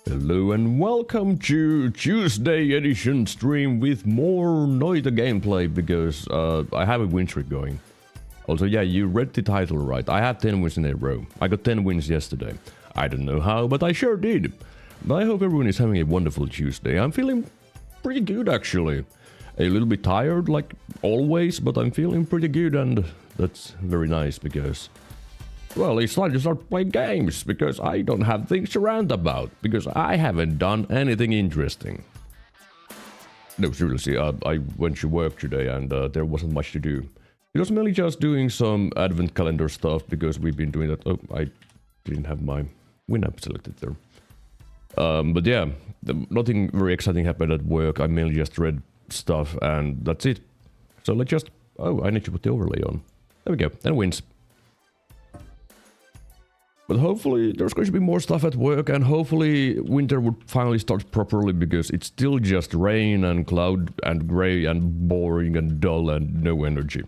Hello and welcome to Tuesday edition stream with more Noita gameplay because I have a win streak going. Also, yeah, you read the title right. I have 10 wins in a row. I got 10 wins yesterday. I don't know how, but I sure did. But I hope everyone is having a wonderful Tuesday. I'm feeling pretty good actually. A little bit tired like always, but I'm feeling pretty good and that's very nice because... well, it's time to start playing games, because I don't have things to rant about, because I haven't done anything interesting. No, seriously, I went to work today and there wasn't much to do. It was mainly just doing some advent calendar stuff, because we've been doing that. Oh, I didn't have my Winamp selected there. But yeah, nothing very exciting happened at work. I mainly just read stuff and that's it. So let's just... oh, I need to put the overlay on. There we go, and wins. But hopefully there's going to be more stuff at work, and hopefully winter would finally start properly, because it's still just rain and cloud and grey and boring and dull and no energy.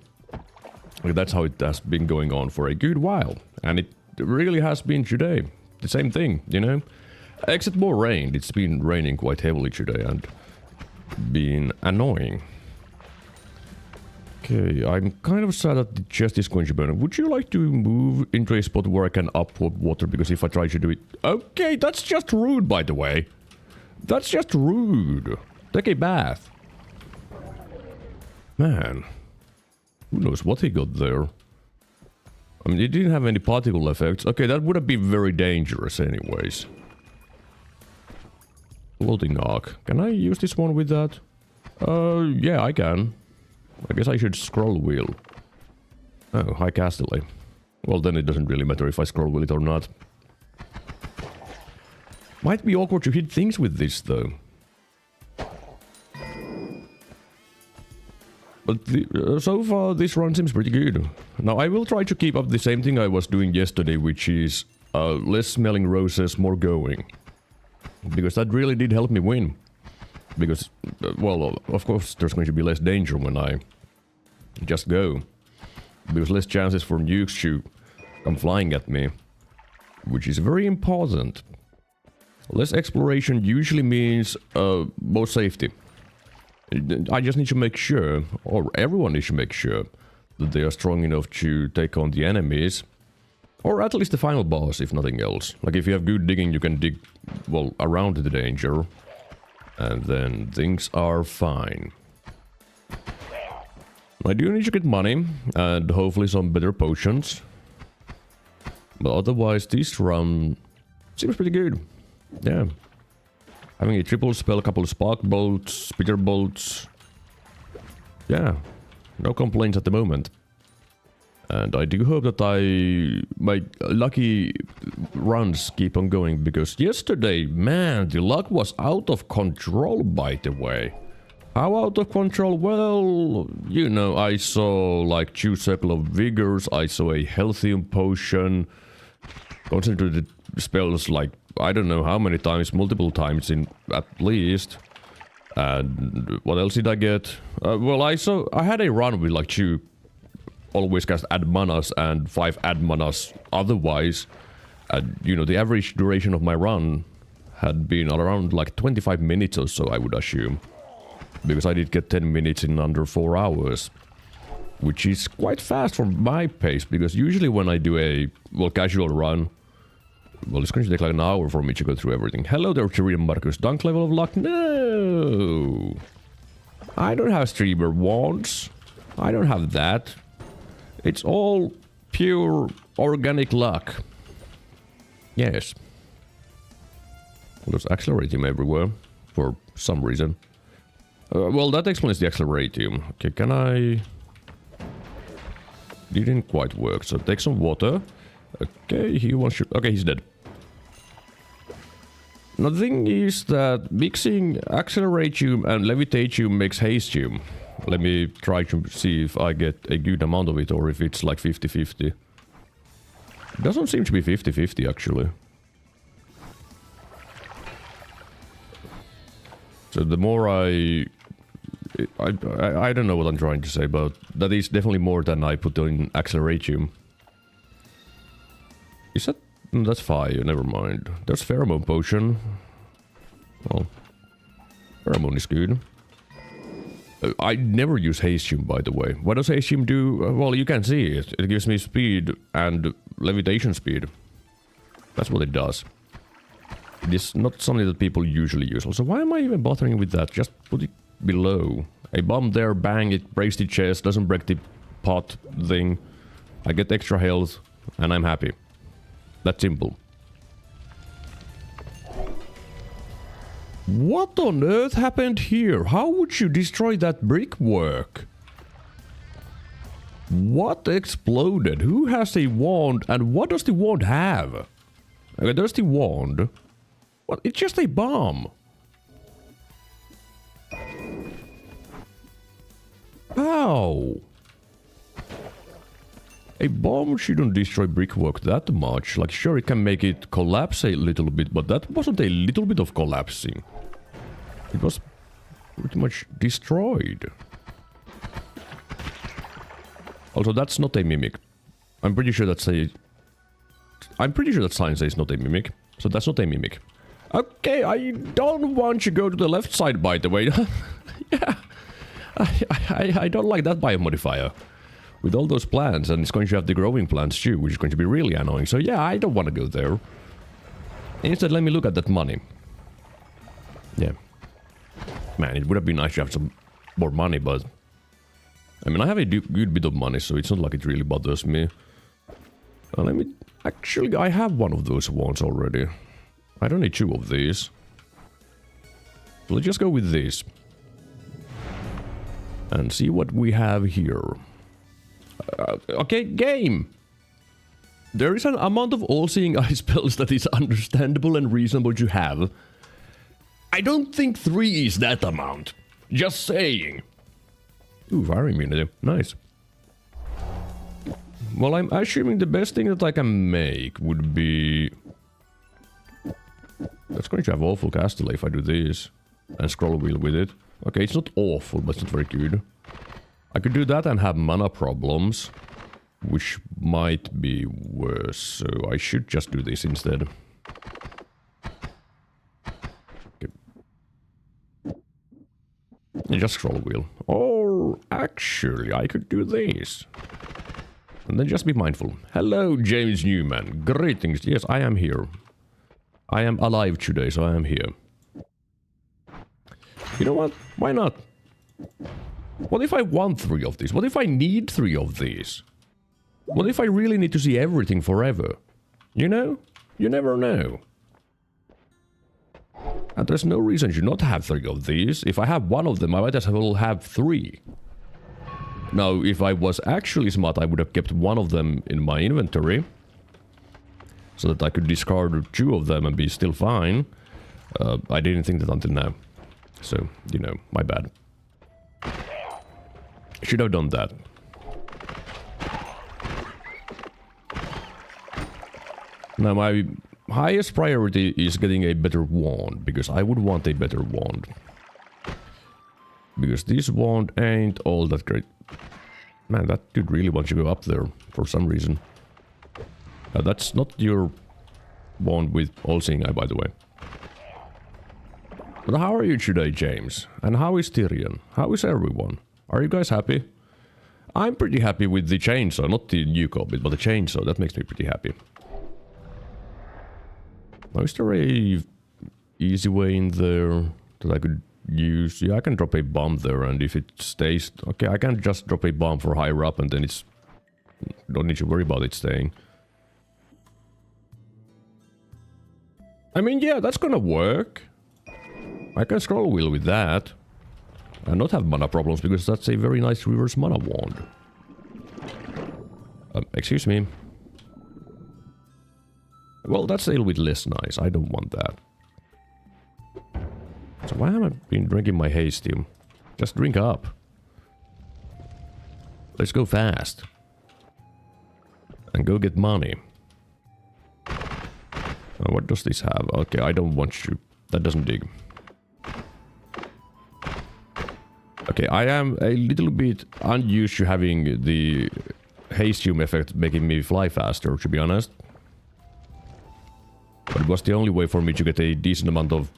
Like, that's how it has been going on for a good while. And it really has been today. The same thing, you know? Except more rain. It's been raining quite heavily today and been annoying. Okay, I'm kind of sad that the chest is going to burn. Would you like to move into a spot where I can upload water? Because if I try to do it... okay, that's just rude, by the way. That's just rude. Take a bath. Man. Who knows what he got there? I mean, it didn't have any particle effects. Okay, that would have been very dangerous anyways. Floating arc. Can I use this one with that? Yeah, I can. I guess I should scroll wheel. Oh, hi Castelli. Well, then it doesn't really matter if I scroll wheel it or not. Might be awkward to hit things with this, though. But so far, this run seems pretty good. Now, I will try to keep up the same thing I was doing yesterday, which is less smelling roses, more going. Because that really did help me win. Because, well, of course, there's going to be less danger when I just go. Because less chances for nukes to come flying at me. Which is very important. Less exploration usually means more safety. I just need to make sure, or everyone needs to make sure, that they are strong enough to take on the enemies. Or at least the final boss, if nothing else. Like, if you have good digging, you can dig, well, around the danger. And then things are fine. I do need to get money, and hopefully some better potions. But otherwise, this run seems pretty good. Yeah. Having a triple spell, a couple of spark bolts, spitter bolts. Yeah. No complaints at the moment. And I do hope that my lucky runs keep on going, because yesterday, man, the luck was out of control, by the way. How out of control? Well, you know, I saw like 2 circle of vigors, I saw a healthium potion, concentrated spells like, I don't know how many times, multiple times in at least. And what else did I get? Well, I had a run with like 2 always cast add manas and 5 add manas otherwise. And, you know, the average duration of my run had been around like 25 minutes or so, I would assume. Because I did get 10 minutes in under 4 hours. Which is quite fast for my pace, because usually when I do a, well, casual run, well, it's going to take like an hour for me to go through everything. Hello there, Derium Marcus. Dunk level of luck? No! I don't have streamer wands. I don't have that. It's all pure organic luck. Yes. Well, there's acceleratum everywhere for some reason. Well, that explains the acceleratum. Okay, can I... didn't quite work, so take some water. Okay, he wants to... okay, he's dead. Now, the thing is that mixing acceleratum and levitatum makes hastium. Let me try to see if I get a good amount of it, or if it's like 50-50. It doesn't seem to be 50-50, actually. So the more I don't know what I'm trying to say, but that is definitely more than I put in acceleratum. Is that... that's fire, never mind. There's pheromone potion. Well, pheromone is good. I never use hastium, by the way. What does hastium do? Well, you can see it. It gives me speed and levitation speed. That's what it does. It is not something that people usually use. Also, why am I even bothering with that? Just put it below. A bomb there, bang, it breaks the chest, doesn't break the pot thing. I get extra health, and I'm happy. That's simple. What on earth happened here? How would you destroy that brickwork? What exploded? Who has a wand, and what does the wand have? Okay, there's the wand. What? It's just a bomb. How? A bomb shouldn't destroy brickwork that much. Like, sure, it can make it collapse a little bit, but that wasn't a little bit of collapsing. It was pretty much destroyed. Also, that's not a mimic. I'm pretty sure that's a... I'm pretty sure that sign says not a mimic. So that's not a mimic. Okay, I don't want you to go to the left side, by the way. Yeah. I don't like that biomodifier. With all those plants, and it's going to have the growing plants too, which is going to be really annoying. So yeah, I don't want to go there. Instead, let me look at that money. Yeah. Man, it would have been nice to have some more money, but... I mean, I have a good bit of money, so it's not like it really bothers me. Let me... Actually, I have one of those wands already. I don't need two of these. So let's just go with this. And see what we have here. Okay, game! There is an amount of all-seeing eye spells that is understandable and reasonable to have. I don't think 3 is that amount. Just saying. Ooh, fire immunity. Nice. Well, I'm assuming the best thing that I can make would be... That's going to have awful cast delay if I do this. And scroll wheel with it. Okay, it's not awful, but it's not very good. I could do that and have mana problems, which might be worse, so I should just do this instead. Okay. And just scroll wheel. Or actually, I could do this. And then just be mindful. Hello, James Newman. Greetings. Yes, I am here. I am alive today, so I am here. You know what? Why not? What if I want 3 of these? What if I need 3 of these? What if I really need to see everything forever? You know? You never know. And there's no reason to not have 3 of these. If I have 1 of them, I might as well have 3. Now, if I was actually smart, I would have kept 1 of them in my inventory. So that I could discard 2 of them and be still fine. I didn't think that until now. So, you know, my bad. Should have done that. Now, my highest priority is getting a better wand, because I would want a better wand. Because this wand ain't all that great. Man, that dude really wants to go up there for some reason. That's not your wand with all-seeing eye, by the way. But how are you today, James? And how is Tyrion? How is everyone? Are you guys happy? I'm pretty happy with the chainsaw, not the new bit, but the chainsaw. That makes me pretty happy. Now, is there a easy way in there that I could use? Yeah, I can drop a bomb there, and if it stays... Okay, I can just drop a bomb for higher up, and then it's... Don't need to worry about it staying. I mean, yeah, that's gonna work. I can scroll wheel with that. And not have mana problems, because that's a very nice reverse mana wand. Excuse me. Well, that's a little bit less nice. I don't want that. So why haven't I been drinking my hastium? Just drink up. Let's go fast. And go get money. What does this have? Okay, I don't want you. That doesn't dig. Okay, I am a little bit unused to having the hastium effect making me fly faster, to be honest. But it was the only way for me to get a decent amount of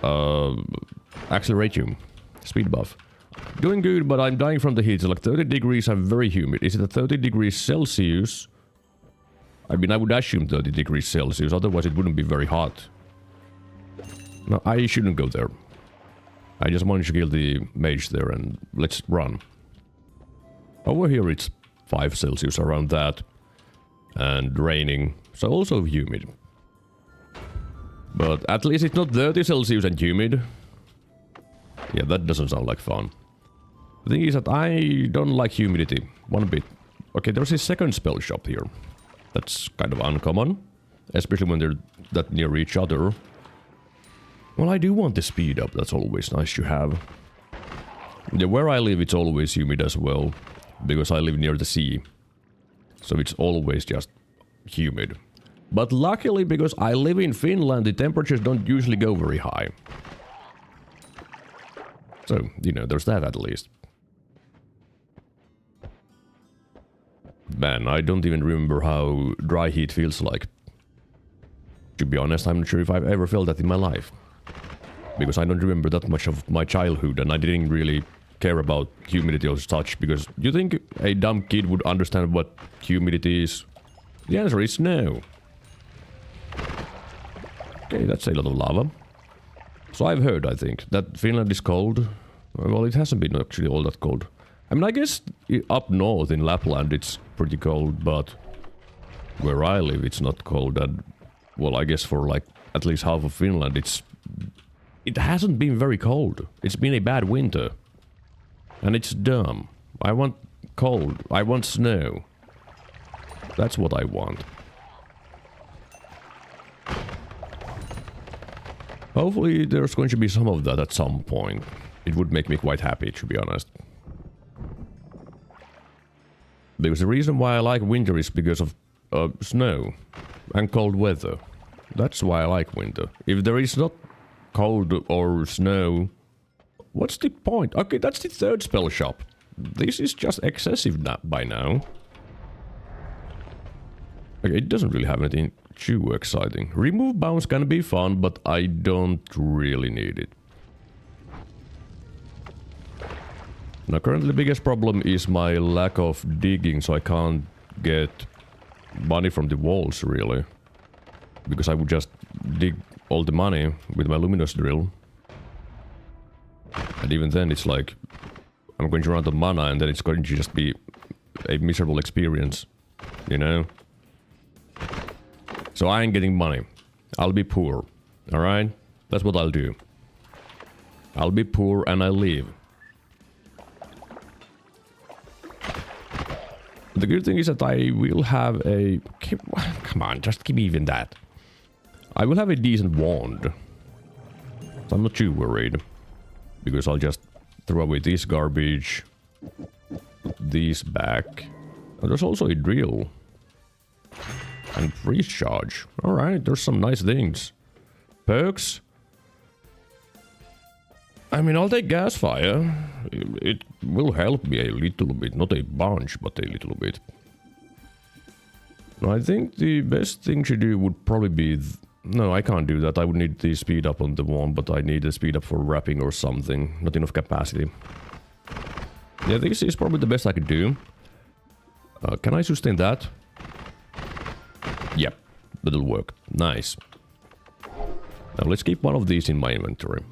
Acceleratium. Speed buff. Doing good, but I'm dying from the heat. It's like 30 degrees and very humid. Is it at 30 degrees Celsius? I mean, I would assume 30 degrees Celsius, otherwise it wouldn't be very hot. No, I shouldn't go there. I just managed to kill the mage there and let's run. Over here it's 5 Celsius, around that. And raining, so also humid. But at least it's not 30 Celsius and humid. Yeah, that doesn't sound like fun. The thing is that I don't like humidity one bit. Okay, there's a second spell shop here. That's kind of uncommon, especially when they're that near each other. Well, I do want the speed up, that's always nice to have. Yeah, where I live it's always humid as well, because I live near the sea. So it's always just humid. But luckily, because I live in Finland, the temperatures don't usually go very high. So, you know, there's that at least. Man, I don't even remember how dry heat feels like. To be honest, I'm not sure if I've ever felt that in my life. Because I don't remember that much of my childhood and I didn't really care about humidity or such. Because do you think a dumb kid would understand what humidity is? The answer is no. Okay, that's a lot of lava. So I've heard, I think, that Finland is cold. Well, it hasn't been actually all that cold. I mean, I guess up north in Lapland it's pretty cold, but where I live it's not cold. And, well, I guess for like at least half of Finland it hasn't been very cold. It's been a bad winter. And it's dumb. I want cold. I want snow. That's what I want. Hopefully there's going to be some of that at some point. It would make me quite happy, to be honest. Because the reason why I like winter is because of snow and cold weather. That's why I like winter. If there is not cold or snow, what's the point? Okay, that's the third spell shop. This is just excessive by now. Okay, it doesn't really have anything too exciting. Remove bounce can be fun, but I don't really need it. Now, currently the biggest problem is my lack of digging, so I can't get money from the walls, really. Because I would just dig all the money with my luminous drill. And even then, it's like, I'm going to run out of mana, and then it's going to just be a miserable experience, you know? So I ain't getting money. I'll be poor, alright? That's what I'll do. I'll be poor and I leave. The good thing is that I will have a... Come on, just give me even that. I will have a decent wand. So I'm not too worried. Because I'll just throw away this garbage. Put these back. Oh, there's also a drill. And freeze charge. Alright, there's some nice things. Perks. I mean, I'll take gas fire. It will help me a little bit. Not a bunch, but a little bit. I think the best thing to do would probably be... No, I can't do that. I would need the speed up on the wand, but I need the speed up for wrapping or something. Not enough capacity. Yeah, this is probably the best I could do. Can I sustain that? Yep, that'll work. Nice. Now let's keep one of these in my inventory.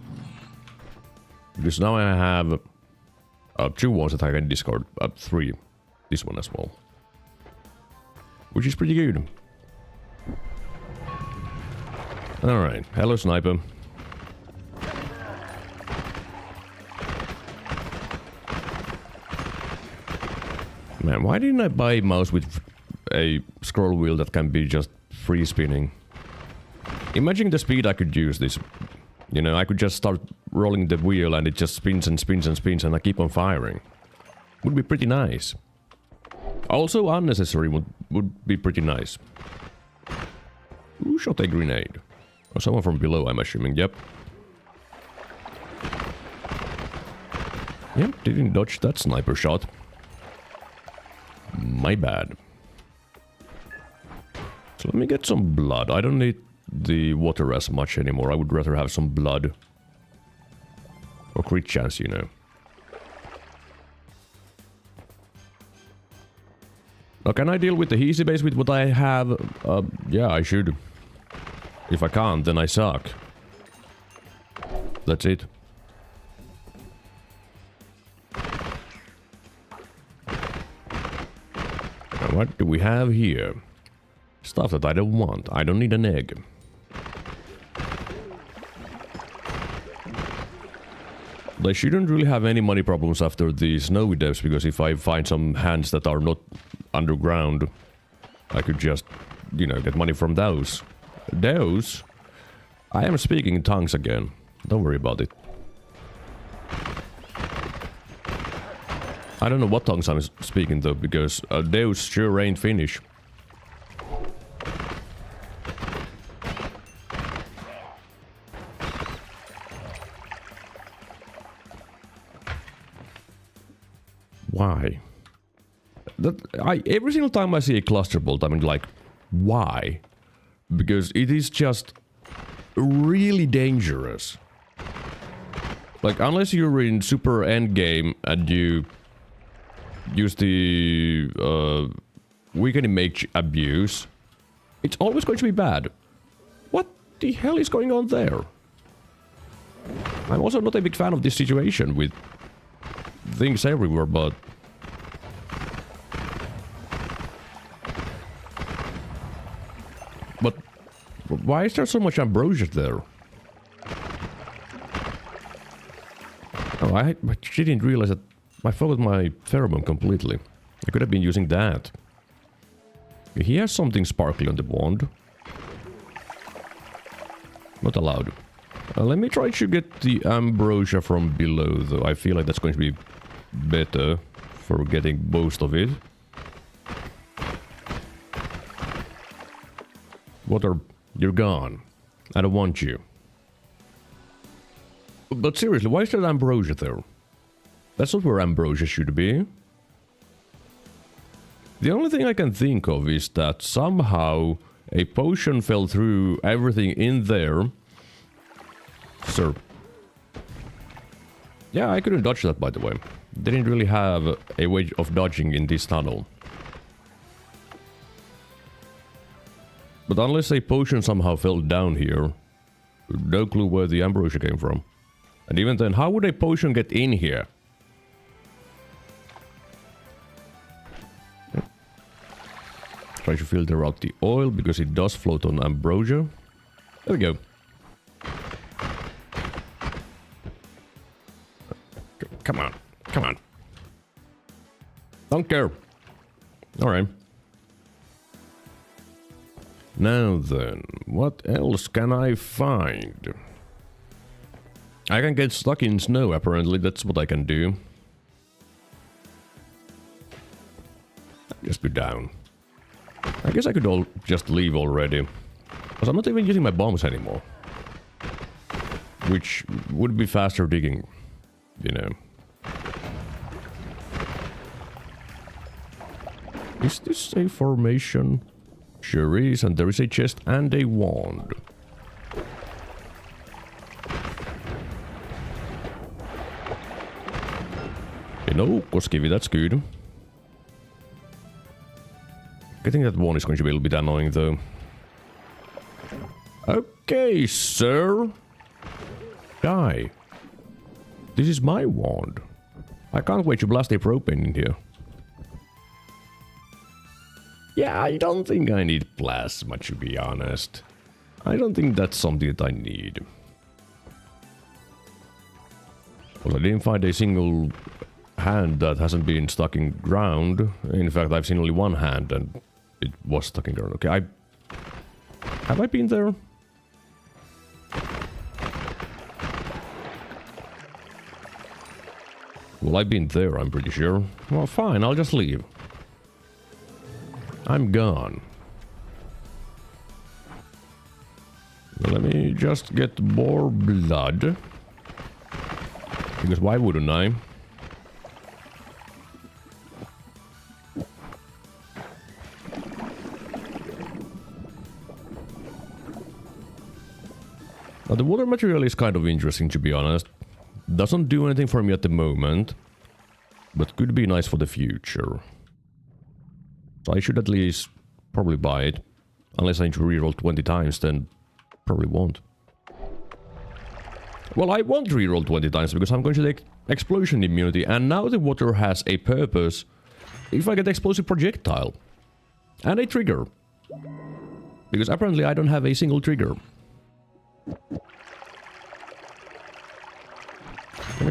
Because now I have 2 ones that I can discard. 3. This one as well. Which is pretty good. Alright, hello sniper. Man, why didn't I buy a mouse with a scroll wheel that can be just free spinning? Imagine the speed I could use this. You know, I could just start rolling the wheel and it just spins and spins and spins and I keep on firing. Would be pretty nice. Also unnecessary would be pretty nice. Who shot a grenade? Oh, someone from below, I'm assuming. Yep. Yep, didn't dodge that sniper shot. My bad. So let me get some blood. I don't need the water as much anymore. I would rather have some blood. Or crit chance, you know. Now, can I deal with the easy base with what I have? Yeah, I should. If I can't, then I suck. That's it. Now, what do we have here? Stuff that I don't want. I don't need an egg. They shouldn't really have any money problems after the snowy depths, because if I find some hands that are not underground, I could just, you know, get money from those. Those? I am speaking in tongues again. Don't worry about it. I don't know what tongues I'm speaking though, because those sure ain't Finnish. Why? Every single time I see a cluster bolt, I mean, like, why? Because it is just really dangerous. Like, unless you're in super endgame and you use the weakening mage abuse, it's always going to be bad. What the hell is going on there? I'm also not a big fan of this situation with things everywhere, but why is there so much ambrosia there? Oh, I didn't realize that I forgot my pheromone completely. I could have been using that. He has something sparkly on the wand. Not allowed. Let me try to get the ambrosia from below, though. I feel like that's going to be better for getting most of it. Water, you're gone. I don't want you. But seriously, why is there ambrosia there? That's not where ambrosia should be. The only thing I can think of is that somehow a potion fell through everything in there. Sir. Yeah, I couldn't dodge that, by the way. Didn't really have a way of dodging in this tunnel. But unless a potion somehow fell down here, no clue where the ambrosia came from. And even then, how would a potion get in here? Try to filter out the oil, because it does float on ambrosia. There we go. Come on, come on. Don't care. Alright. Now then, what else can I find? I can get stuck in snow, apparently. That's what I can do. Just go down. I guess I could just leave already. Because I'm not even using my bombs anymore. Which would be faster digging, you know. Is this a formation? Sure is, and there is a chest and a wand. You know, Koskivi, that's good. Getting that wand is going to be a little bit annoying, though. Okay, sir. Die. This is my wand. I can't wait to blast a propane in here. Yeah, I don't think I need plasma, to be honest. I don't think that's something that I need. Well, I didn't find a single hand that hasn't been stuck in ground. In fact, I've seen only one hand and it was stuck in ground. Okay, have I been there? Well, I've been there, I'm pretty sure. Well, fine, I'll just leave. I'm gone. Let me just get more blood. Because why wouldn't I? Now the water material is kind of interesting, to be honest. Doesn't do anything for me at the moment, but could be nice for the future. So I should at least probably buy it. Unless I need to reroll 20 times, then probably won't. Well, I won't reroll 20 times because I'm going to take explosion immunity, and now the water has a purpose if I get explosive projectile. And a trigger. Because apparently I don't have a single trigger.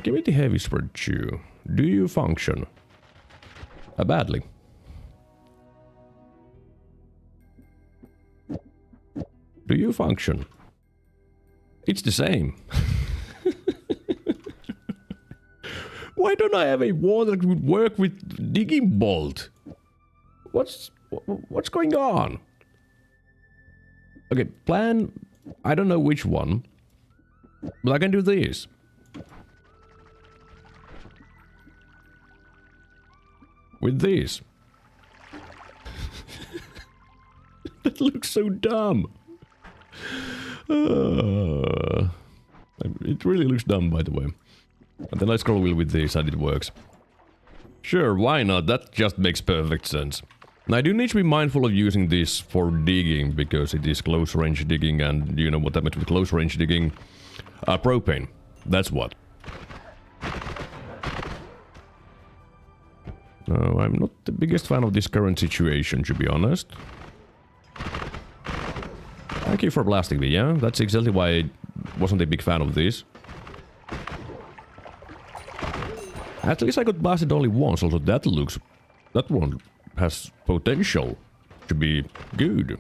Give me the heavy spread chew. Do you function? Badly. Do you function? It's the same. Why don't I have a wand that would work with digging bolt? What's going on? Okay, plan... I don't know which one. But I can do this. With this. That looks so dumb. It really looks dumb, by the way. And then I scroll wheel with this and it works. Sure, why not? That just makes perfect sense. Now I do need to be mindful of using this for digging, because it is close range digging, and you know what that meant with close range digging. Propane. That's what. No, I'm not the biggest fan of this current situation, to be honest. Thank you for blasting me, yeah? That's exactly why I wasn't a big fan of this. At least I got blasted only once, also that looks... That one has potential to be good.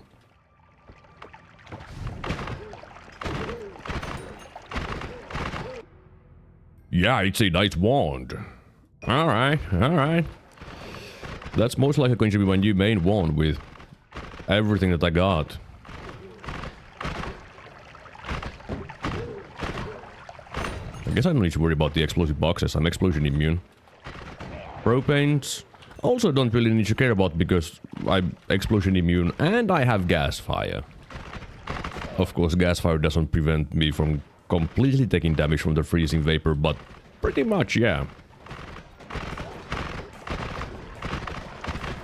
Yeah, it's a nice wand. Alright, alright. That's most likely going to be my new main wand with everything that I got. I guess I don't need to worry about the explosive boxes. I'm explosion immune. Propanes also don't really need to care about because I'm explosion immune and I have gas fire. Of course, gas fire doesn't prevent me from completely taking damage from the freezing vapor, but pretty much, yeah.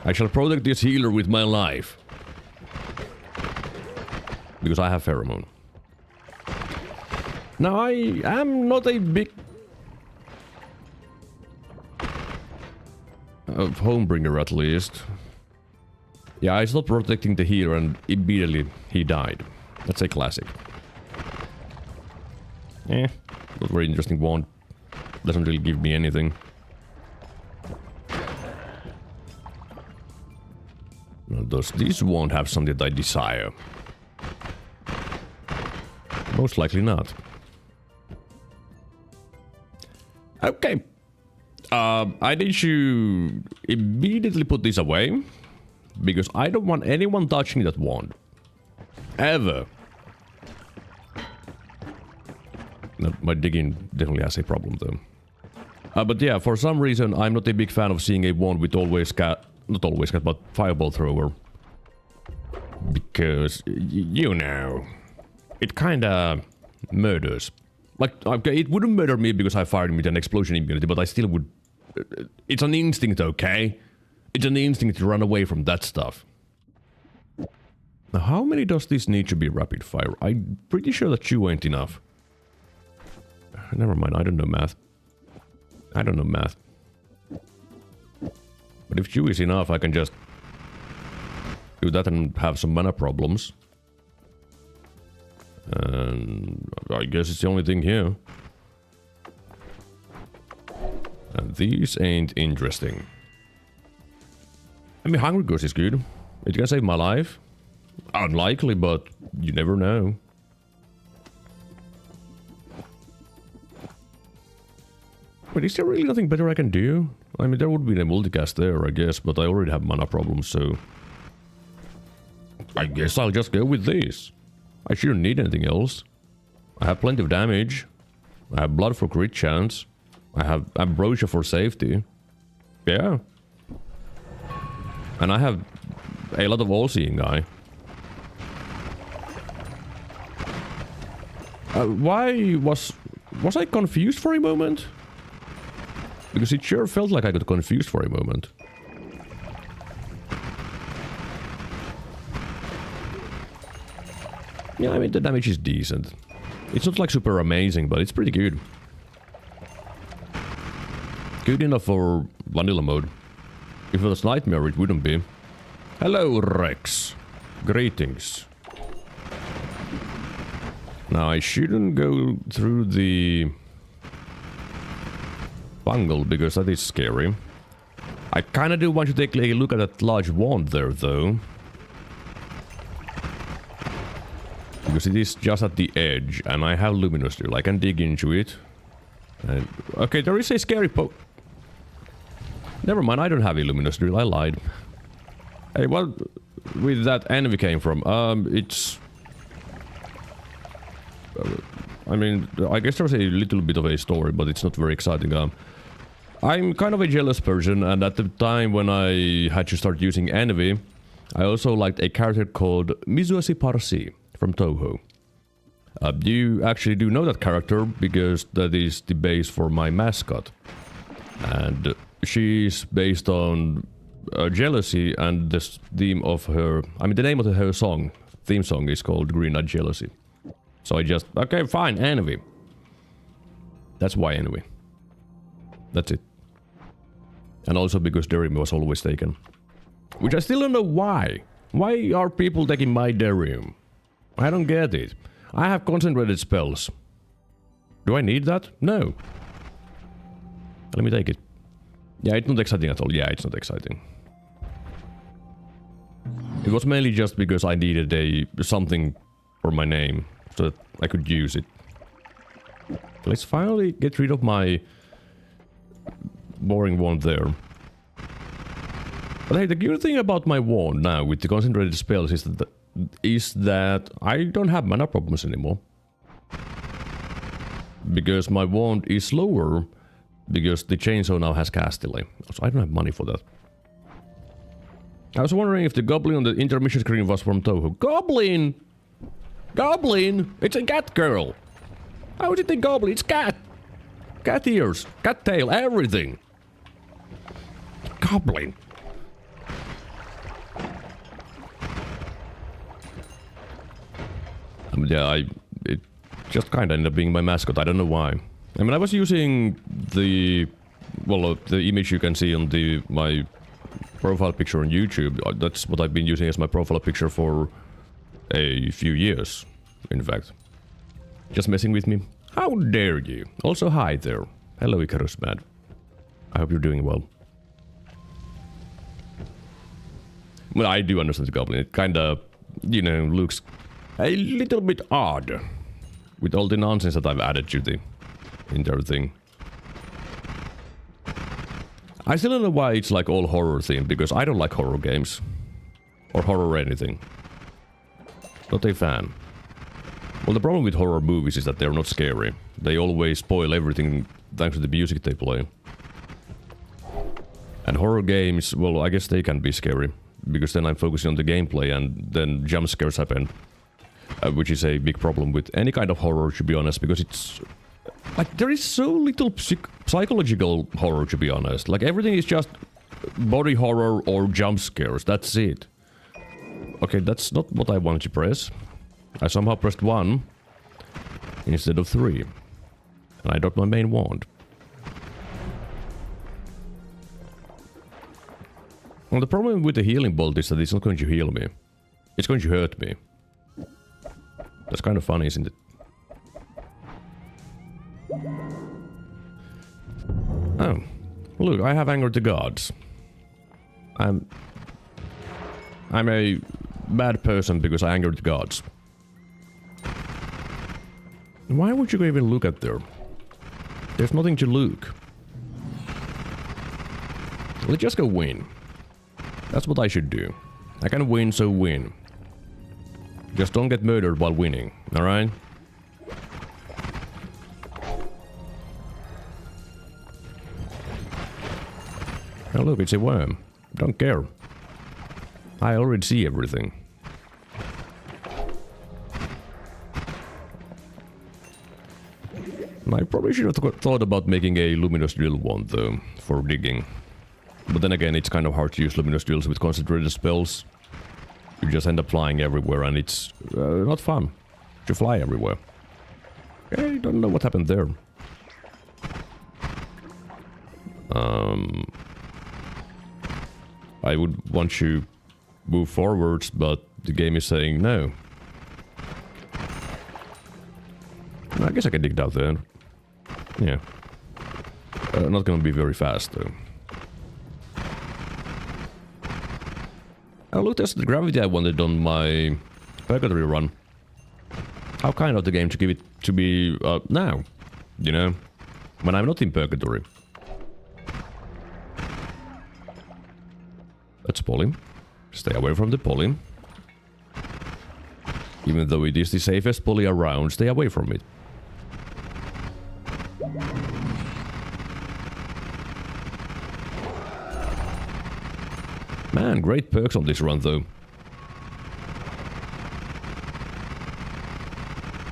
I shall protect this healer with my life. Because I have pheromone. Now, I am not a big... homebringer, at least. Yeah, I stopped protecting the healer and immediately he died. That's a classic. Not very interesting wand. Doesn't really give me anything. Now, does this wand have something that I desire? Most likely not. Okay. I need to immediately put this away. Because I don't want anyone touching that wand. Ever. My digging definitely has a problem though. But yeah, for some reason I'm not a big fan of seeing a wand with not always cat, but fireball thrower. Because, you know, it kinda murders. Like, okay, it wouldn't murder me because I fired with an explosion immunity, but I still would... It's an instinct, okay? It's an instinct to run away from that stuff. Now, how many does this need to be rapid fire? I'm pretty sure that 2 ain't enough. Never mind, I don't know math. I don't know math. But if 2 is enough, I can just do that and have some mana problems. And I guess it's the only thing here. And these ain't interesting. I mean, Hungry Ghost is good. It can save my life. Unlikely, but you never know. Wait, is there really nothing better I can do? I mean, there would be a multicast there, I guess, but I already have mana problems, so... I guess I'll just go with this. I shouldn't need anything else. I have plenty of damage. I have blood for crit chance. I have ambrosia for safety. Yeah. And I have a lot of all-seeing eye. Was I confused for a moment? Because it sure felt like I got confused for a moment. Yeah, I mean, the damage is decent. It's not like super amazing, but it's pretty good. Good enough for vanilla mode. If it was nightmare, it wouldn't be. Hello, Rex. Greetings. Now, I shouldn't go through the bungle, because that is scary. I kinda do want to take a look at that large wand there, though. Because it is just at the edge, and I have luminous drill. I can dig into it. And, okay, there is a scary Never mind, I don't have a luminous drill, I lied. Hey, what with that enemy came from? It's... I mean, I guess there's a little bit of a story, but it's not very exciting. I'm kind of a jealous person, and at the time when I had to start using envy, I also liked a character called Mizuasi Parsi from Toho. You actually do know that character, because that is the base for my mascot. And she's based on jealousy, and the theme of her... I mean, the name of her song, theme song, is called Green Eyed Jealousy. So I just... Okay, fine, envy. That's why envy. That's it. And also because Derium was always taken. Which I still don't know why. Why are people taking my Derium? I don't get it. I have concentrated spells. Do I need that? No. Let me take it. Yeah, it's not exciting at all. Yeah, it's not exciting. It was mainly just because I needed something for my name, so that I could use it. Let's finally get rid of my boring wand there. But hey, the good thing about my wand now with the concentrated spells is that I don't have mana problems anymore. Because my wand is slower, because the chainsaw now has cast delay. So I don't have money for that. I was wondering if the goblin on the intermission screen was from Toho. Goblin! Goblin! It's a cat girl! How is it a goblin? It's cat! Cat ears, cat tail, everything! Goblin! Yeah, it just kinda ended up being my mascot, I don't know why. I mean, I was using the... well, the image you can see on my profile picture on YouTube. That's what I've been using as my profile picture for a few years, in fact. Just messing with me? How dare you? Also, hi there. Hello, Icarus Man. I hope you're doing well. Well, I do understand the goblin. It kinda, you know, looks a little bit odd with all the nonsense that I've added to the entire thing. I still don't know why it's like all horror themed, because I don't like horror games. Or horror anything. Not a fan. Well, the problem with horror movies is that they're not scary. They always spoil everything thanks to the music they play. And horror games, well, I guess they can be scary. Because then I'm focusing on the gameplay and then jump scares happen. Which is a big problem with any kind of horror, to be honest, because it's... like, there is so little psychological horror, to be honest. Like, everything is just body horror or jump scares, that's it. Okay, that's not what I wanted to press. I somehow pressed 1 instead of 3. And I dropped my main wand. Well, the problem with the healing bolt is that it's not going to heal me. It's going to hurt me. That's kind of funny, isn't it? Oh. Look, I have angered the gods. I'm a bad person because I angered the gods. Why would you even look at there? There's nothing to look. Let's just go win. That's what I should do. I can win, so win. Just don't get murdered while winning, alright? Oh look, it's a worm. Don't care. I already see everything. I probably should have thought about making a luminous drill one though, for digging. But then again, it's kind of hard to use luminous drills with concentrated spells. You just end up flying everywhere and it's not fun to fly everywhere. I don't know what happened there. I would want to move forwards, but the game is saying no. I guess I can dig down there. Yeah. Not gonna be very fast though. I looked at the gravity I wanted on my purgatory run. How kind of the game to give it to be now, you know, when I'm not in purgatory. That's poly. Stay away from the poly. Even though it is the safest poly around, stay away from it. Man, great perks on this run though.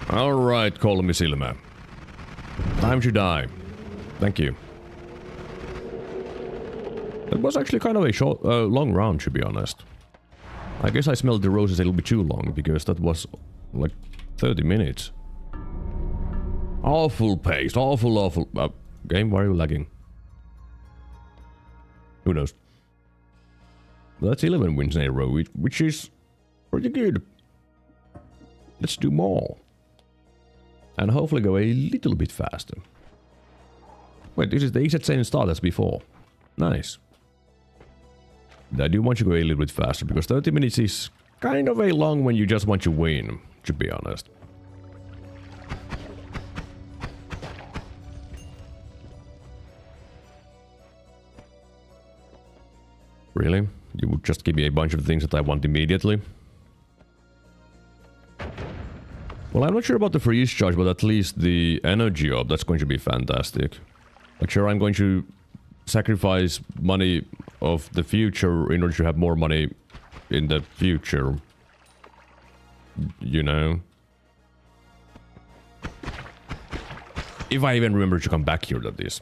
Alright, call me Silma. Time to die. Thank you. That was actually kind of a short, long round, to be honest. I guess I smelled the roses a little bit too long, because that was like 30 minutes. Awful pace, awful. Game, why are you lagging? Who knows? That's 11 wins in a row, which is pretty good. Let's do more. And hopefully go a little bit faster. Wait, this is the exact same start as before. Nice. I do want you to go a little bit faster, because 30 minutes is kind of a long when you just want to win, to be honest. Really? You would just give me a bunch of things that I want immediately? Well, I'm not sure about the freeze charge, but at least the energy up, that's going to be fantastic. Like, sure, I'm going to sacrifice money of the future in order to have more money in the future. You know? If I even remember to come back here, that is.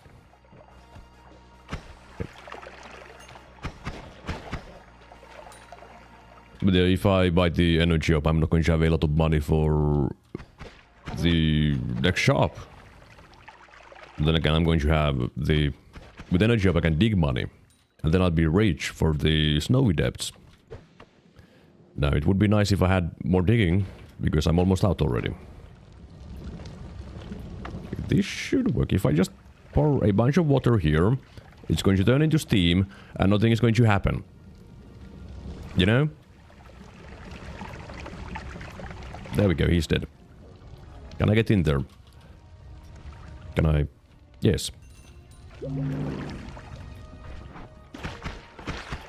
But if I buy the energy up, I'm not going to have a lot of money for the next shop. Then again, I'm going to have the... With energy up, I can dig money. And then I'll be rich for the snowy depths. Now, it would be nice if I had more digging, because I'm almost out already. This should work. If I just pour a bunch of water here, it's going to turn into steam, and nothing is going to happen. You know? There we go, he's dead. Can I get in there? Can I? Yes.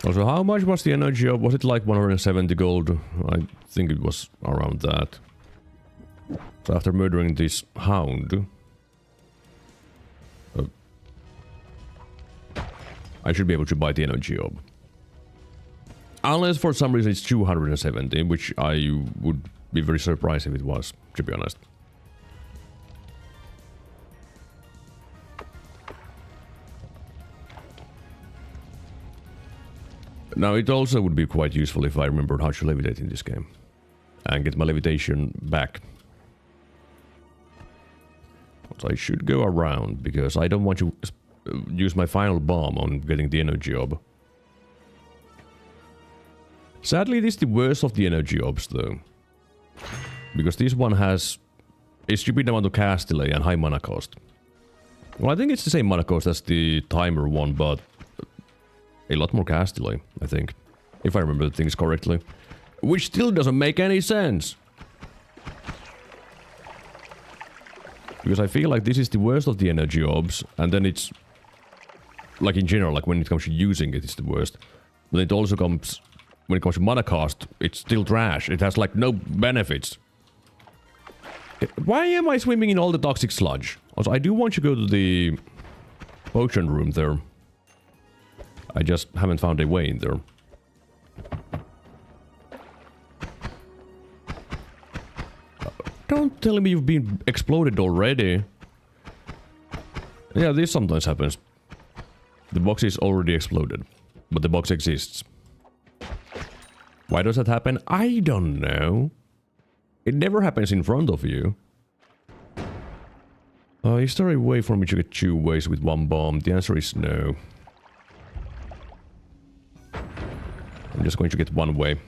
Also, how much was the energy of? Was it like 170 gold? I think it was around that. So after murdering this hound... I should be able to buy the energy orb. Unless for some reason it's 270, which I would be very surprised if it was, to be honest. Now, it also would be quite useful if I remembered how to levitate in this game. And get my levitation back. So I should go around, because I don't want to use my final bomb on getting the energy orb. Sadly, this is the worst of the energy orbs, though. Because this one has a stupid amount of cast delay and high mana cost. Well, I think it's the same mana cost as the timer one, but a lot more cast delay, I think. If I remember the things correctly. Which still doesn't make any sense. Because I feel like this is the worst of the energy orbs, and then it's... Like in general, like when it comes to using it, it's the worst. But it also comes... When it comes to mana cost, it's still trash. It has like no benefits. Why am I swimming in all the toxic sludge? Also, I do want to go to the potion room there. I just haven't found a way in there. Don't tell me you've been exploded already. Yeah, this sometimes happens. The box is already exploded, but the box exists. Why does that happen? I don't know. It never happens in front of you. Is there a way for me to get 2 ways with 1 bomb? The answer is no. I'm just going to get 1 way.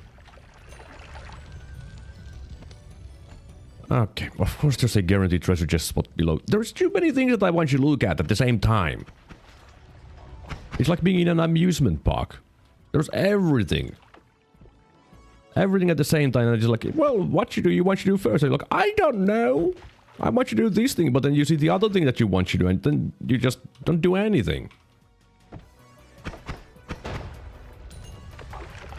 Okay, of course there's a guaranteed treasure chest spot below. There's too many things that I want you to look at the same time. It's like being in an amusement park. There's everything. Everything at the same time, and it's just like, well, what you want to do first? And you're like, I don't know. I want you to do this thing, but then you see the other thing that you want to do, and then you just don't do anything.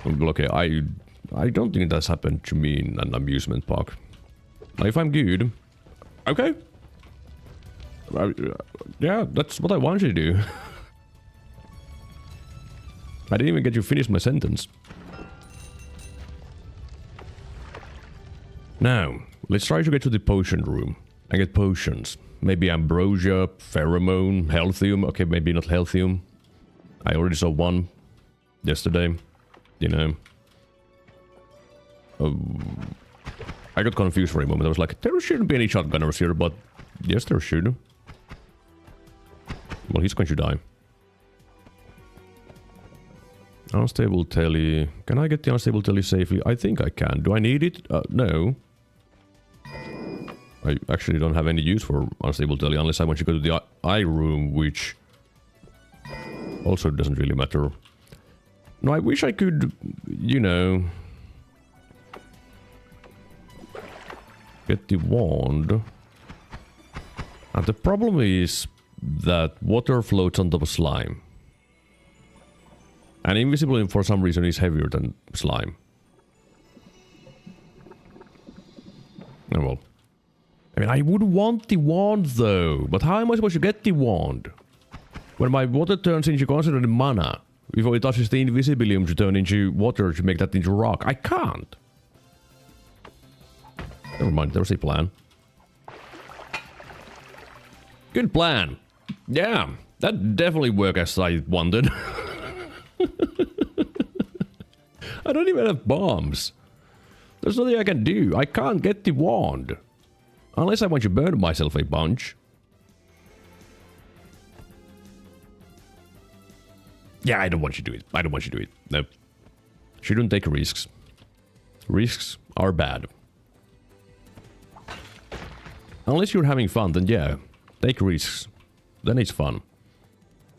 Okay, I don't think that's happened to me in an amusement park. Now, if I'm good, okay. Yeah, that's what I want you to do. I didn't even get to finish my sentence. Now, let's try to get to the potion room and get potions. Maybe ambrosia, pheromone, healthium. Okay, maybe not healthium. I already saw 1 yesterday. You know. I got confused for a moment. I was like, there shouldn't be any shotgunners here, but yes, there should. Well, he's going to die. Unstable telly. Can I get the unstable telly safely? I think I can. Do I need it? No. I actually don't have any use for unstable telly unless I want to go to the eye room, which also doesn't really matter. No, I wish I could, you know, get the wand. And the problem is that water floats on top of slime. And invisible for some reason is heavier than slime. Oh well. I mean, I would want the wand though, but how am I supposed to get the wand? When my water turns into concentrated mana, before it touches the invisibilium to turn into water to make that into rock, I can't. Never mind, there's a plan. Good plan. Yeah, that definitely worked as I wanted. I don't even have bombs. There's nothing I can do. I can't get the wand. Unless I want to burn myself a bunch. Yeah, I don't want you to do it. I don't want you to do it. Nope. Shouldn't take risks. Risks are bad. Unless you're having fun, then yeah, take risks. Then it's fun.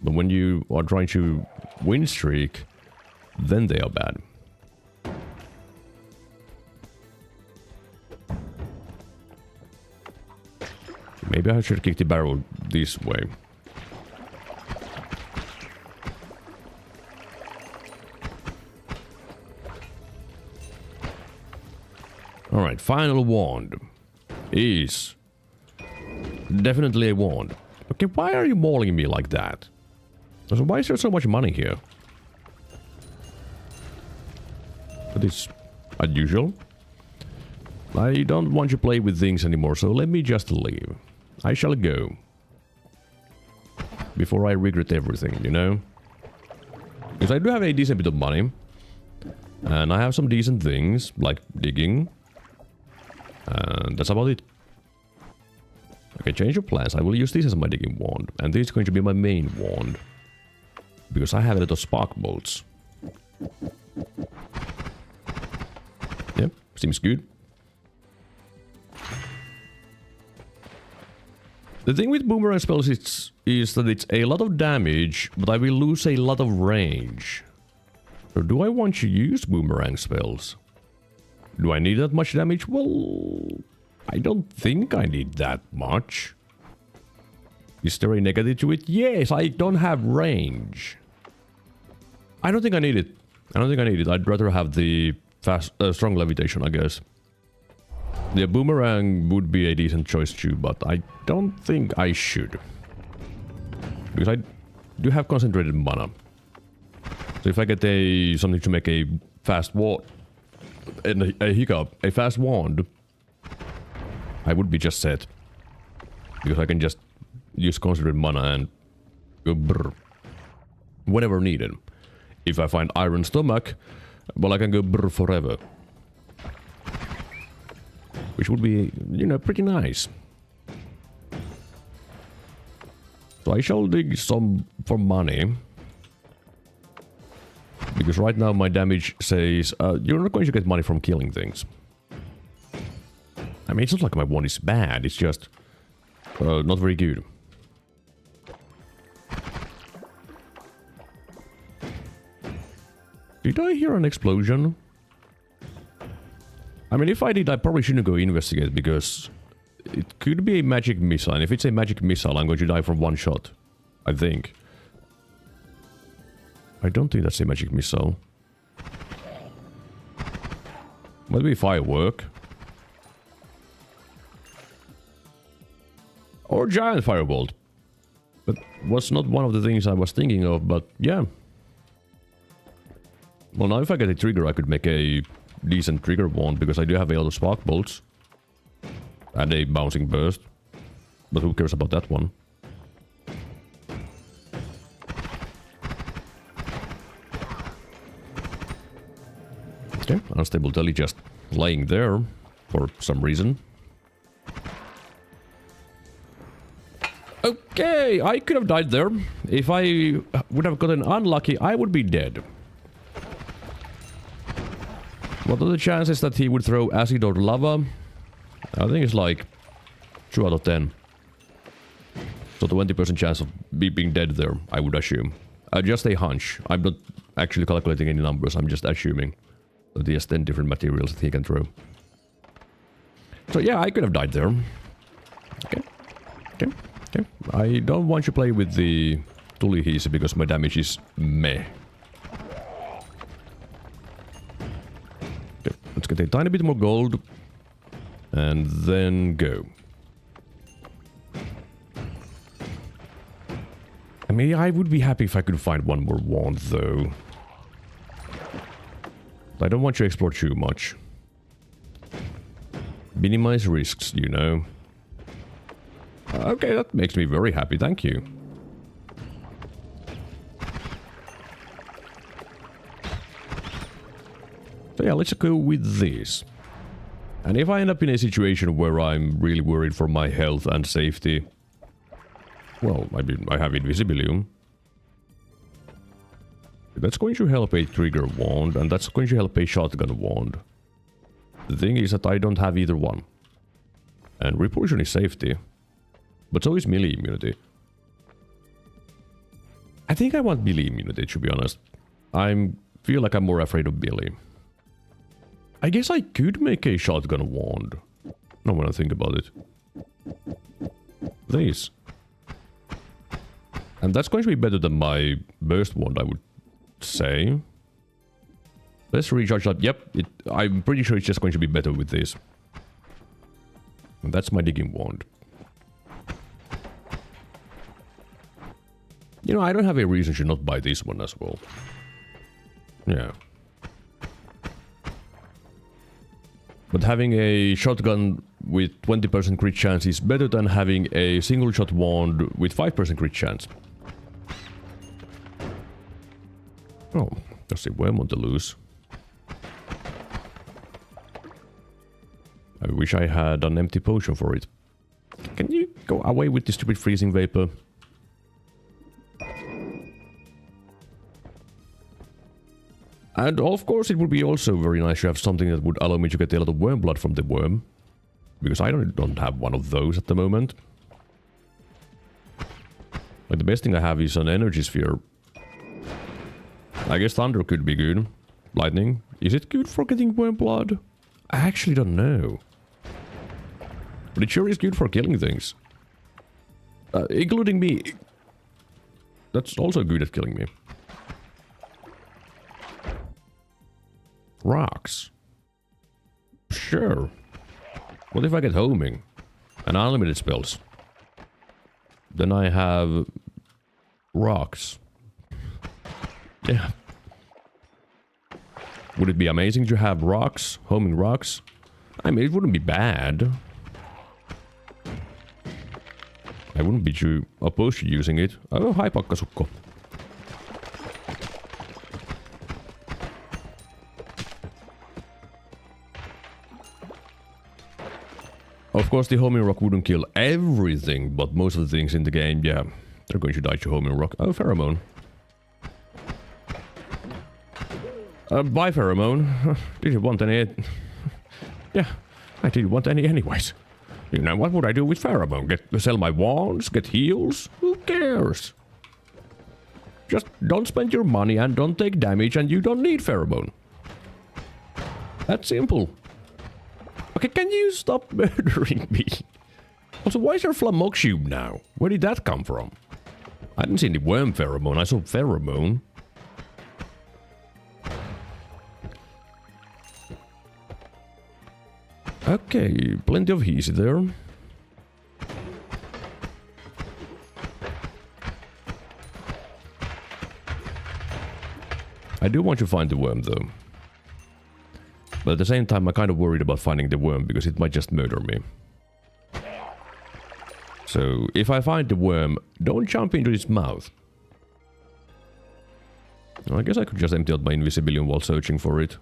But when you are trying to win streak, then they are bad. Maybe I should kick the barrel this way. Alright, final wand is definitely a wand. Okay, why are you mauling me like that? So why is there so much money here? That is unusual. I don't want to play with things anymore, so let me just leave. I shall go. Before I regret everything, you know? Because I do have a decent bit of money. And I have some decent things, like digging. And that's about it. Okay, change of plans. I will use this as my digging wand. And this is going to be my main wand. Because I have a lot of spark bolts. Yep, seems good. The thing with boomerang spells is that it's a lot of damage, but I will lose a lot of range. So do I want to use boomerang spells? Do I need that much damage? Well, I don't think I need that much. Is there a negative to it? Yes, I don't have range. I don't think I need it. I don't think I need it. I'd rather have the strong levitation, I guess. The boomerang would be a decent choice too, but I don't think I should. Because I do have concentrated mana. So if I get something to make a fast wand, a fast wand, I would be just set. Because I can just use concentrated mana and go brr whenever needed. If I find iron stomach, well, I can go brr forever. Which would be, you know, pretty nice. So I shall dig some for money. Because right now my damage says, you're not going to get money from killing things. I mean, it's not like my wand is bad, it's just not very good. Did I hear an explosion? I mean, if I did, I probably shouldn't go investigate, because it could be a magic missile, and if it's a magic missile, I'm going to die from one shot. I think. I don't think that's a magic missile. Might be firework. Or giant firebolt. But was not one of the things I was thinking of, but yeah. Well, now if I get a trigger, I could make a decent trigger wand, because I do have a lot of spark bolts. And a bouncing burst. But who cares about that one? Okay, unstable telly just laying there for some reason. Okay, I could have died there. If I would have gotten unlucky, I would be dead. What are the chances that he would throw acid or lava? I think it's like 2 out of 10. So 20% chance of me being dead there, I would assume. Just a hunch. I'm not actually calculating any numbers, I'm just assuming that he has 10 different materials that he can throw. So yeah, I could have died there. Okay. Okay. Okay. I don't want to play with the Tulihisi because my damage is meh. Okay, let's get a tiny bit more gold. And then go. I mean, I would be happy if I could find one more wand, though. I don't want to explore too much. Minimize risks, you know. Okay, that makes me very happy, thank you. So yeah, let's go with this. And if I end up in a situation where I'm really worried for my health and safety, well, I have Invisibilium. That's going to help a trigger wand, and that's going to help a shotgun wand. The thing is that I don't have either one. And repulsion is safety. But so is melee immunity. I think I want melee immunity, to be honest. I feel like I'm more afraid of melee. I guess I could make a shotgun wand. Now when I think about it. This. And that's going to be better than my burst wand, I would say. Let's recharge that. Yep, I'm pretty sure it's just going to be better with this. And that's my digging wand. You know, I don't have a reason to not buy this one as well. Yeah. But having a shotgun with 20% crit chance is better than having a single shot wand with 5% crit chance. Oh, there's a worm on the loose. I wish I had an empty potion for it. Can you go away with the stupid freezing vapor? And of course it would be also very nice to have something that would allow me to get a lot of worm blood from the worm. Because I don't have one of those at the moment. Like the best thing I have is an energy sphere. I guess thunder could be good. Lightning. Is it good for getting worm blood? I actually don't know. But it sure is good for killing things. Including me. That's also good at killing me. Rocks. Sure. What if I get homing? And unlimited spells? Then I have... rocks. Yeah. Would it be amazing to have rocks? Homing rocks? I mean, it wouldn't be bad. I wouldn't be too opposed to using it. Oh, hi Pakkasukko. Of course, the homing rock wouldn't kill everything, but most of the things in the game, yeah, they're going to die to homing rock. Oh, pheromone. Bye, pheromone. Did you want any? Yeah, I didn't want any anyways. You know, what would I do with pheromone? Sell my wands? Get heals? Who cares? Just don't spend your money and don't take damage and you don't need pheromone. That's simple. Okay, can you stop murdering me? Also, why is there Flamoxium now? Where did that come from? I didn't see any worm pheromone, I saw pheromone. Okay, plenty of easy there. I do want to find the worm though. But at the same time, I'm kind of worried about finding the worm because it might just murder me. So, if I find the worm, don't jump into its mouth. I guess I could just empty out my invisibilium while searching for it.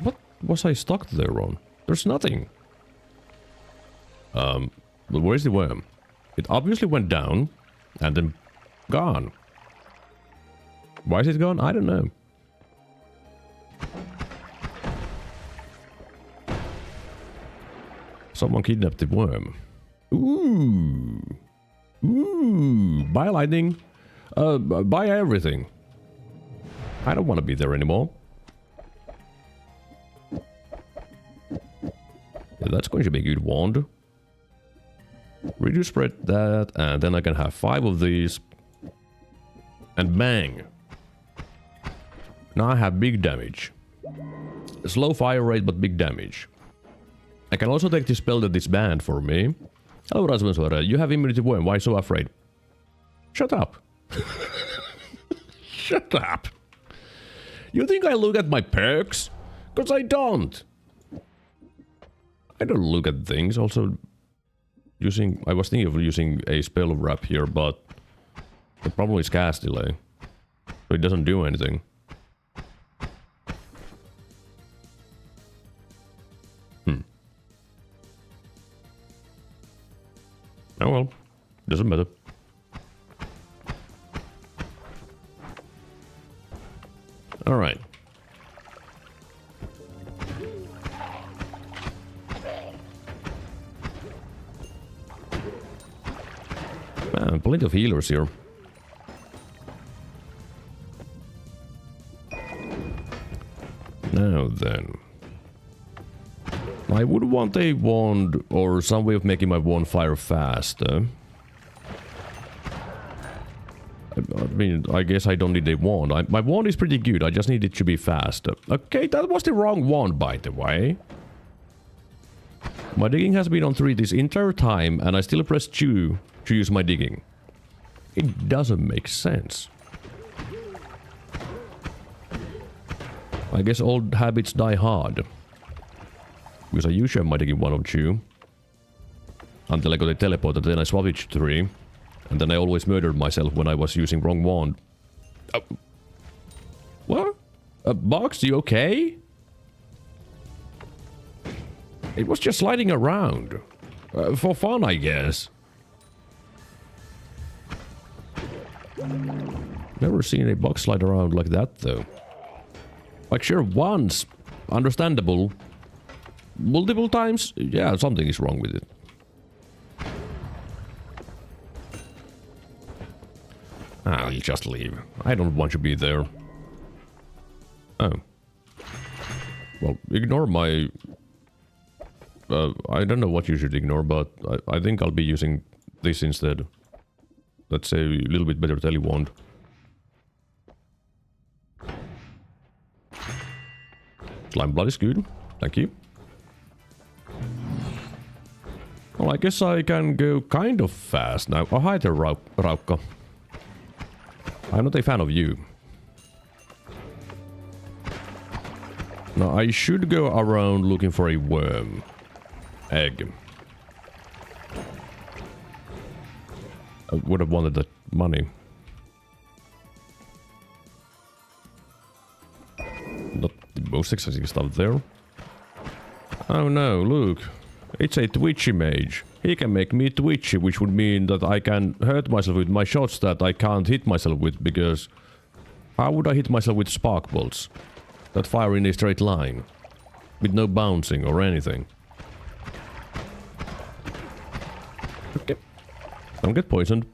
What was I stuck there on? There's nothing. But where's the worm? It obviously went down and then gone. Why is it gone? I don't know. Someone kidnapped the worm. Ooh. Ooh. Buy lightning. Buy everything. I don't want to be there anymore. Yeah, that's going to be a good wand. Reduce spread that, and then I can have 5 of these. And bang. Now I have big damage. Slow fire rate, but big damage. I can also take the spell that is banned for me. Hello, Rasmus. You have immunity worm. Why so afraid? Shut up. Shut up. You think I look at my perks? Because I don't. I don't look at things. Also, I was thinking of using a spell wrap here, but the problem is cast delay. So it doesn't do anything. Oh well, doesn't matter. Alright. Man, plenty of healers here. Now then. I would want a wand or some way of making my wand fire faster. I mean, I guess I don't need a wand. My wand is pretty good, I just need it to be faster. Okay, that was the wrong wand, by the way. My digging has been on 3 this entire time, and I still press Q to use my digging. It doesn't make sense. I guess old habits die hard. Because I usually have my digging 1 of 2. Until I got a teleporter, then I swapped it to 3. And then I always murdered myself when I was using wrong wand. What? Box, you okay? It was just sliding around. For fun, I guess. Never seen a box slide around like that, though. Like, sure, once. Understandable. Multiple times? Yeah, something is wrong with it. I'll just leave. I don't want to be there. Oh. Well, ignore my... I don't know what you should ignore, but I think I'll be using this instead. Let's say a little bit better tele-wand. Slime blood is good. Thank you. Well, I guess I can go kind of fast now. Oh, hi there, Raukka. I'm not a fan of you. Now, I should go around looking for a worm. egg. I would have wanted that money. Not the most exciting stuff there. Oh no, look. It's a twitchy mage. He can make me twitchy, which would mean that I can hurt myself with my shots that I can't hit myself with, because how would I hit myself with spark bolts that fire in a straight line with no bouncing or anything? Okay. Don't get poisoned.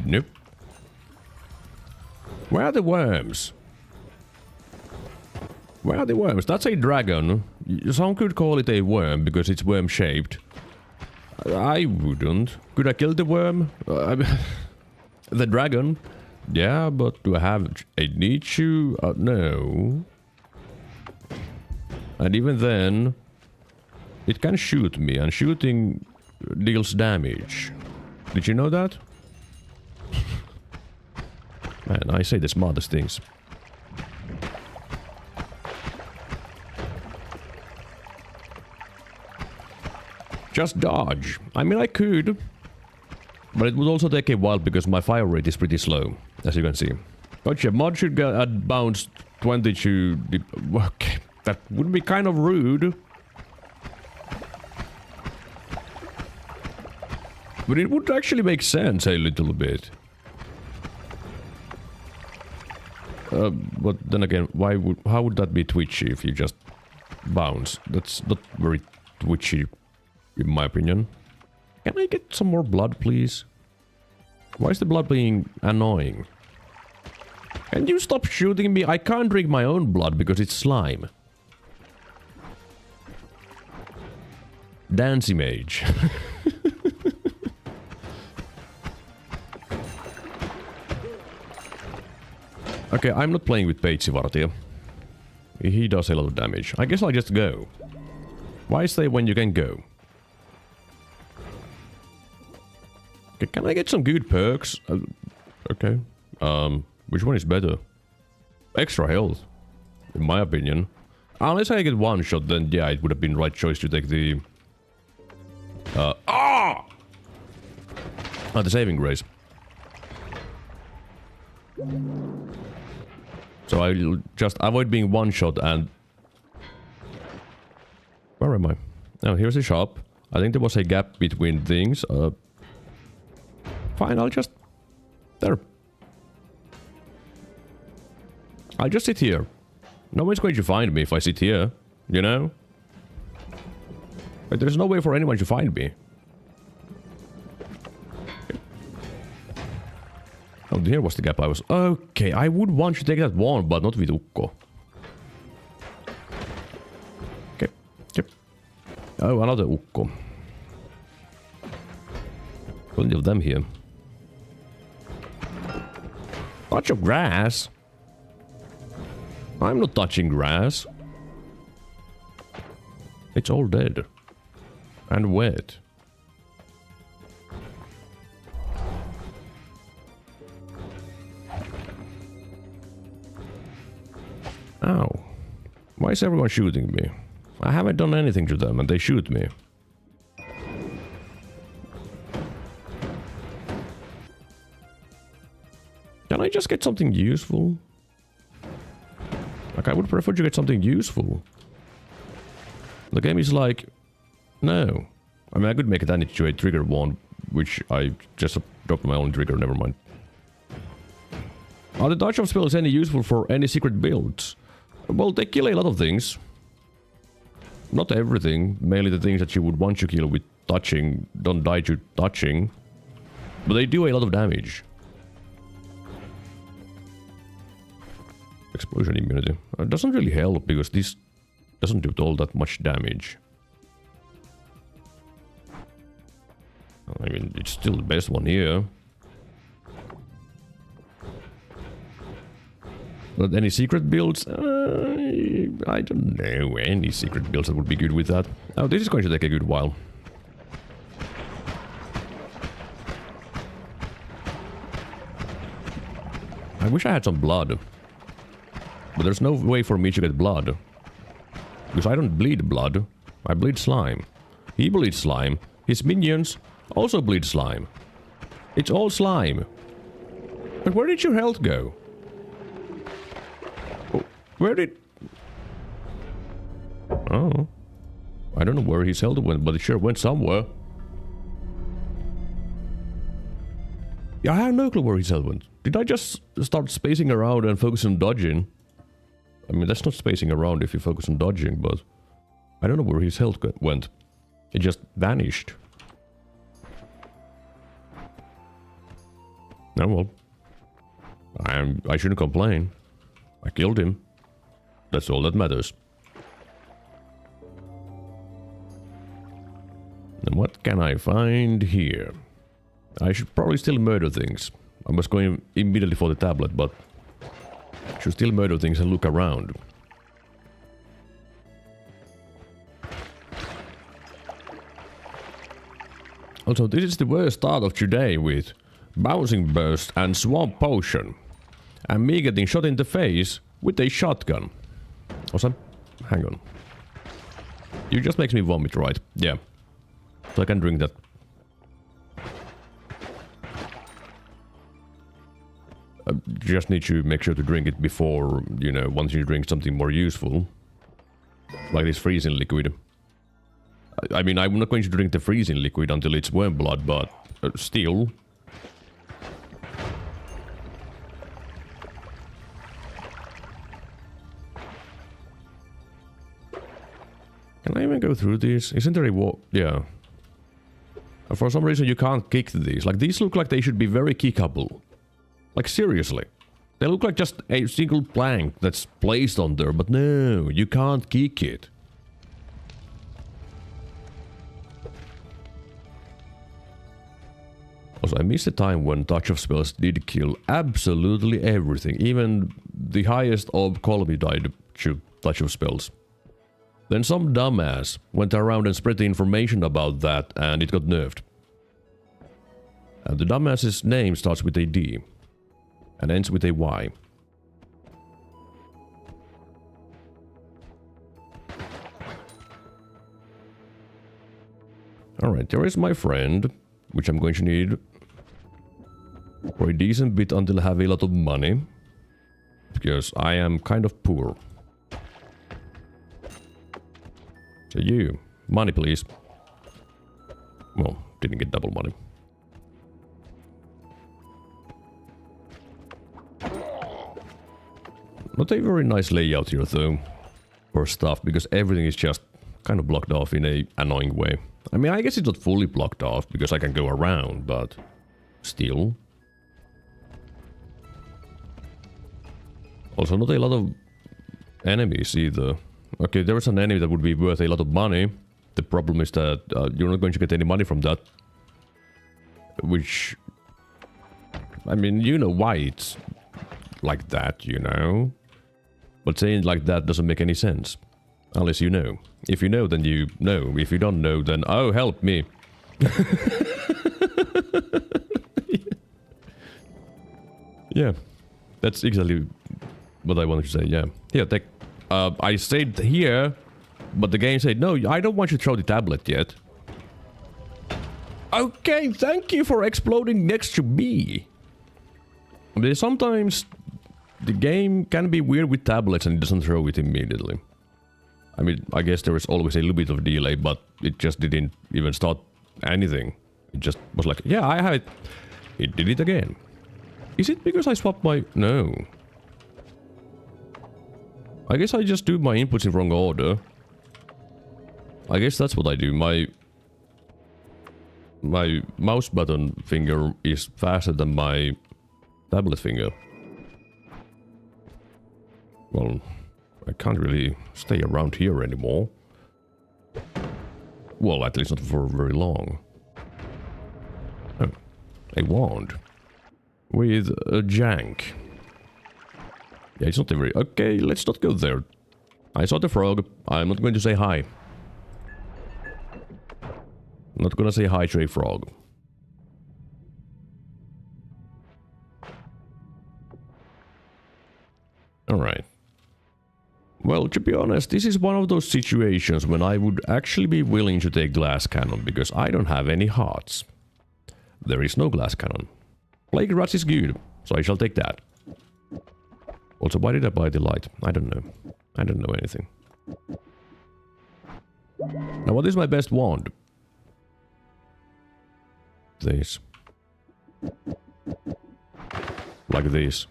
Nope. Where are the worms? Where are the worms? That's a dragon. Some could call it a worm because it's worm-shaped. I wouldn't. Could I kill the worm? The dragon? Yeah, but do I have a need to? No. And even then, it can shoot me, and shooting deals damage. Did you know that? Man, I say the smartest things. Just dodge. I mean, I could. But it would also take a while because my fire rate is pretty slow, as you can see. Gotcha, mod should get at bounce 20 to... Okay, that would be kind of rude. But it would actually make sense a little bit. But then again, how would that be twitchy if you just bounce? That's not very twitchy, in my opinion. Can I get some more blood, please? Why is the blood being annoying? Can you stop shooting me? I can't drink my own blood because it's slime. Dancy mage. Okay, I'm not playing with Peitsivartija. He does a lot of damage. I guess I'll just go. Why stay when you can go? Okay, can I get some good perks? Okay. Which one is better? Extra health, in my opinion. Unless I get one shot, then yeah, it would have been the right choice to take the... the saving grace. So I'll just avoid being one shot and... Where am I? Oh, here's a shop. I think there was a gap between things. Fine, I'll just... There. I'll just sit here. No one's going to find me if I sit here, you know? But there's no way for anyone to find me. Oh, here was the gap I was... Okay, I would want to take that one, but not with Ukko. Okay, okay. Oh, another Ukko. Plenty of them here. Touch of grass? I'm not touching grass. It's all dead. And wet. Ow. Why is everyone shooting me? I haven't done anything to them and they shoot me. Can I just get something useful? Like, I would prefer to get something useful. The game is like... No. I mean, I could make it into a trigger wand, which I just dropped my own trigger, never mind. Are the dodge of spells any useful for any secret builds? Well, they kill a lot of things. Not everything. Mainly the things that you would want to kill with touching don't die to touching. But they do a lot of damage. Explosion immunity. It doesn't really help because this doesn't do all that much damage. I mean, it's still the best one here. But any secret builds? I don't know. Any secret builds that would be good with that. Oh, this is going to take a good while. I wish I had some blood. But there's no way for me to get blood. Because I don't bleed blood. I bleed slime. He bleeds slime. His minions also bleed slime. It's all slime. But where did your health go? Where did... Oh. I don't know where his health went, but it sure went somewhere. Yeah, I have no clue where his health went. Did I just start spacing around and focus on dodging? I mean, that's not spacing around if you focus on dodging, but... I don't know where his health went. It just vanished. Oh well. I shouldn't complain. I killed him. That's all that matters. And what can I find here? I should probably still murder things. I was going immediately for the tablet, but... I should still murder things and look around. Also, this is the worst start of today with Bouncing Burst and Swamp Potion. And me getting shot in the face with a shotgun. Awesome. Hang on. You just makes me vomit, right? Yeah. So I can drink that. Just need to make sure to drink it before, you know, once you drink something more useful. Like this freezing liquid. I mean, I'm not going to drink the freezing liquid until it's worm blood, but still. Can I even go through these? Isn't there a wall? Yeah. For some reason you can't kick these. Like, these look like they should be very kickable. Like, seriously. They look like just a single plank that's placed on there, but no, you can't kick it. Also, I missed the time when Touch of Spells did kill absolutely everything. Even the highest of Colby died to Touch of Spells. Then some dumbass went around and spread the information about that, and it got nerfed. And the dumbass's name starts with a D and ends with a Y. Alright, there is my friend, which I'm going to need for a decent bit until I have a lot of money. Because I am kind of poor. So you, money please. Well, didn't get double money. Not a very nice layout here though, for stuff, because everything is just kind of blocked off in a annoying way. I mean, I guess it's not fully blocked off, because I can go around, but still. Also, not a lot of enemies either. Okay, there is an enemy that would be worth a lot of money. The problem is that you're not going to get any money from that. Which... I mean, you know why it's like that, you know? But saying it like that doesn't make any sense. Unless you know. If you know, then you know. If you don't know, then... Oh, help me! Yeah. That's exactly what I wanted to say, yeah. Here, take... I stayed here, but the game said, no, I don't want you to throw the tablet yet. Okay, thank you for exploding next to me. But sometimes the game can be weird with tablets and it doesn't throw it immediately. I mean, I guess there is always a little bit of delay, but it just didn't even start anything. It just was like, yeah, I have it. It did it again. Is it because I swapped my... No. I guess I just do my inputs in wrong order. I guess that's what I do. My mouse button finger is faster than my tablet finger. Well, I can't really stay around here anymore. Well, at least not for very long. Oh, a wand. With a jank. Yeah, it's not a very... Okay, let's not go there. I saw the frog. I'm not going to say hi. I'm not gonna say hi to a frog. Well, to be honest, this is one of those situations when I would actually be willing to take glass cannon, because I don't have any hearts. There is no glass cannon. Plague rats is good, so I shall take that. Also, why did I buy the light? I don't know. I don't know anything. Now, what is my best wand? This. Like this.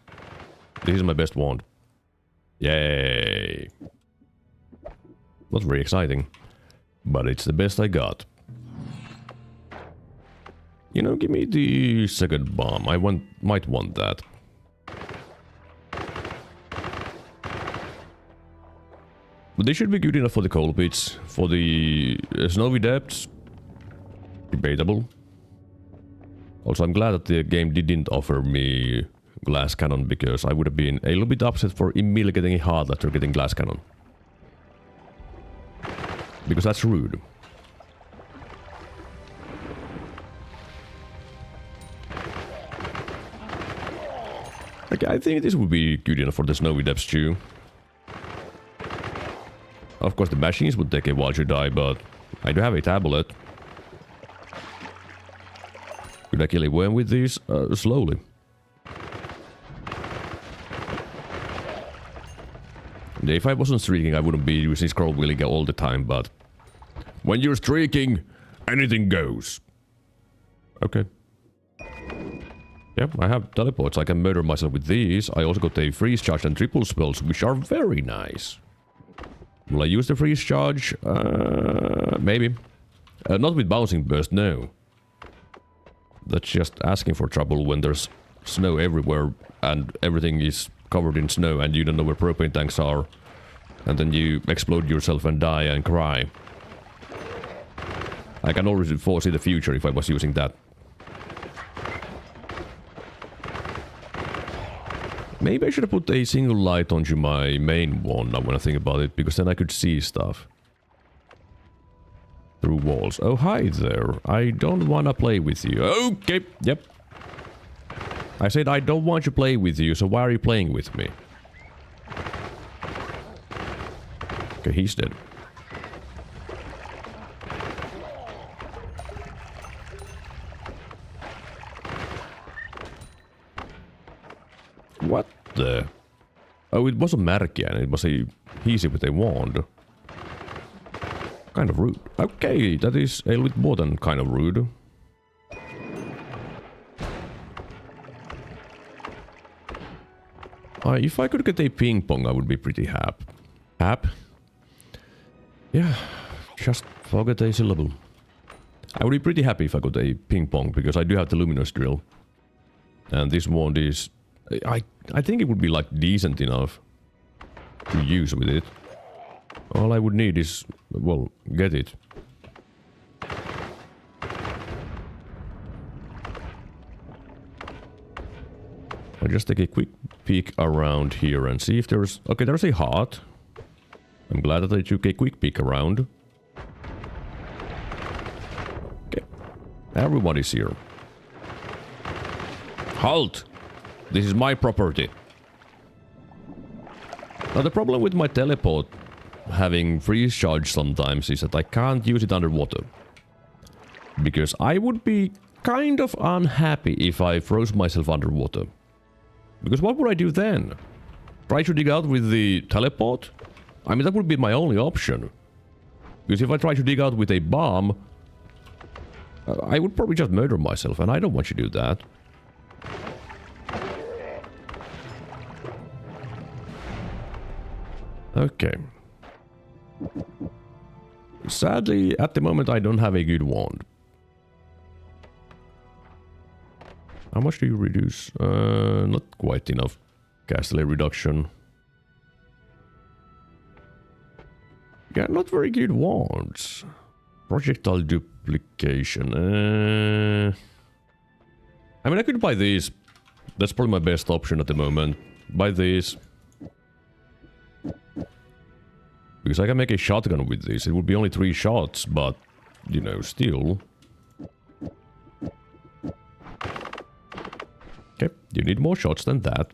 This is my best wand. Yay! Not very exciting, but it's the best I got. You know, give me the second bomb. I might want that. But they should be good enough for the coal pits. For the snowy depths, debatable. Also, I'm glad that the game didn't offer me glass cannon, because I would have been a little bit upset for immediately getting a heart after getting glass cannon. Because that's rude. Okay, I think this would be good enough for the snowy depths too. Of course, the machines would take a while to die, but I do have a tablet. Could I kill a worm with these? Slowly. If I wasn't streaking, I wouldn't be using scroll wheeling all the time, but when you're streaking, anything goes. Okay. Yep, I have teleports. I can murder myself with these. I also got a freeze charge and triple spells, which are very nice. Will I use the freeze charge? Maybe. Not with bouncing burst, no. That's just asking for trouble when there's snow everywhere and everything is covered in snow and you don't know where propane tanks are. And then you explode yourself and die and cry. I can already foresee the future if I was using that. Maybe I should have put a single light onto my main one now when I think about it, because then I could see stuff. Through walls. Oh, hi there. I don't wanna play with you. Okay, yep. I said I don't want to play with you, so why are you playing with me? Okay, he's dead. What the? Oh, it was a Merkian. It was a easy with a wand. Kind of rude. Okay, that is a little bit more than kind of rude. If I could get a ping pong, I would be pretty happy. Yeah, just forget a syllable. I would be pretty happy if I got a ping pong, because I do have the luminous drill. And this wand is... I think it would be like decent enough to use with it. All I would need is, well, get it. I'll just take a quick peek around here and see if there's... Okay, there's a heart. I'm glad that I took a quick peek around. Okay. Everyone is here. Halt! This is my property. Now the problem with my teleport having freeze charge sometimes is that I can't use it underwater. Because I would be kind of unhappy if I froze myself underwater. Because what would I do then? Try to dig out with the teleport? I mean, that would be my only option. Because if I try to dig out with a bomb, I would probably just murder myself, and I don't want to do that. Okay. Sadly, at the moment I don't have a good wand. How much do you reduce? Not quite enough. Castle reduction. Yeah, not very good wands. Projectile duplication. I mean, I could buy these. That's probably my best option at the moment. Buy these. Because I can make a shotgun with this. It would be only 3 shots, but, you know, still. Okay, you need more shots than that.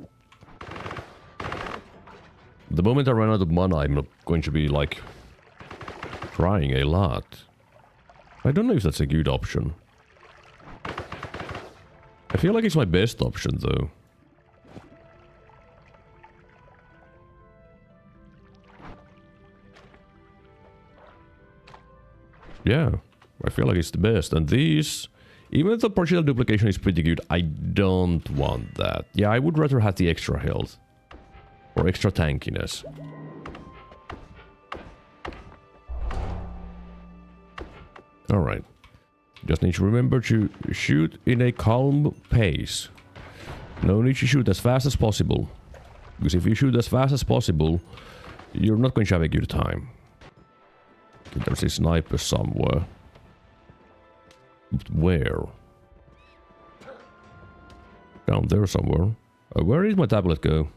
The moment I run out of mana, I'm not going to be, like, trying a lot. I don't know if that's a good option. I feel like it's my best option, though. Yeah, I feel like it's the best. And these, even if the partial duplication is pretty good, I don't want that. Yeah, I would rather have the extra health. Or extra tankiness. Alright. Just need to remember to shoot in a calm pace. No need to shoot as fast as possible. Because if you shoot as fast as possible, you're not going to have a good time. Okay, there's a sniper somewhere. But where? Down there somewhere. Where did my tablet go?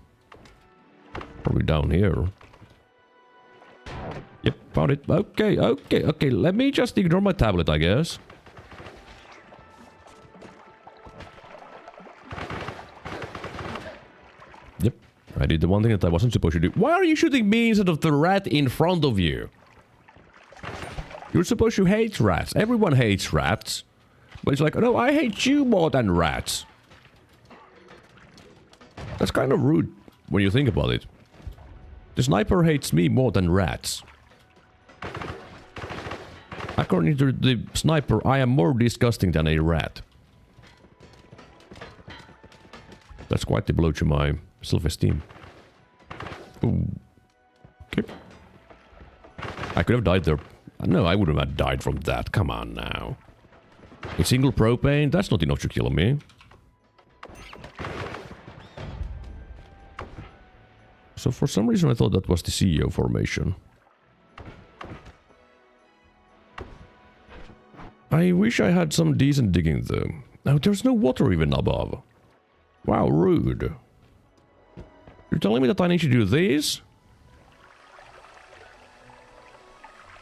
Probably down here. Yep, found it. Okay. Let me just ignore my tablet, I guess. Yep, I did the one thing that I wasn't supposed to do. Why are you shooting me instead of the rat in front of you? You're supposed to hate rats. Everyone hates rats. But it's like, no, I hate you more than rats. That's kind of rude when you think about it. The sniper hates me more than rats. According to the sniper, I am more disgusting than a rat. That's quite the blow to my self-esteem. Ooh. Okay. I could have died there. No, I wouldn't have died from that. Come on now. A single propane? That's not enough to kill me. So for some reason I thought that was the CEO formation. I wish I had some decent digging though. Now there's no water even above. Wow, rude. You're telling me that I need to do this?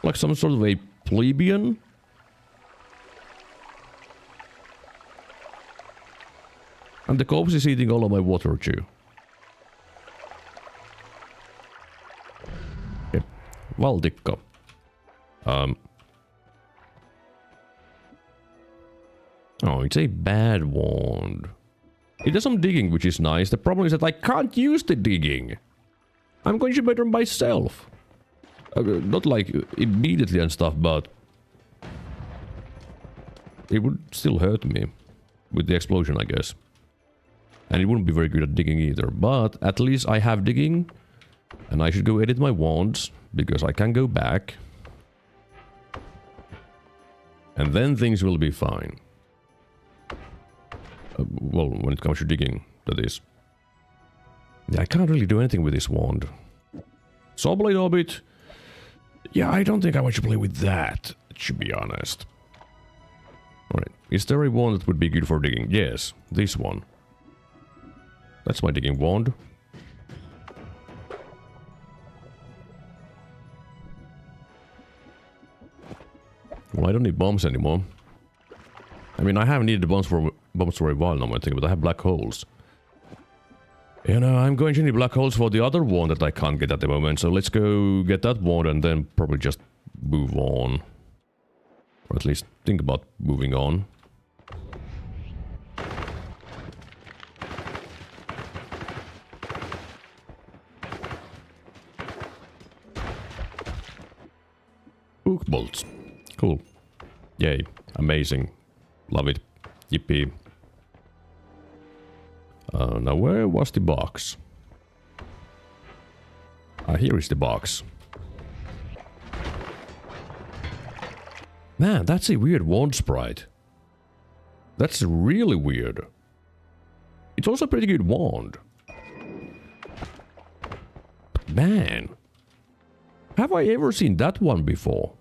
Like some sort of a plebeian? And the corpse is eating all of my water too. Okay. Valdikka. Oh, it's a bad wand. It does some digging, which is nice. The problem is that I can't use the digging. I'm going to better myself. Not like immediately and stuff, but it would still hurt me with the explosion, I guess. And it wouldn't be very good at digging either. But at least I have digging, and I should go edit my wands because I can go back, and then things will be fine. Well, when it comes to digging, that is. Yeah, I can't really do anything with this wand. Saw blade orbit. Yeah, I don't think I want to play with that, to be honest. Alright, is there a wand that would be good for digging? Yes, this one. That's my digging wand. Well, I don't need bombs anymore. I mean, I haven't needed the bombs for a while now, I think, but I have black holes. You know, I'm going to need black holes for the other wand that I can't get at the moment, so let's go get that wand and then probably just move on. Or at least think about moving on. Hook bolts. Cool. Yay. Amazing. Love it. Yippee. Now where was the box? Here is the box. Man, that's a weird wand sprite. That's really weird. It's also a pretty good wand. But man, have I ever seen that one before?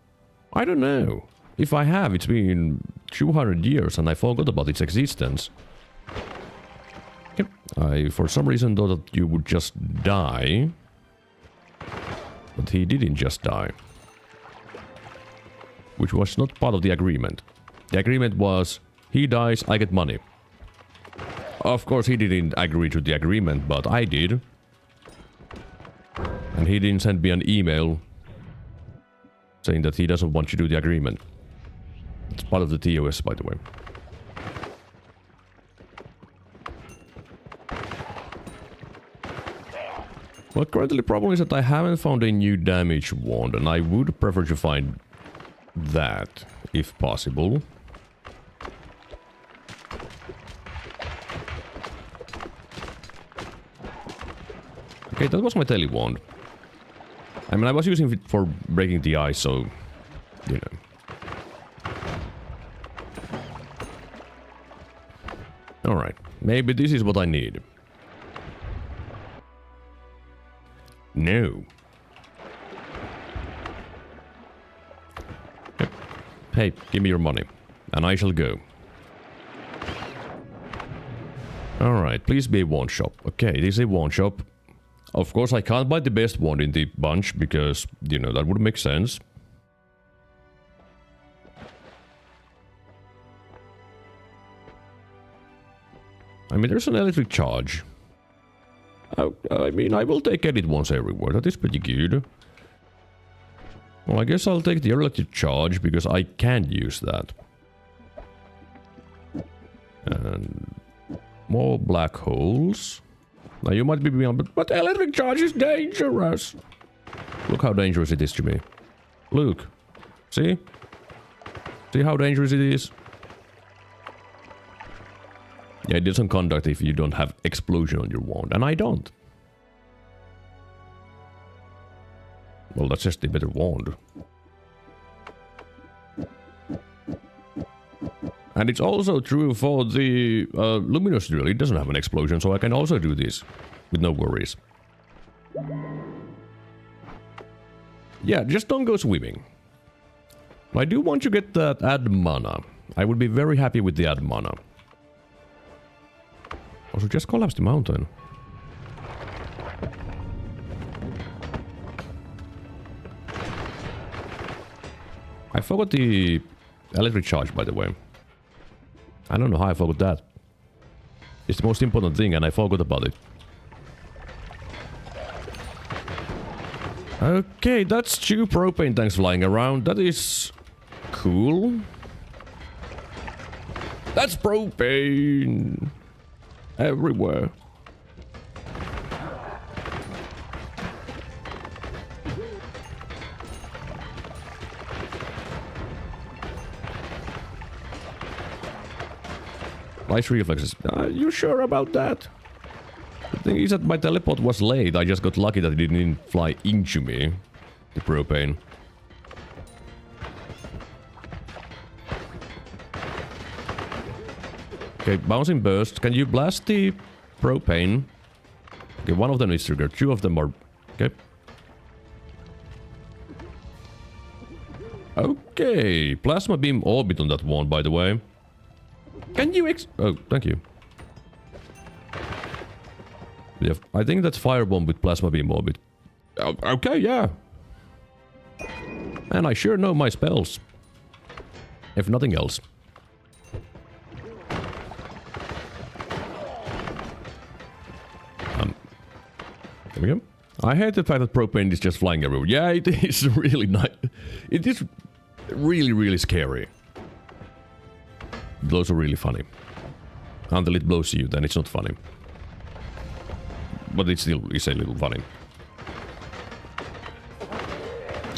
I don't know. If I have, it's been 200 years and I forgot about its existence. Yep. I, for some reason, thought that you would just die. But he didn't just die. Which was not part of the agreement. The agreement was, he dies, I get money. Of course, he didn't agree to the agreement, but I did. And he didn't send me an email saying that he doesn't want you to do the agreement. It's part of the TOS, by the way. Well, currently the problem is that I haven't found a new damage wand, and I would prefer to find that, if possible. Okay, that was my tele wand. I mean, I was using it for breaking the ice, so, you know. Alright, maybe this is what I need. No. Yep. Hey, give me your money, and I shall go. Alright, please be a wand shop. Okay, it is a wand shop. Of course, I can't buy the best wand in the bunch, because, you know, that would make sense. I mean, there's an electric charge. I mean, I will take edit once everywhere. That is pretty good. Well, I guess I'll take the electric charge, because I can use that. And more black holes. Now, you might be beyond, but electric charge is dangerous. Look how dangerous it is to me. Look. See? See how dangerous it is? Yeah, it doesn't conduct if you don't have explosion on your wand, and I don't. Well, that's just a better wand. And it's also true for the luminous drill. It doesn't have an explosion, so I can also do this with no worries. Yeah, just don't go swimming. I do want to get that add mana. I would be very happy with the add mana. Also, just collapse the mountain. I forgot the electric charge, by the way. I don't know how I forgot that. It's the most important thing, and I forgot about it. Okay, that's 2 propane tanks flying around. That is cool. That's propane everywhere. Nice reflexes. Are you sure about that? The thing is that my teleport was late. I just got lucky that it didn't fly into me. The propane. Okay, bouncing burst. Can you blast the propane? Okay, one of them is triggered. 2 of them are... Okay. Okay. Plasma beam orbit on that one, by the way. Can you oh, thank you. Yeah, I think that's firebomb with plasma beam orbit. Okay, yeah. And I sure know my spells. If nothing else. There we go. I hate the fact that propane is just flying everywhere. Yeah, it is really nice. It is really, really scary. Those are really funny. Until it blows you, then it's not funny. But it still is a little funny.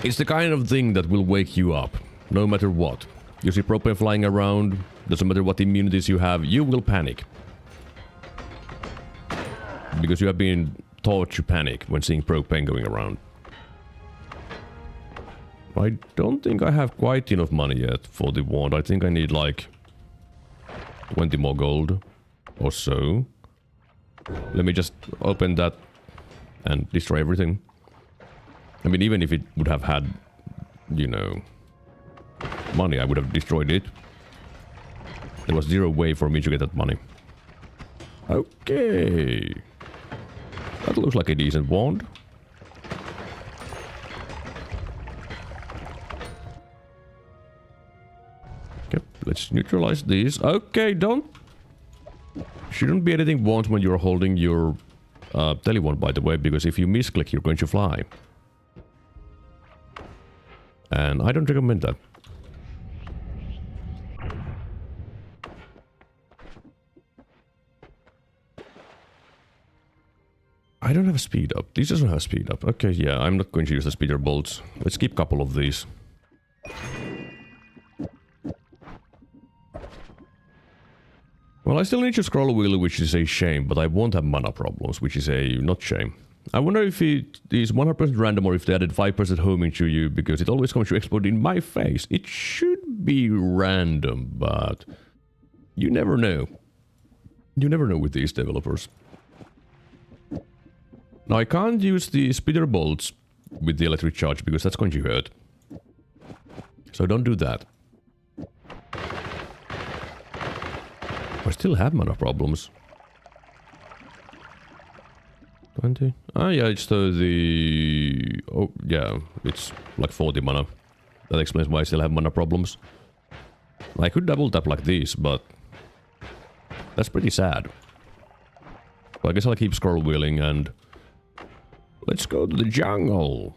It's the kind of thing that will wake you up, no matter what. You see propane flying around, doesn't matter what immunities you have, you will panic. Because you have been taught to panic when seeing propane going around. I don't think I have quite enough money yet for the wand. I think I need like 20 more gold or so. Let me just open that and destroy everything. I mean, even if it would have had, you know, money, I would have destroyed it. There was 0 way for me to get that money. Okay. That looks like a decent wand. Okay, let's neutralize these. Okay, don't... Shouldn't be anything wands when you're holding your tell you one, by the way, because if you misclick, you're going to fly. And I don't recommend that. I don't have a speed up. This doesn't have speed up. Okay, yeah, I'm not going to use the speeder bolts. Let's keep a couple of these. Well, I still need to scroll wheel, which is a shame, but I won't have mana problems, which is a not shame. I wonder if it is 100% random or if they added 5% homing to you, because it always comes to explode in my face. It should be random, but you never know. You never know with these developers. Now, I can't use the speeder bolts with the electric charge because that's going to hurt. So don't do that. I still have mana problems. 20? Ah, yeah, it's the... Oh, yeah, it's like 40 mana. That explains why I still have mana problems. I could double tap like this, but... that's pretty sad. So I guess I'll keep scroll wheeling and... let's go to the jungle.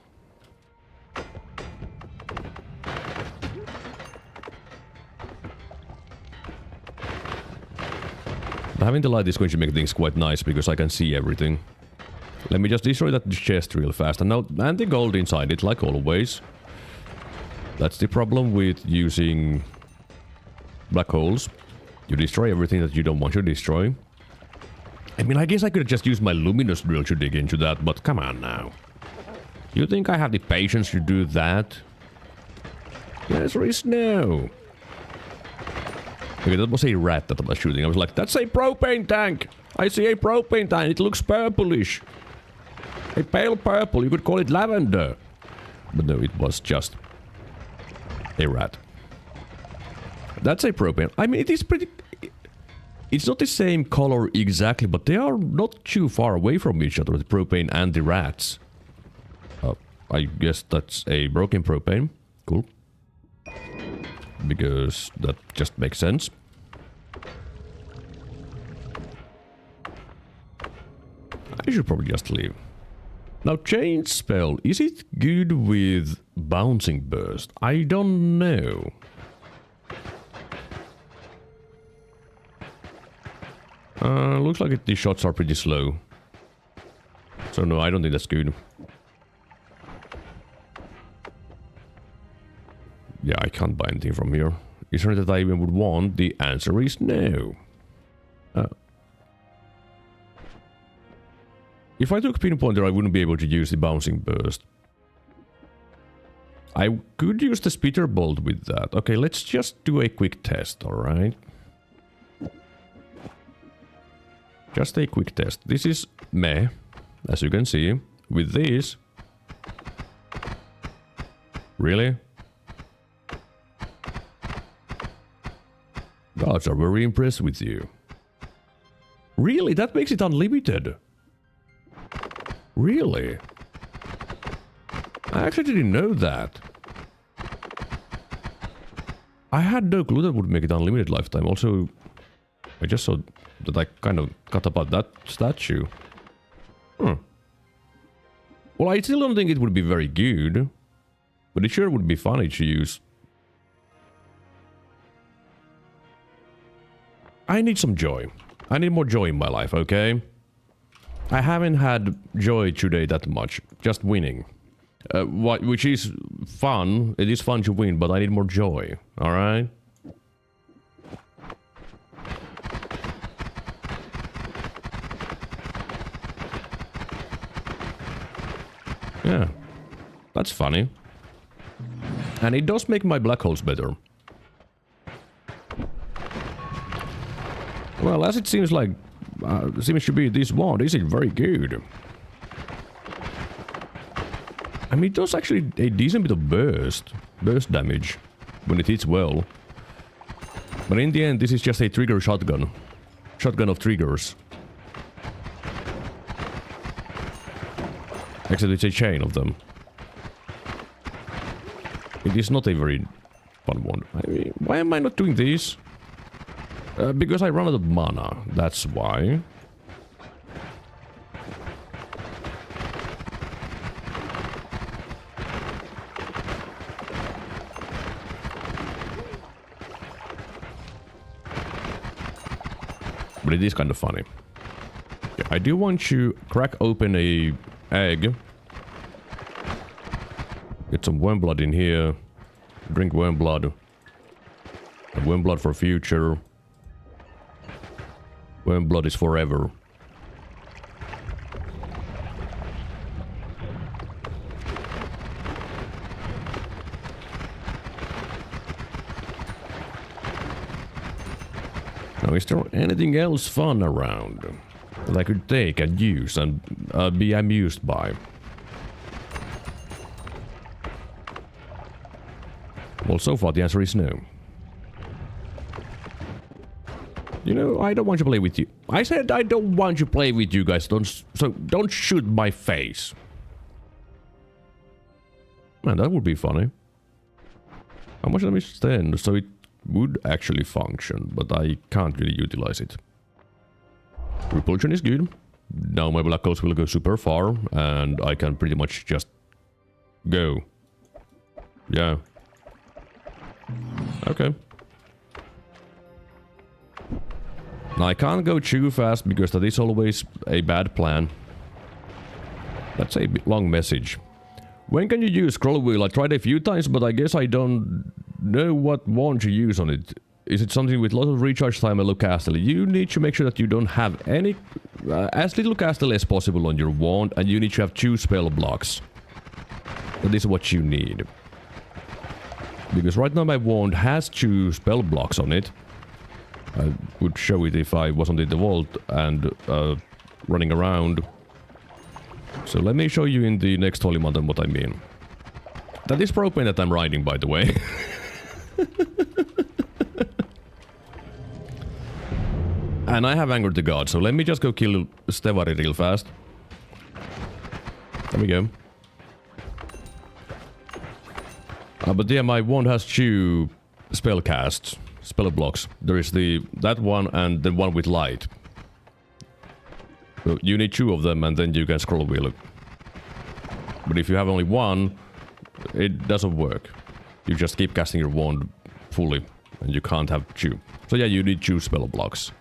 Having the light is going to make things quite nice because I can see everything. Let me just destroy that chest real fast. And now, and the gold inside it, like always. That's the problem with using black holes. You destroy everything that you don't want to destroy. I mean, I guess I could have just used my luminous drill to dig into that, but come on now. You think I have the patience to do that? The answer is no. Okay, that was a rat that I was shooting. I was like, that's a propane tank! I see a propane tank, it looks purplish. A pale purple, you could call it lavender. But no, it was just a rat. That's a propane. I mean, it is pretty... it's not the same color exactly, but they are not too far away from each other, the propane and the rats. I guess that's a broken propane. Cool. Because that just makes sense. I should probably just leave. Now, change spell. Is it good with bouncing burst? I don't know. Looks like the shots are pretty slow. So no, I don't think that's good. Yeah, I can't buy anything from here. Is there that I even would want? The answer is no. If I took pinpointer, I wouldn't be able to use the bouncing burst. I could use the spitter bolt with that. Okay, let's just do a quick test, alright? Just a quick test. This is meh, as you can see. With this... really? Gods are very impressed with you. Really? That makes it unlimited? Really? I actually didn't know that. I had no clue that would make it unlimited lifetime. Also, I just saw that I kind of cut apart that statue. Well, I still don't think it would be very good. But it sure would be funny to use. I need some joy. I need more joy in my life, okay? I haven't had joy today that much. Just winning. Which is fun. It is fun to win, but I need more joy. Alright? Yeah. That's funny. And it does make my black holes better. Well, as it seems like... seems to be this one, this is very good. I mean, it does actually a decent bit of burst damage when it hits well. But in the end, this is just a trigger shotgun. Shotgun of triggers. Except it's a chain of them. It is not a very fun one. I mean, why am I not doing this? Because I run out of mana, that's why. But it is kind of funny. Yeah, I do want to crack open a egg. Get some worm blood in here. Drink worm blood. Worm blood for future. Worm blood is forever. Now, is there anything else fun around that I could take and use and be amused by? Well, so far the answer is no. You know, I don't want to play with you. I said I don't want to play with you guys, so don't shoot my face. Man, that would be funny. How much damage is 10? So it would actually function, but I can't really utilize it. Repulsion is good. Now my black holes will go super far, and I can pretty much just go. Yeah. Okay. Now I can't go too fast because that is always a bad plan. That's a long message. When can you use scroll wheel? I tried a few times, but I guess I don't know what wand to use on it. Is it something with lots of recharge time and low castle? You need to make sure that you don't have any... as little castle as possible on your wand, and you need to have 2 spell blocks. That is what you need. Because right now my wand has 2 spell blocks on it. I would show it if I wasn't in the vault and running around. So let me show you in the next Holy Mountain what I mean. That is propane that I'm riding, by the way. And I have angered the god, so let me just go kill Stevari real fast. There we go. But yeah, my wand has 2 spell casts, spell blocks. There is that one and the one with light. So you need 2 of them and then you can scroll wheel it. But if you have only 1, it doesn't work. You just keep casting your wand fully and you can't have 2. So yeah, you need 2 spell blocks.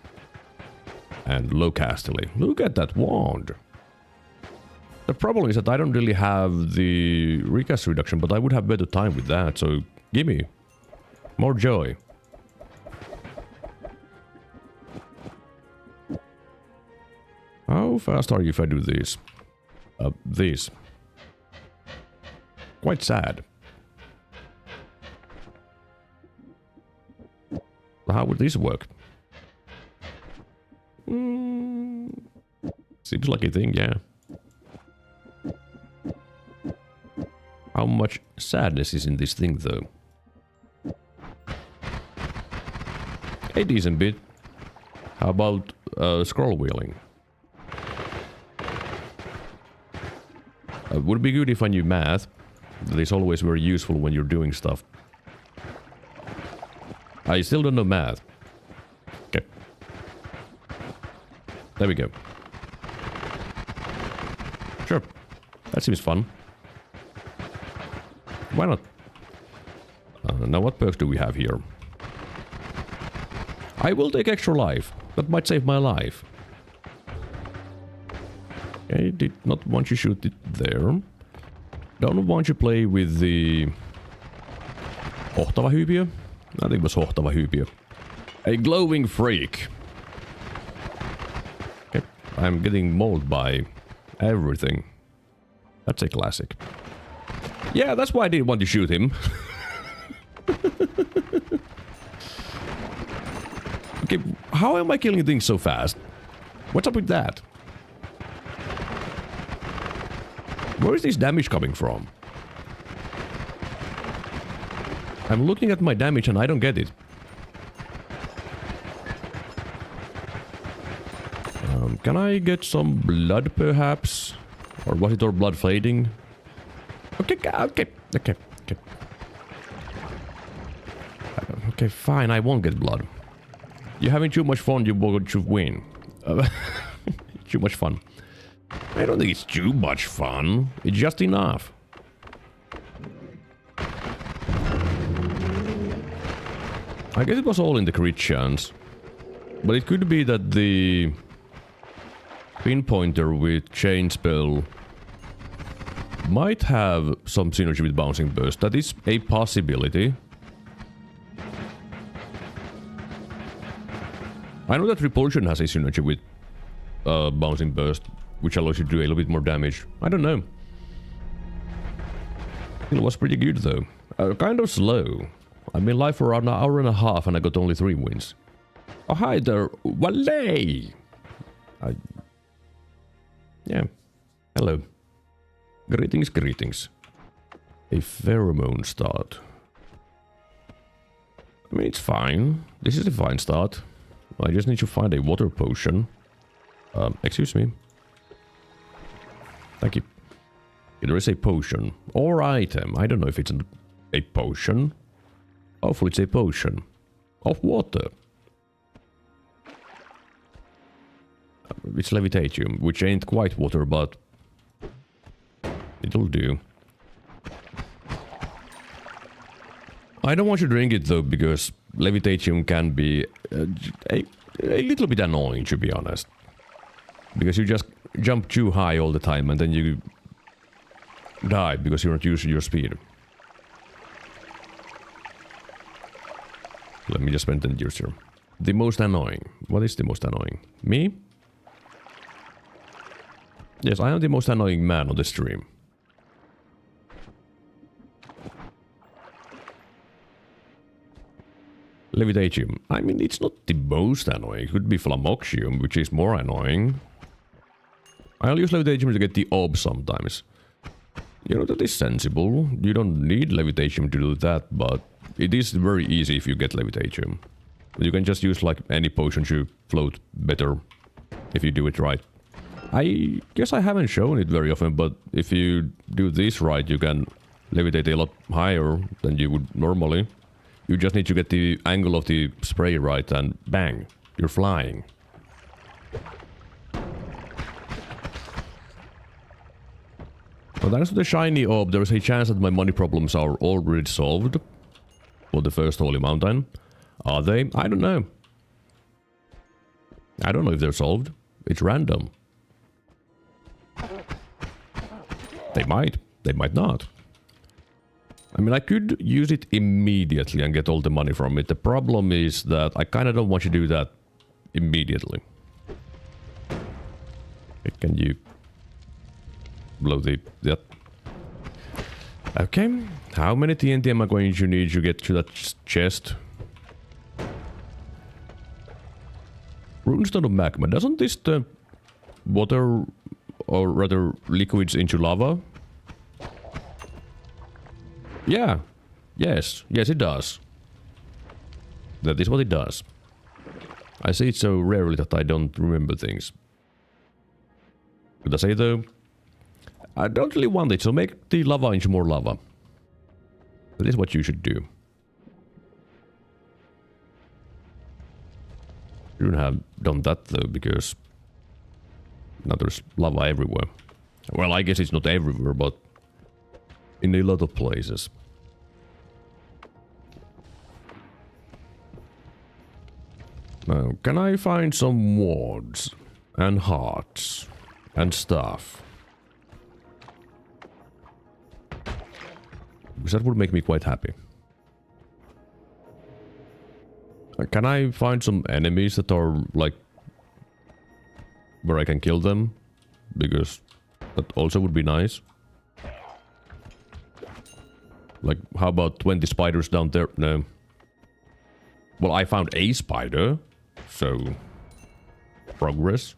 And low castily. Look at that wand! The problem is that I don't really have the recast reduction, but I would have better time with that, so gimme. More joy. How fast are you if I do this? This. Quite sad. How would this work? Seems like a thing, yeah. How much sadness is in this thing, though? A decent bit. How about scroll wheeling? Would be good if I knew math. That is always very useful when you're doing stuff. I still don't know math. Okay. There we go. Sure. That seems fun. Why not? Now what perks do we have here? I will take extra life. That might save my life. I did not want to shoot it there. Don't want to play with the... Hohtava hyypiö? I think it was Hohtava hyypiö. A glowing freak. Okay. I'm getting mauled by everything. That's a classic. Yeah, that's why I didn't want to shoot him. Okay, how am I killing things so fast? What's up with that? Where is this damage coming from? I'm looking at my damage and I don't get it. Can I get some blood perhaps? Or was it all blood fading? Okay. Okay, fine, I won't get blood. You're having too much fun, you won't win. Too much fun. I don't think it's too much fun. It's just enough. I guess it was all in the crit chance. But it could be that the pinpointer with chain spell might have some synergy with bouncing burst. That is a possibility. I know that repulsion has a synergy with bouncing burst, which allows you to do a little bit more damage. I don't know. It was pretty good though. Kind of slow. I've been live for around an hour and a half and I got only 3 wins. Oh hi there, Wale! Yeah. Hello. Greetings, greetings. A pheromone start. I mean, it's fine. This is a fine start. I just need to find a water potion. Excuse me. Thank you. There is a potion. Or item. I don't know if it's a potion. Hopefully it's a potion. Of water. It's levitatium, which ain't quite water, but it'll do. I don't want you to drink it though, because levitatium can be a little bit annoying, to be honest. Because you just jump too high all the time and then you die because you're not using your speed. Let me just spend 10 years here. The most annoying. What is the most annoying? Me? Yes, I am the most annoying man on the stream. Levitatium. I mean, it's not the most annoying. It could be Flamoxium, which is more annoying. I'll use Levitatium to get the orb sometimes. You know, that is sensible. You don't need Levitatium to do that, but it is very easy if you get Levitatium. You can just use like any potion to float better if you do it right. I guess I haven't shown it very often, but if you do this right, you can levitate a lot higher than you would normally. You just need to get the angle of the spray right and bang, you're flying. Well, thanks to the shiny orb, there is a chance that my money problems are already solved. For the first holy mountain. Are they? I don't know. I don't know if they're solved. It's random. They might not. I mean, I could use it immediately and get all the money from it. The problem is that I kind of don't want to do that immediately. Can you blow the... Yep. Okay. How many TNT am I going to need to get to that chest? Runestone of magma. Doesn't this turn water, or rather liquids, into lava? Yeah. Yes. Yes, it does. That is what it does. I say it so rarely that I don't remember things. Did I say though? I don't really want it, so make the lava into more lava. That is what you should do. Shouldn't have done that though, because now there's lava everywhere. Well, I guess it's not everywhere, but in a lot of places. Now, can I find some wards and hearts and stuff? Because that would make me quite happy. Can I find some enemies that are like where I can kill them? Because that also would be nice. Like, how about 20 spiders down there? No. Well, I found a spider, so progress.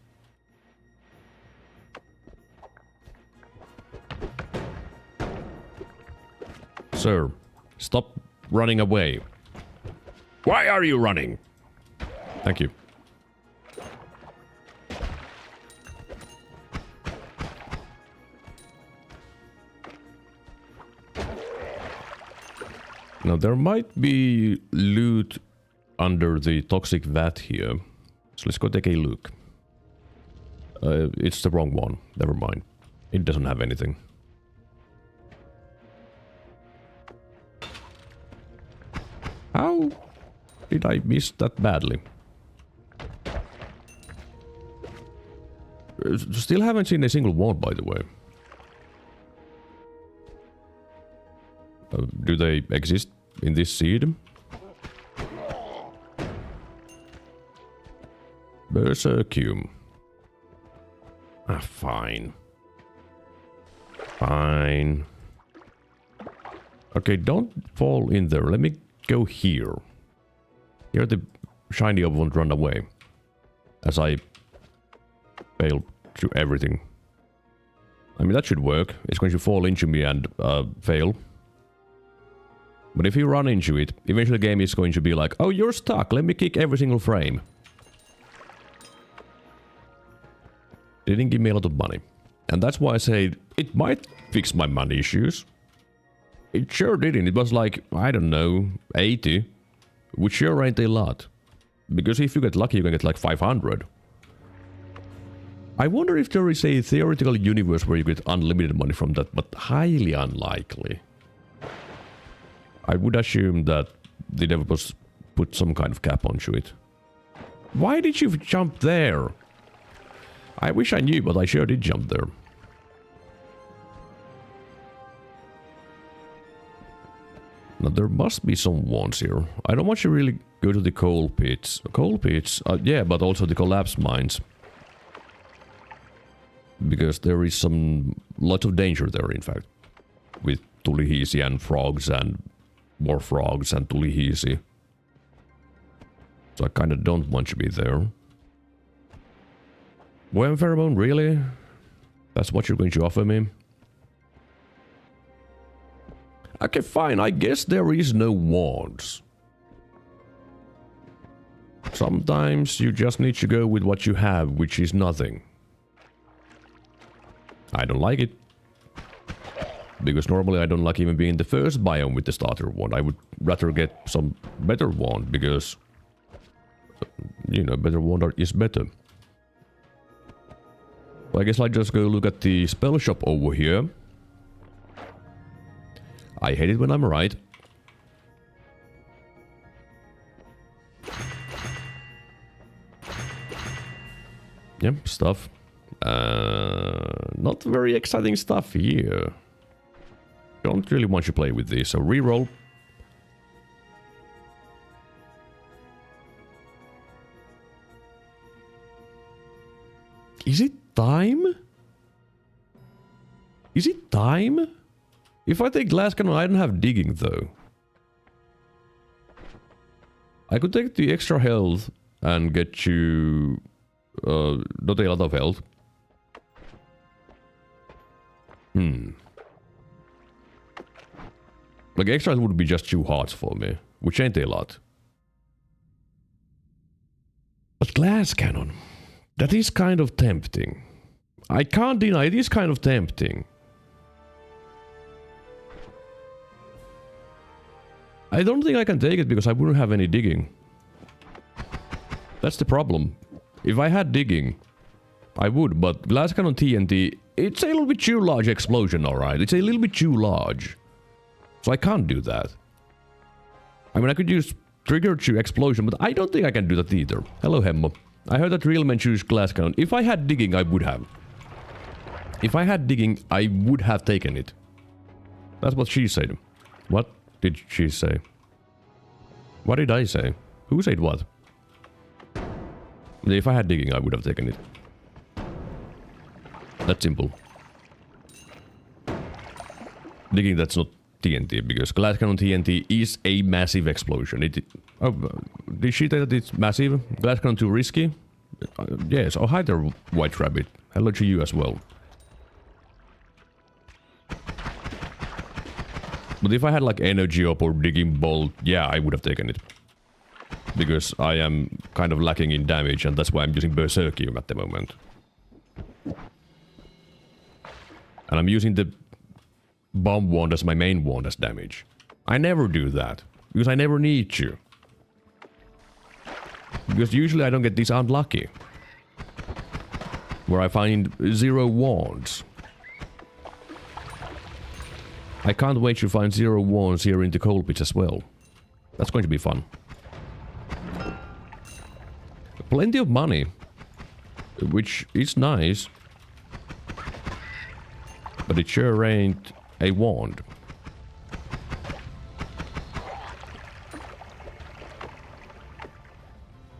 Sir, stop running away. Why are you running? Thank you. Now, there might be loot under the toxic vat here. So let's go take a look. It's the wrong one. Never mind. It doesn't have anything. How did I miss that badly? Still haven't seen a single wand, by the way. Do they exist in this seed? Berserkium. Ah, fine. Fine. Okay, don't fall in there. Let me go here. Here the shiny orb won't run away. As I fail to everything. I mean, that should work. It's going to fall into me and fail. But if you run into it, eventually the game is going to be like, oh, you're stuck. Let me kick every single frame. Didn't give me a lot of money. And that's why I said it might fix my money issues. It sure didn't. It was like, I don't know, 80. Which sure ain't a lot. Because if you get lucky, you can get like 500. I wonder if there is a theoretical universe where you get unlimited money from that, but highly unlikely. I would assume that the developers put some kind of cap onto it. Why did you jump there? I wish I knew, but I sure did jump there. Now there must be some wands here. I don't want to really go to the coal pits. Coal pits? Yeah, but also the collapse mines. Because there is lot of danger there, in fact. With Tulihisi and frogs and more frogs and Tulihisi. So I kinda don't want to be there. Worm pheromone, really? That's what you're going to offer me? Okay, fine. I guess there is no wands. Sometimes you just need to go with what you have, which is nothing. I don't like it. Because normally I don't like even being the first biome with the starter wand. I would rather get some better wand, because... you know, better wand is better. So I guess I'll just go look at the spell shop over here. I hate it when I'm right. Yep, stuff. Not very exciting stuff here. Don't really want to play with this, so reroll. Is it time? Is it time? If I take glass cannon, I don't have digging though. I could take the extra health and get you not a lot of health. Like extra health would be just 2 hearts for me, which ain't a lot. But glass cannon, that is kind of tempting. I can't deny it is kind of tempting. I don't think I can take it because I wouldn't have any digging. That's the problem. If I had digging, I would, but glass cannon TNT, it's a little bit too large explosion, alright? It's a little bit too large. So I can't do that. I mean, I could use trigger to explosion, but I don't think I can do that either. Hello, Hemmo. I heard that real men choose glass cannon. If I had digging, I would have. If I had digging, I would have taken it. That's what she said. What did she say? What did I say? Who said what? If I had digging, I would have taken it. That's simple. Digging, that's not TNT, because glass cannon TNT is a massive explosion. Oh, did she say that it's massive? Glass cannon too risky? Yes. Oh, hi there, White Rabbit. Hello to you as well. But if I had like energy up or digging bolt, yeah, I would have taken it. Because I am kind of lacking in damage, and that's why I'm using Berserkium at the moment. And I'm using the bomb wand as my main wand as damage. I never do that, because I never need to. Because usually I don't get this unlucky. Where I find 0 wands. I can't wait to find 0 wands here in the coal pits as well. That's going to be fun. Plenty of money. Which is nice. But it sure ain't a wand.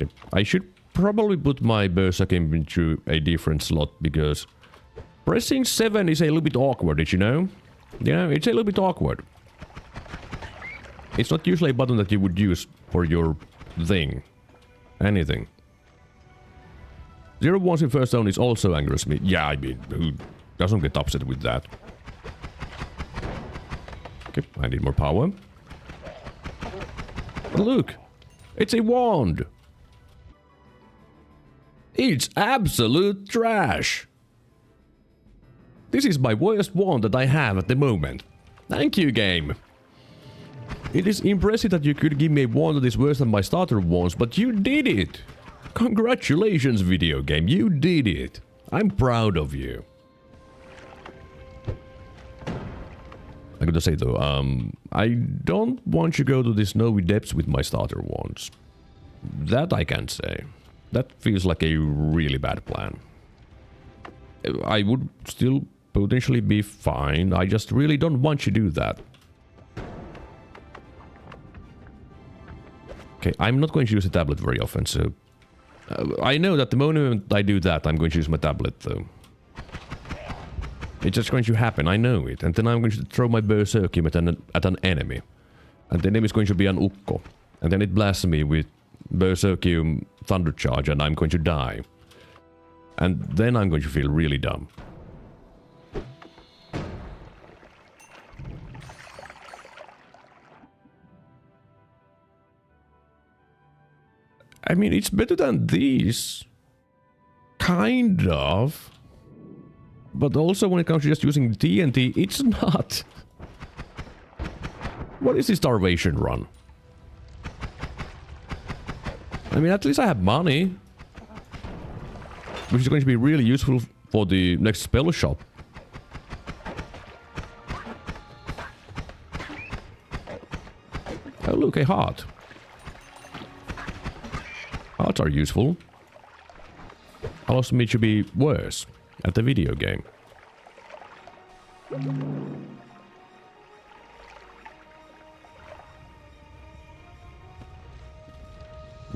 Okay. I should probably put my berserk into a different slot because pressing 7 is a little bit awkward, did you know? Yeah, it's a little bit awkward. It's not usually a button that you would use for your thing. Anything. 0 wands in first zone is also angers me. Yeah, I mean, who doesn't get upset with that? Okay, I need more power. But look! It's a wand! It's absolute trash! This is my worst wand that I have at the moment. Thank you, game! It is impressive that you could give me a wand that is worse than my starter wands, but you did it! Congratulations, video game, you did it! I'm proud of you. I gotta say though, I don't want you to go to the snowy depths with my starter wands. That I can't say. That feels like a really bad plan. I would still potentially be fine, I just really don't want you to do that. Okay, I'm not going to use the tablet very often, so... I know that the moment I do that, I'm going to use my tablet, though. It's just going to happen, I know it. And then I'm going to throw my berserkium at an enemy. And the enemy is going to be an ukko. And then it blasts me with berserkium thunder charge, and I'm going to die. And then I'm going to feel really dumb. I mean, it's better than these. Kind of. But also when it comes to just using TNT, it's not. What is this starvation run? I mean, at least I have money. Which is going to be really useful for the next spell shop. Oh look, a heart. Hearts are useful. Allows me to be worse at the video game.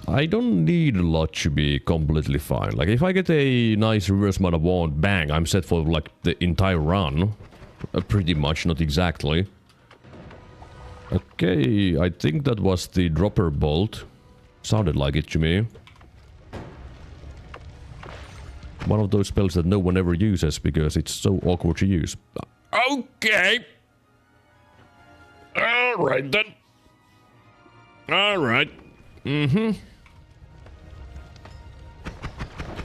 I don't need a lot to be completely fine. Like, if I get a nice reverse mana wand, bang, I'm set for, like, the entire run. Pretty much, not exactly. Okay, I think that was the dropper bolt. Sounded like it to me. One of those spells that no one ever uses because it's so awkward to use. Okay! Alright then. Alright.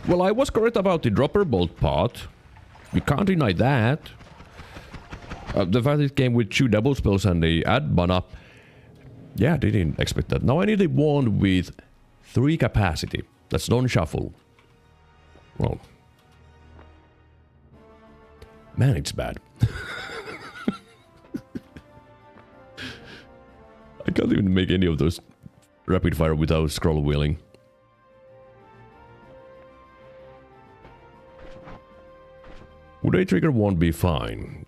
Well, I was correct about the dropper bolt part. We can't deny that. The fact it came with 2 double spells and the add mana. Yeah, I didn't expect that. Now I need a wand with 3 capacity. That's non-shuffle. Well. Man, it's bad. I can't even make any of those rapid fire without scroll wheeling. Would a trigger wand be fine?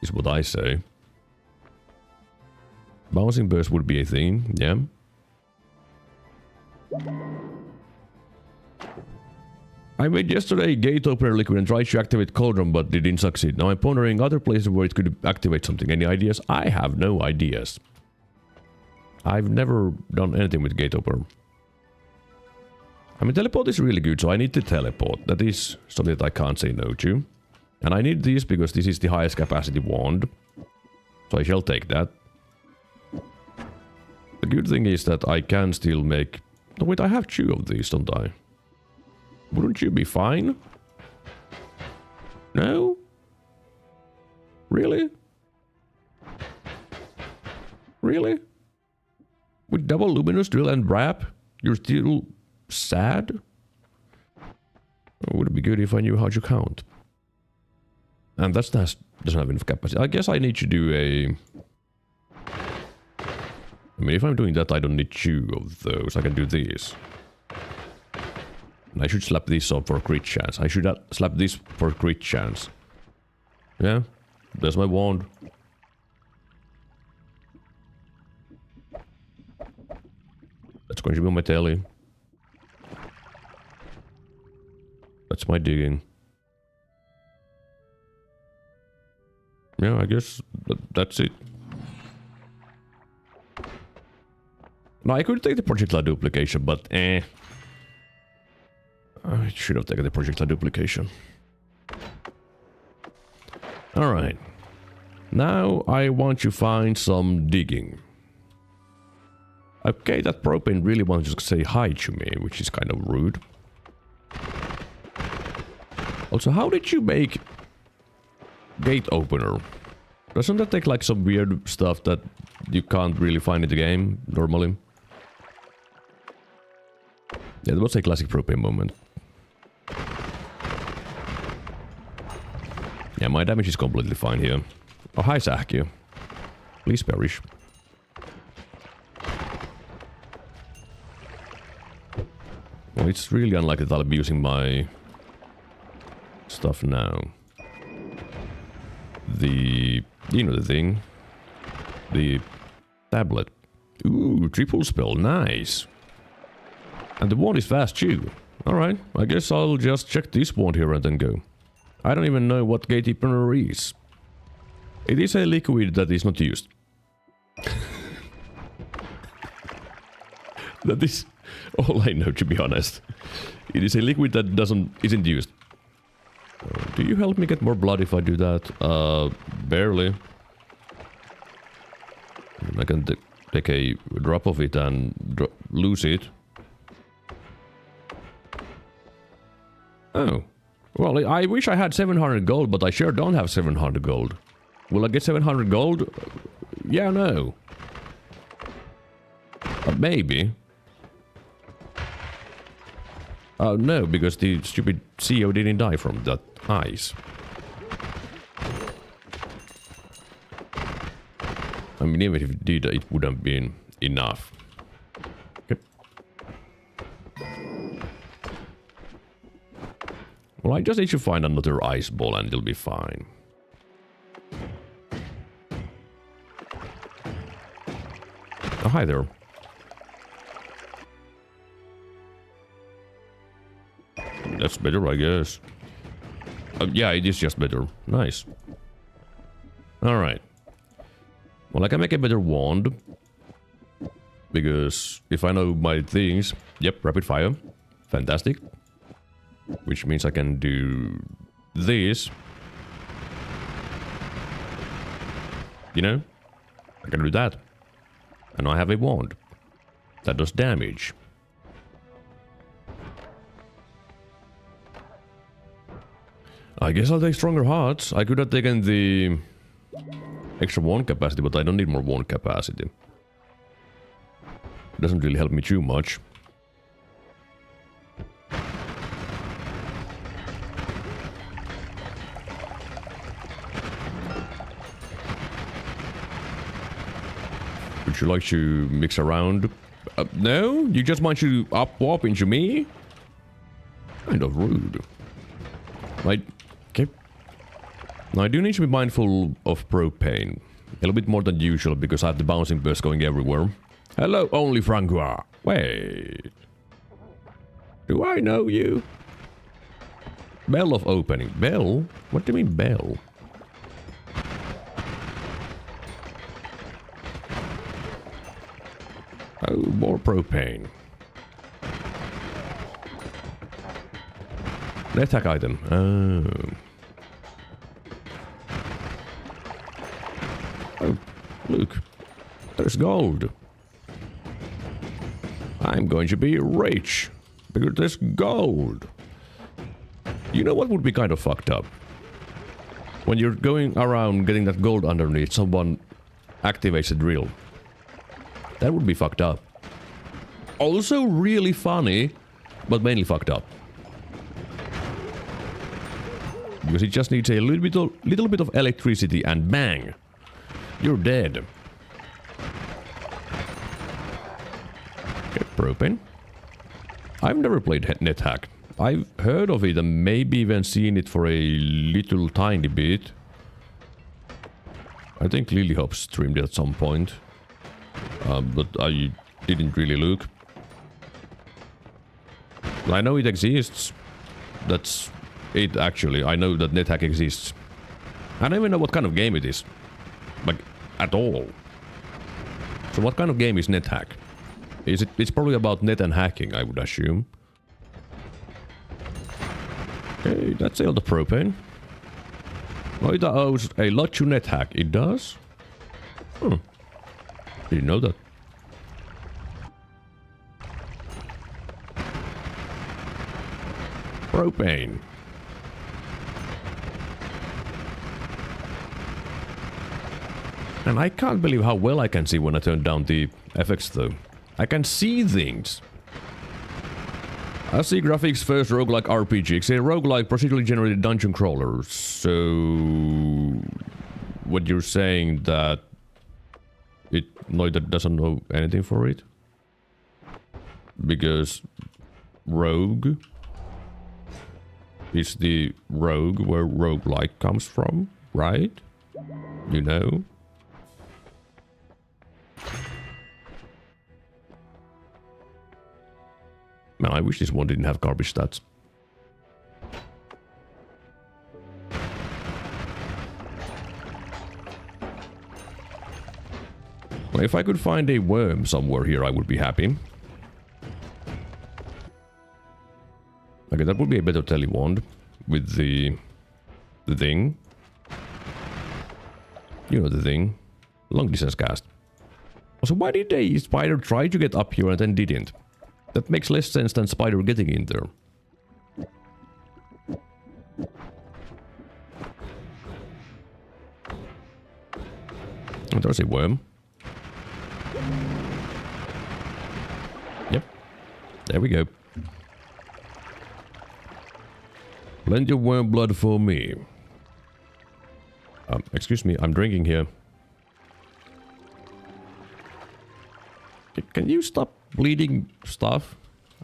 Is what I say. Bouncing burst would be a thing, yeah. I made yesterday a gate opener liquid and tried to activate Cauldron, but it didn't succeed. Now I'm pondering other places where it could activate something. Any ideas? I have no ideas. I've never done anything with gate opener. I mean, teleport is really good, so I need to teleport. That is something that I can't say no to. And I need this because this is the highest capacity wand. So I shall take that. The good thing is that I can still make... No, wait, I have 2 of these, don't I? Wouldn't you be fine? No? Really? Really? With double luminous drill and wrap, you're still sad? It would be good if I knew how to count. And that doesn't have enough capacity. I guess I need to do a... I mean, if I'm doing that, I don't need 2 of those. I can do these. I should slap this up for crit chance. I should slap this for crit chance. Yeah, there's my wand. That's going to be my telly. That's my digging. Yeah, I guess that's it. No, I could take the projectile duplication, but I should have taken the projectile duplication. Alright. Now I want to find some digging. Okay, that propane really wants to say hi to me, which is kind of rude. Also, how did you make gate opener? Doesn't that take like some weird stuff that you can't really find in the game normally? Yeah, that was a classic propane moment. Yeah, my damage is completely fine here. Oh, hi, Sahkio. Please perish. Well, it's really unlikely that I'll be using my stuff now. You know the thing. The tablet. Ooh, triple spell, nice. And the wand is fast too. Alright, I guess I'll just check this wand here and then go. I don't even know what gate opener is. It is a liquid that is not used. That is all I know, to be honest. It is a liquid that isn't used. Do you help me get more blood if I do that? Barely. I can take a drop of it and lose it. Oh. Well, I wish I had 700 gold, but I sure don't have 700 gold. Will I get 700 gold? Yeah, no. Maybe. No, because the stupid CEO didn't die from that ice. I mean, even if it did, it wouldn't have been enough. Okay. Well, I just need to find another ice ball and it'll be fine. Oh, hi there. That's better, I guess. Yeah, it is just better. Nice. Alright. Well, I can make a better wand. Because if I know my things... Yep, rapid fire. Fantastic. Which means I can do this. You know? I can do that. And I have a wand. That does damage. I guess I'll take stronger hearts. I could have taken the extra wand capacity, but I don't need more wand capacity. It doesn't really help me too much. Would you like to mix around? No? You just want to up-warp into me? Kind of rude. Like... Okay. Now I do need to be mindful of propane. A little bit more than usual because I have the bouncing burst going everywhere. Hello, only Francois. Wait. Do I know you? Bell of opening. Bell? What do you mean bell? Oh, more propane. An attack item. Oh. Oh, look. There's gold. I'm going to be rich. Because there's gold. You know what would be kind of fucked up? When you're going around getting that gold underneath, someone activates a drill. That would be fucked up. Also really funny, but mainly fucked up. Because it just needs a little bit of electricity and bang! You're dead. Okay, propane. I've never played NetHack. I've heard of it and maybe even seen it for a little tiny bit. I think Lily Hop streamed it at some point. But I didn't really look. I know it exists. That's it actually. I know that NetHack exists. I don't even know what kind of game it is. Like, at all. So what kind of game is NetHack? It's probably about net and hacking, I would assume. Okay, that's all the propane. Noita owes a lot to NetHack. It does? Didn't know that. Propane. And I can't believe how well I can see when I turn down the effects though. I can see things. I see graphics first roguelike RPG. It's a roguelike procedurally generated dungeon crawler. So what you're saying that Noita doesn't know anything for it? Because rogue is the rogue where roguelike comes from, right? You know? Man, I wish this one didn't have garbage stats. Well, if I could find a worm somewhere here, I would be happy. Okay, that would be a better telewand with the thing. You know the thing. Long distance cast. Also, why did a spider try to get up here and then didn't? That makes less sense than spider getting in there. Oh, there's a worm. Yep. There we go. Plenty of worm blood for me. Excuse me, I'm drinking here. Can you stop bleeding stuff?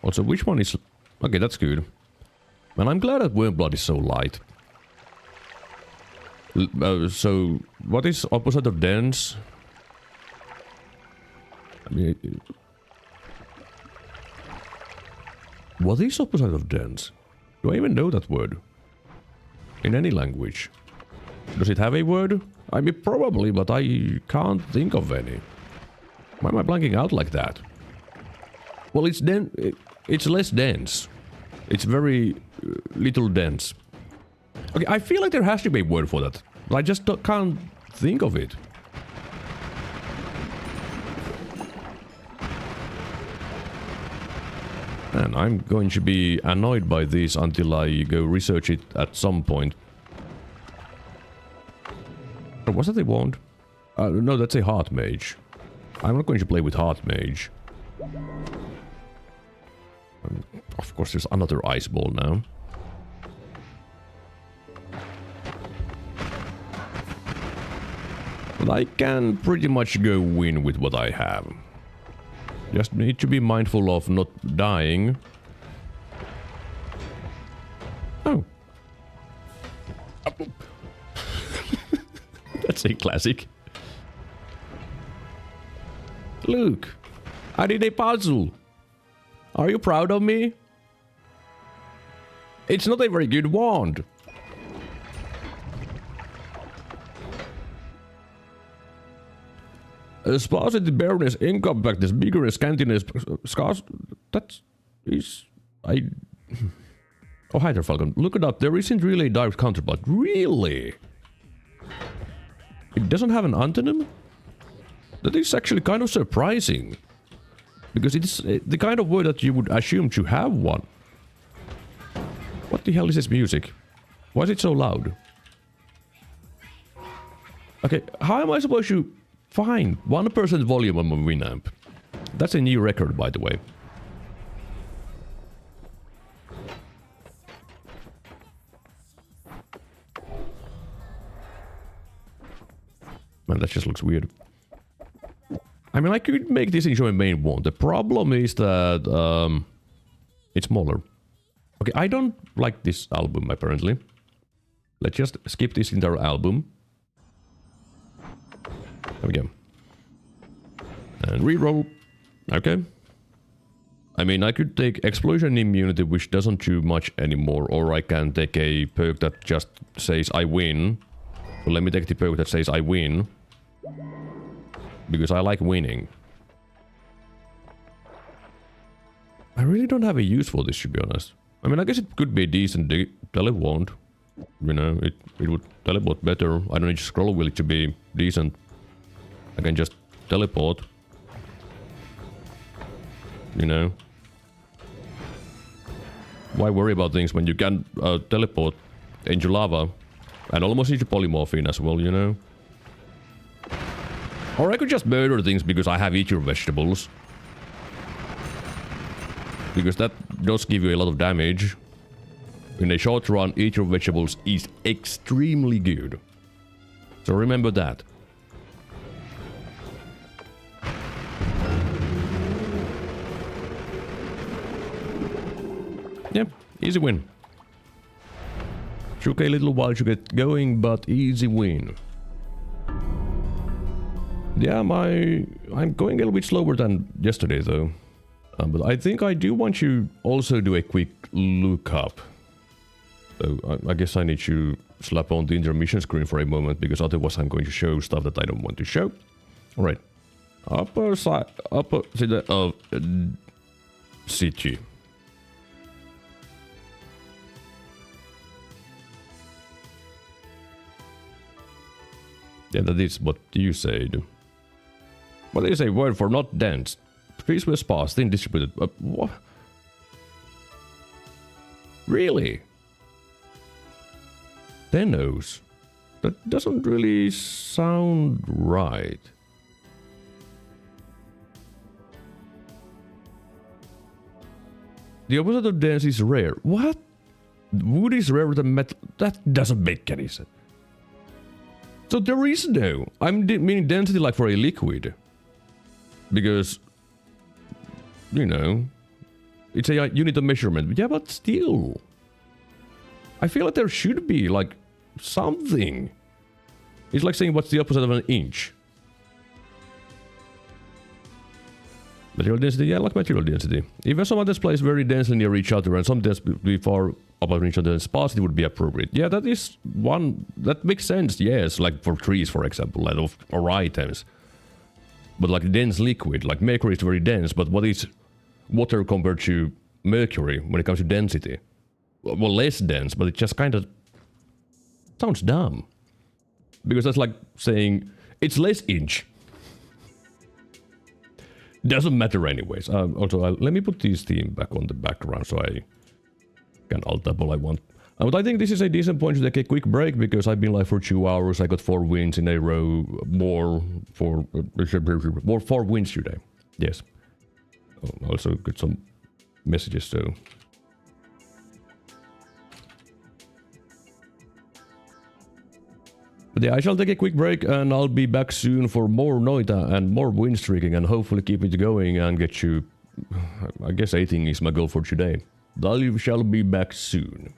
Also, which one is... Okay, that's good. Man, I'm glad that worm blood is so light. So, what is opposite of dense? I mean... What is opposite of dense? Do I even know that word? In any language? Does it have a word? I mean, probably, but I can't think of any. Why am I blanking out like that? Well, it's less dense. It's very little dense. Okay, I feel like there has to be a word for that, but I just can't think of it. And I'm going to be annoyed by this until I go research it at some point. Or was that a wand? No, that's a heart mage. I'm not going to play with heart mage. Of course, there's another ice ball now. But I can pretty much go win with what I have. Just need to be mindful of not dying. Oh. That's a classic. Look, I did a puzzle. Are you proud of me? It's not a very good wand. Sparsity, bareness, incompactness, bigness, scantiness, scars. That is... Oh, hi there, Falcon. Look it up. There isn't really a direct counterpart. Really? It doesn't have an antonym? That is actually kind of surprising. Because it's the kind of word that you would assume to have one. What the hell is this music? Why is it so loud? Okay, how am I supposed to find 1% volume on my Winamp? That's a new record, by the way. Man, that just looks weird. I mean, I could make this into a main wand. The problem is that it's smaller. Okay, I don't like this album apparently. Let's just skip this entire album. There we go. And reroll. Okay. I mean, I could take Explosion Immunity, which doesn't do much anymore, or I can take a perk that just says I win. So let me take the perk that says I win. Because I like winning. I really don't have a use for this, to be honest. I mean, I guess it could be a decent teleport. You know, it would teleport better. I don't need scroll wheel to be decent. I can just teleport. You know. Why worry about things when you can teleport into lava and almost into polymorph in as well, you know? Or I could just murder things because I have eat your vegetables. Because that does give you a lot of damage. In a short run, eat your vegetables is extremely good. So remember that. Yep, easy win. Took a little while to get going, but easy win. Yeah, I'm going a little bit slower than yesterday though. But I think I do want to also do a quick lookup. So I guess I need to slap on the intermission screen for a moment, because otherwise I'm going to show stuff that I don't want to show. Alright. Upper side, upper side of city. Yeah, that is what you said. What is a word for not dense? Trees were sparse, thin distributed. What? Really? Tenos? That doesn't really sound right. The opposite of dense is rare. What? Wood is rarer than metal? That doesn't make any sense. So there is no. I'm meaning density like for a liquid. Because, you know, it's a unit of measurement. Yeah, but still. I feel like there should be, like, something. It's like saying what's the opposite of an inch. Material density, yeah, I like material density. Even some others place very densely near each other and some be far apart from each other, sparsity would be appropriate. Yeah, that is one, that makes sense, yes, like for trees, for example, like or items. But like dense liquid, like mercury is very dense, but what is water compared to mercury when it comes to density? Well, less dense, but it just kind of sounds dumb. Because that's like saying, it's less inch. Doesn't matter anyways. Also, let me put this theme back on the background so I can alt-tab all I want. But I think this is a decent point to take a quick break because I've been live for 2 hours. I got 4 wins in a row. More 4 wins today. Yes. Also got some messages so. But yeah, I shall take a quick break and I'll be back soon for more Noita and more win streaking and hopefully keep it going and get you... I guess 18 is my goal for today. I shall be back soon.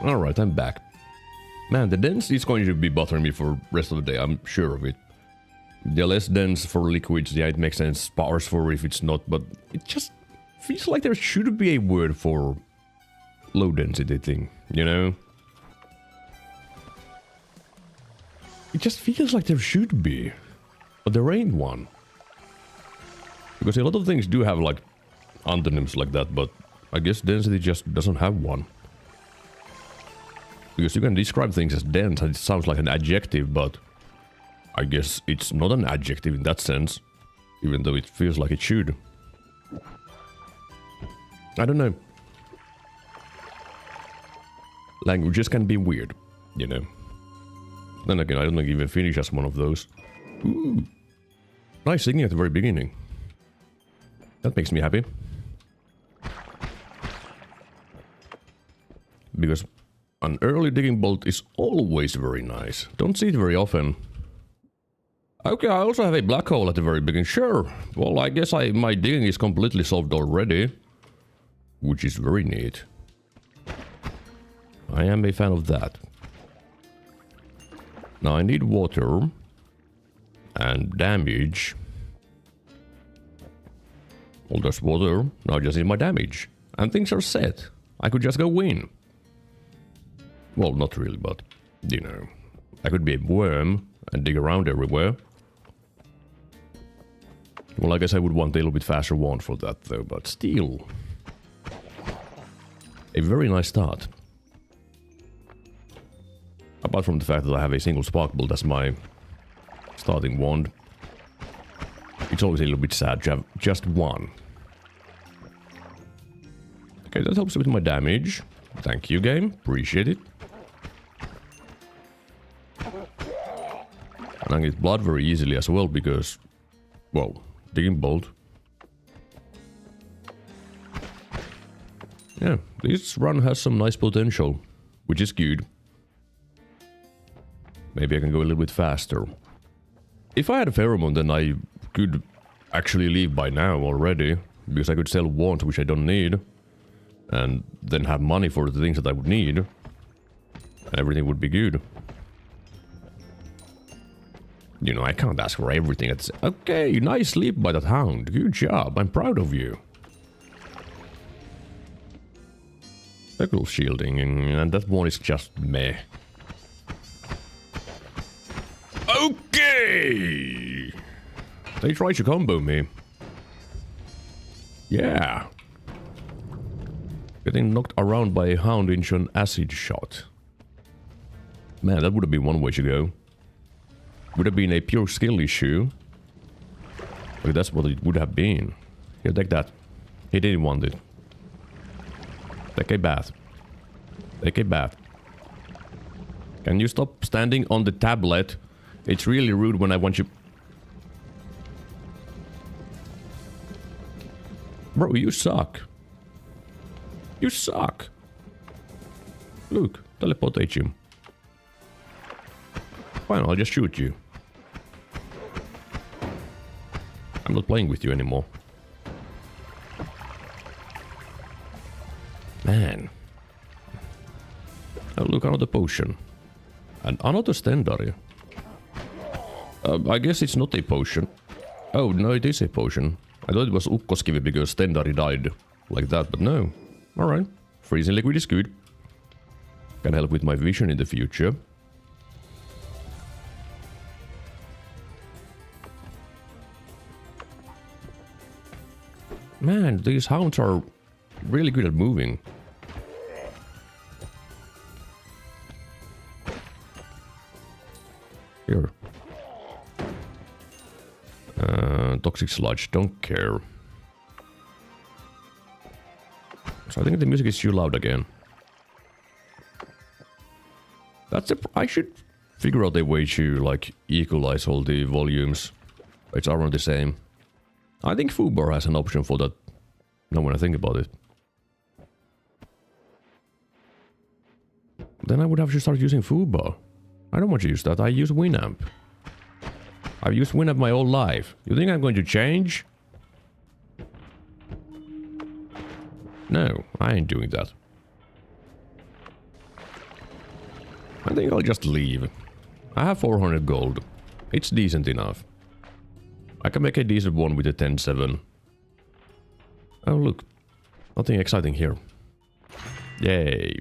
Alright, I'm back. Man, the dense is going to be bothering me for the rest of the day, I'm sure of it. The less dense for liquids, yeah, it makes sense. Sparse for if it's not, but it just feels like there should be a word for low density thing, you know? It just feels like there should be, but there ain't one. Because a lot of things do have like antonyms like that, but I guess density just doesn't have one. Because you can describe things as dense and it sounds like an adjective, but I guess it's not an adjective in that sense, even though it feels like it should. I don't know. Languages can be weird, you know. Then again, I don't think even Finnish has one of those. Ooh. Nice singing at the very beginning. That makes me happy. Because an early digging bolt is always very nice. Don't see it very often. Okay, I also have a black hole at the very beginning. Sure. Well, I guess my digging is completely solved already. Which is very neat. I am a fan of that. Now I need water. And damage. Well, there's water. Now I just need my damage. And things are set. I could just go win. Well, not really, but, you know. I could be a worm and dig around everywhere. Well, I guess I would want a little bit faster wand for that, though, but still. A very nice start. Apart from the fact that I have a single spark bolt as my starting wand. It's always a little bit sad to have just one. Okay, that helps with my damage. Thank you, game. Appreciate it. And I get blood very easily as well because, well, digging bolt. Yeah, this run has some nice potential, which is good. Maybe I can go a little bit faster. If I had a pheromone, then I could actually leave by now already, because I could sell wands which I don't need, and then have money for the things that I would need, and everything would be good. You know, I can't ask for everything. Okay, nice sleep by that hound. Good job, I'm proud of you. Speckle shielding, and that one is just meh. Okay! They tried to combo me. Yeah. Getting knocked around by a hound into an acid shot. Man, that would have been one way to go. Would have been a pure skill issue. But that's what it would have been. Here, take that. He didn't want it. Take a bath. Take a bath. Can you stop standing on the tablet? It's really rude when I want you... Bro, you suck. You suck. Look, teleportate him. Fine, I'll just shoot you. I'm not playing with you anymore. Man. Oh, look, another potion. And another Stendari. I guess it's not a potion. Oh, no, it is a potion. I thought it was Ukkoskivi because Stendari died like that, but no. Alright. Freezing liquid is good. Can help with my vision in the future. Man, these hounds are really good at moving. Here. Toxic sludge, don't care. So I think the music is too loud again. That's I should figure out a way to, like, equalize all the volumes. It's around the same. I think Fubar has an option for that. Now when I think about it. Then I would have to start using Fubar. I don't want to use that, I use Winamp. I've used Winamp my whole life. You think I'm going to change? No, I ain't doing that. I think I'll just leave. I have 400 gold. It's decent enough. I can make a decent one with a 10-7. Oh look. Nothing exciting here. Yay.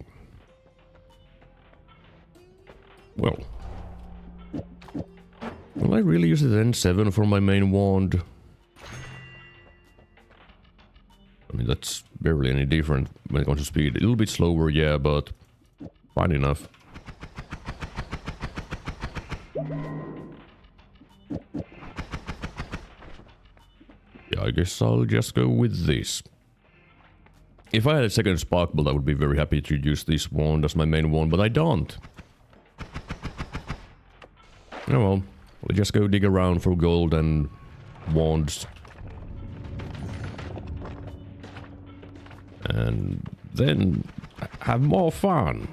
Well. Will I really use the 10-7 for my main wand? I mean, that's barely any different when it comes to speed. A little bit slower, yeah, but fine enough. Yeah, I guess I'll just go with this. If I had a second spark bolt, I would be very happy to use this wand as my main wand, but I don't. Oh well, we'll just go dig around for gold and wands. And then have more fun.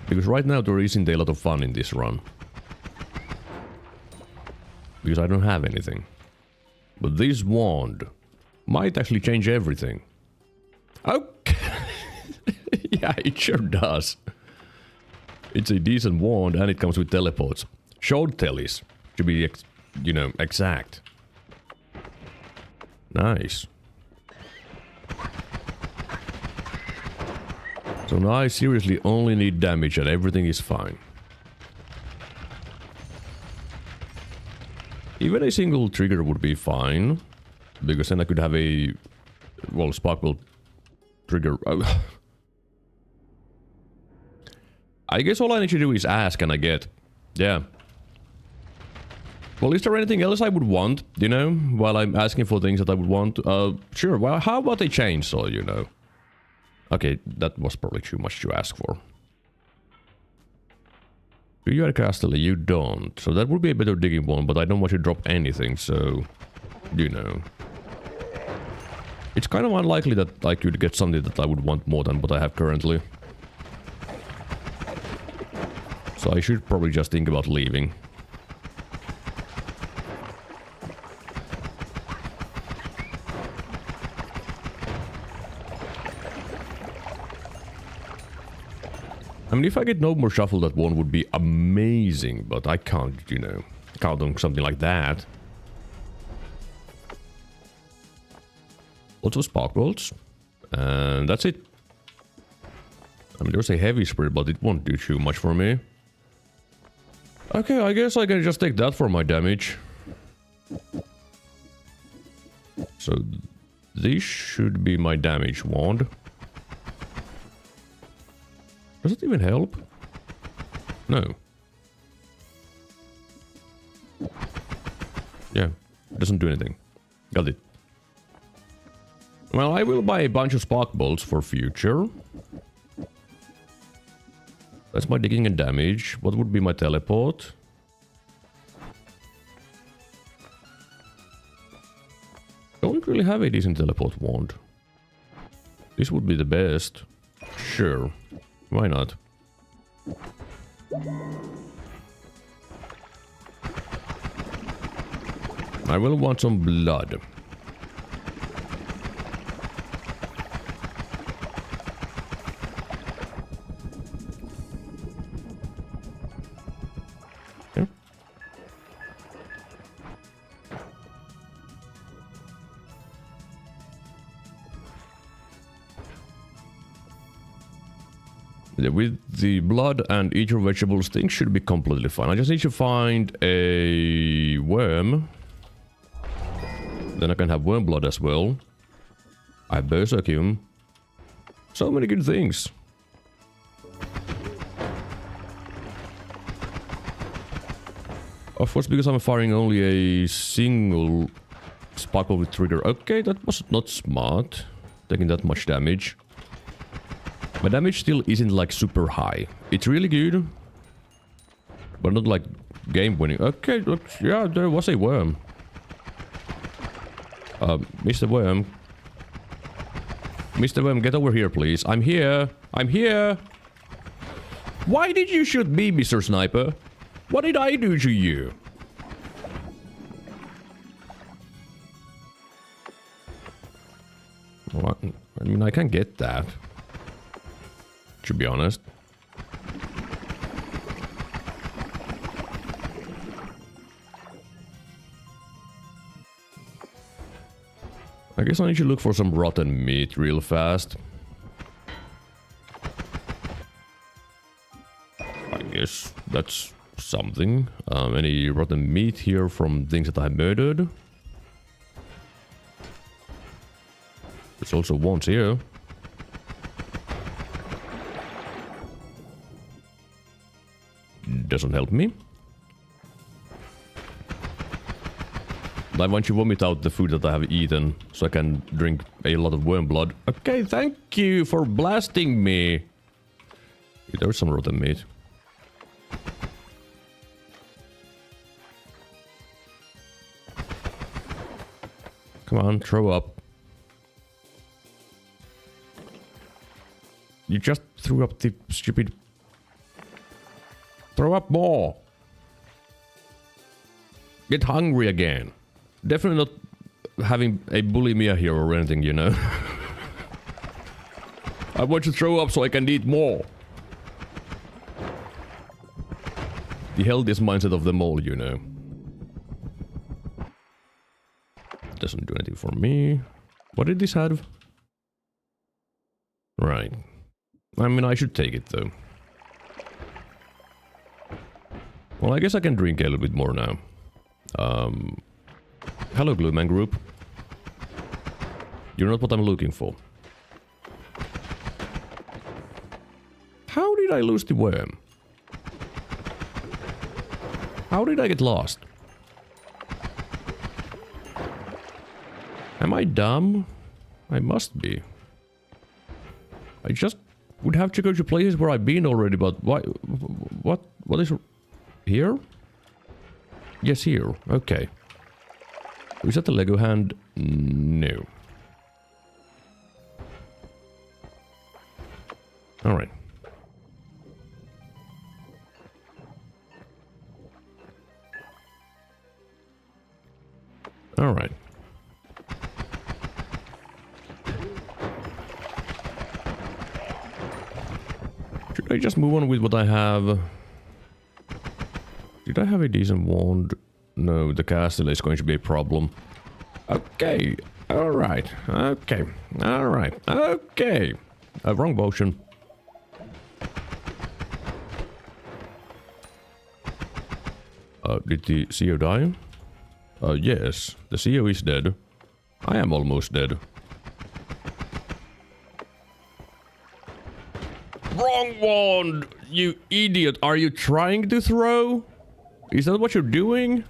Because right now there isn't a lot of fun in this run. Because I don't have anything. But this wand might actually change everything. Okay. Yeah, it sure does. It's a decent wand and it comes with teleports. Short tellies, to be, you know, exact. Nice. So now I seriously only need damage and everything is fine. Even a single trigger would be fine. Because then I could have a... well, sparkle trigger. I guess all I need to do is ask and I get. Yeah. Well, is there anything else I would want, you know? While I'm asking for things that I would want? Sure, well, how about a chainsaw, you know? Okay, that was probably too much to ask for. Do you have a castle? You don't. So that would be a better digging one, but I don't want to drop anything, so... you know. It's kind of unlikely that I could get something that I would want more than what I have currently. So I should probably just think about leaving. I mean, if I get no more shuffle, that one would be amazing, but I can't, you know, count on something like that. Lots of spark bolts. And that's it. I mean, there's a heavy spirit, but it won't do too much for me. Okay, I guess I can just take that for my damage. So, this should be my damage wand. Does it even help? No. Yeah, it doesn't do anything. Got it. Well, I will buy a bunch of spark bolts for future. That's my digging and damage. What would be my teleport? Don't really have a decent teleport wand. This would be the best. Sure. Why not? I will want some blood. Okay. With the blood and eat your vegetables, things should be completely fine. I just need to find a worm. Then I can have worm blood as well. I have berserkium. So many good things. Of course, because I'm firing only a single sparkle with trigger. Okay, that was not smart. Taking that much damage. My damage still isn't like super high. It's really good. But not like game winning. Okay, look, yeah, there was a worm. Mr. Worm. Mr. Worm, get over here, please. I'm here. I'm here. Why did you shoot me, Mr. Sniper? What did I do to you? Well, I mean, I can get that. to be honest. I guess I need to look for some rotten meat real fast. I guess that's something. Any rotten meat here from things that I murdered? There's also ones here. Doesn't help me. I want you to vomit out the food that I have eaten, so I can drink a lot of worm blood. Okay, thank you for blasting me. There's some rotten meat. Come on, throw up. You just threw up the stupid... Throw up more. Get hungry again. Definitely not having a bulimia here or anything, you know. I want to throw up so I can eat more. The healthiest mindset of them all, you know. Doesn't do anything for me. What did this have? Right. I mean, I should take it though. Well, I guess I can drink a little bit more now. Hello, Glueman Group. You're not what I'm looking for. How did I lose the worm? How did I get lost? Am I dumb? I must be. I just would have to go to places where I've been already, but why? What is... Here? Yes, here. Okay. Is that the Lego hand? No. Alright. Alright. Should I just move on with what I have? Did I have a decent wand? No, the castle is going to be a problem. Okay. Alright. Okay. Alright. Okay. Wrong motion. Did the CEO die? Yes. The CEO is dead. I am almost dead. Wrong wand! You idiot! Are you trying to throw? Is that what you're doing?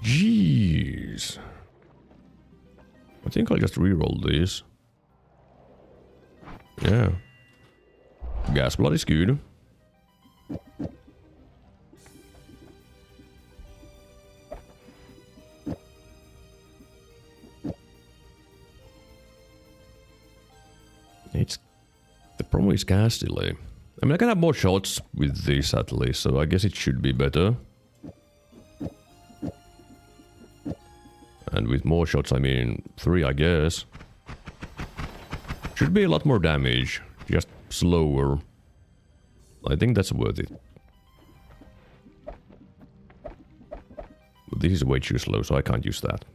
Jeez. I think I'll just reroll this. Yeah. Gas blood is good. The problem is gas delay. I mean, I can have more shots with this at least, so I guess it should be better. And with more shots, I mean 3, I guess. Should be a lot more damage, just slower. I think that's worth it. But this is way too slow, so I can't use that.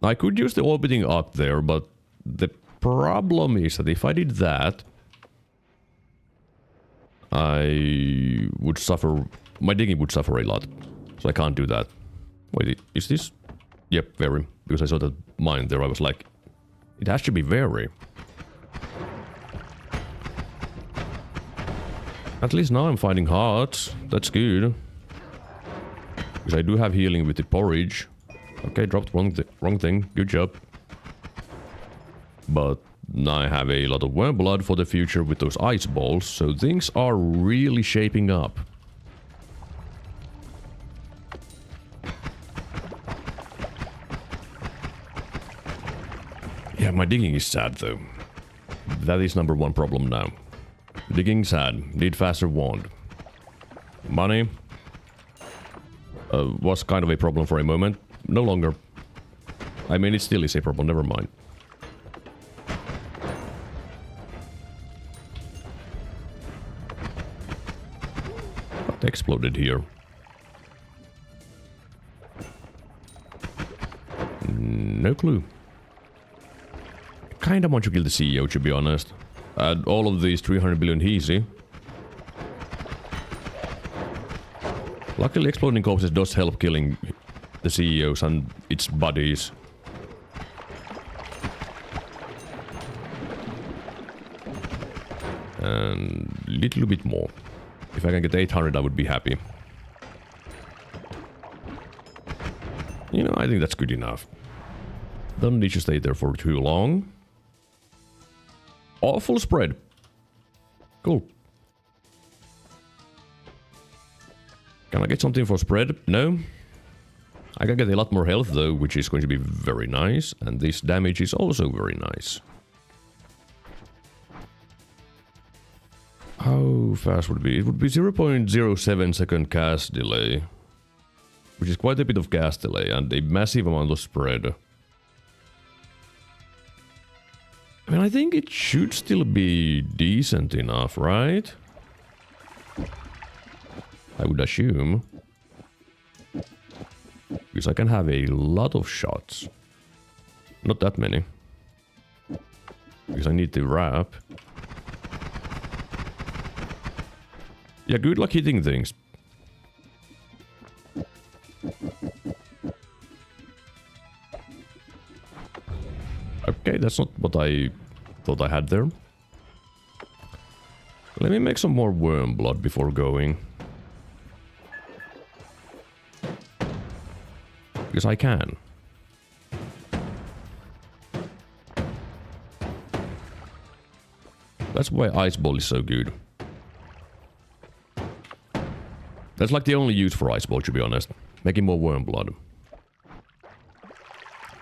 I could use the orbiting up there, but the problem is that if I did that, I would suffer... My digging would suffer a lot. So I can't do that. Wait, is this... Yep, very. Because I saw that mine there, I was like... It has to be very. At least now I'm finding hearts. That's good. Because I do have healing with the porridge. Okay, dropped wrong thing. Good job. But... Now I have a lot of worm blood for the future with those ice balls, so things are really shaping up. Yeah, my digging is sad though. That is #1 problem now. Digging sad. Need faster wand. Money was kind of a problem for a moment. No longer. I mean, it still is a problem, never mind. exploded here? No clue. Kinda want to kill the CEO, to be honest. And all of these 300 billion easy. Luckily, exploding corpses does help killing the CEOs and its buddies. And little bit more. If I can get 800, I would be happy. You know, I think that's good enough. Don't need to stay there for too long. Oh, full spread. Cool. Can I get something for spread? No. I can get a lot more health though, which is going to be very nice. And this damage is also very nice. How fast would it be? It would be 0.07 second cast delay. Which is quite a bit of cast delay and a massive amount of spread. I mean, I think it should still be decent enough, right? I would assume. Because I can have a lot of shots. Not that many. Because I need to wrap. Yeah, good luck hitting things. Okay, that's not what I thought I had there. Let me make some more worm blood before going. Because I can. That's why Ice Ball is so good. That's like the only use for Ice Ball, to be honest. Making more worm blood.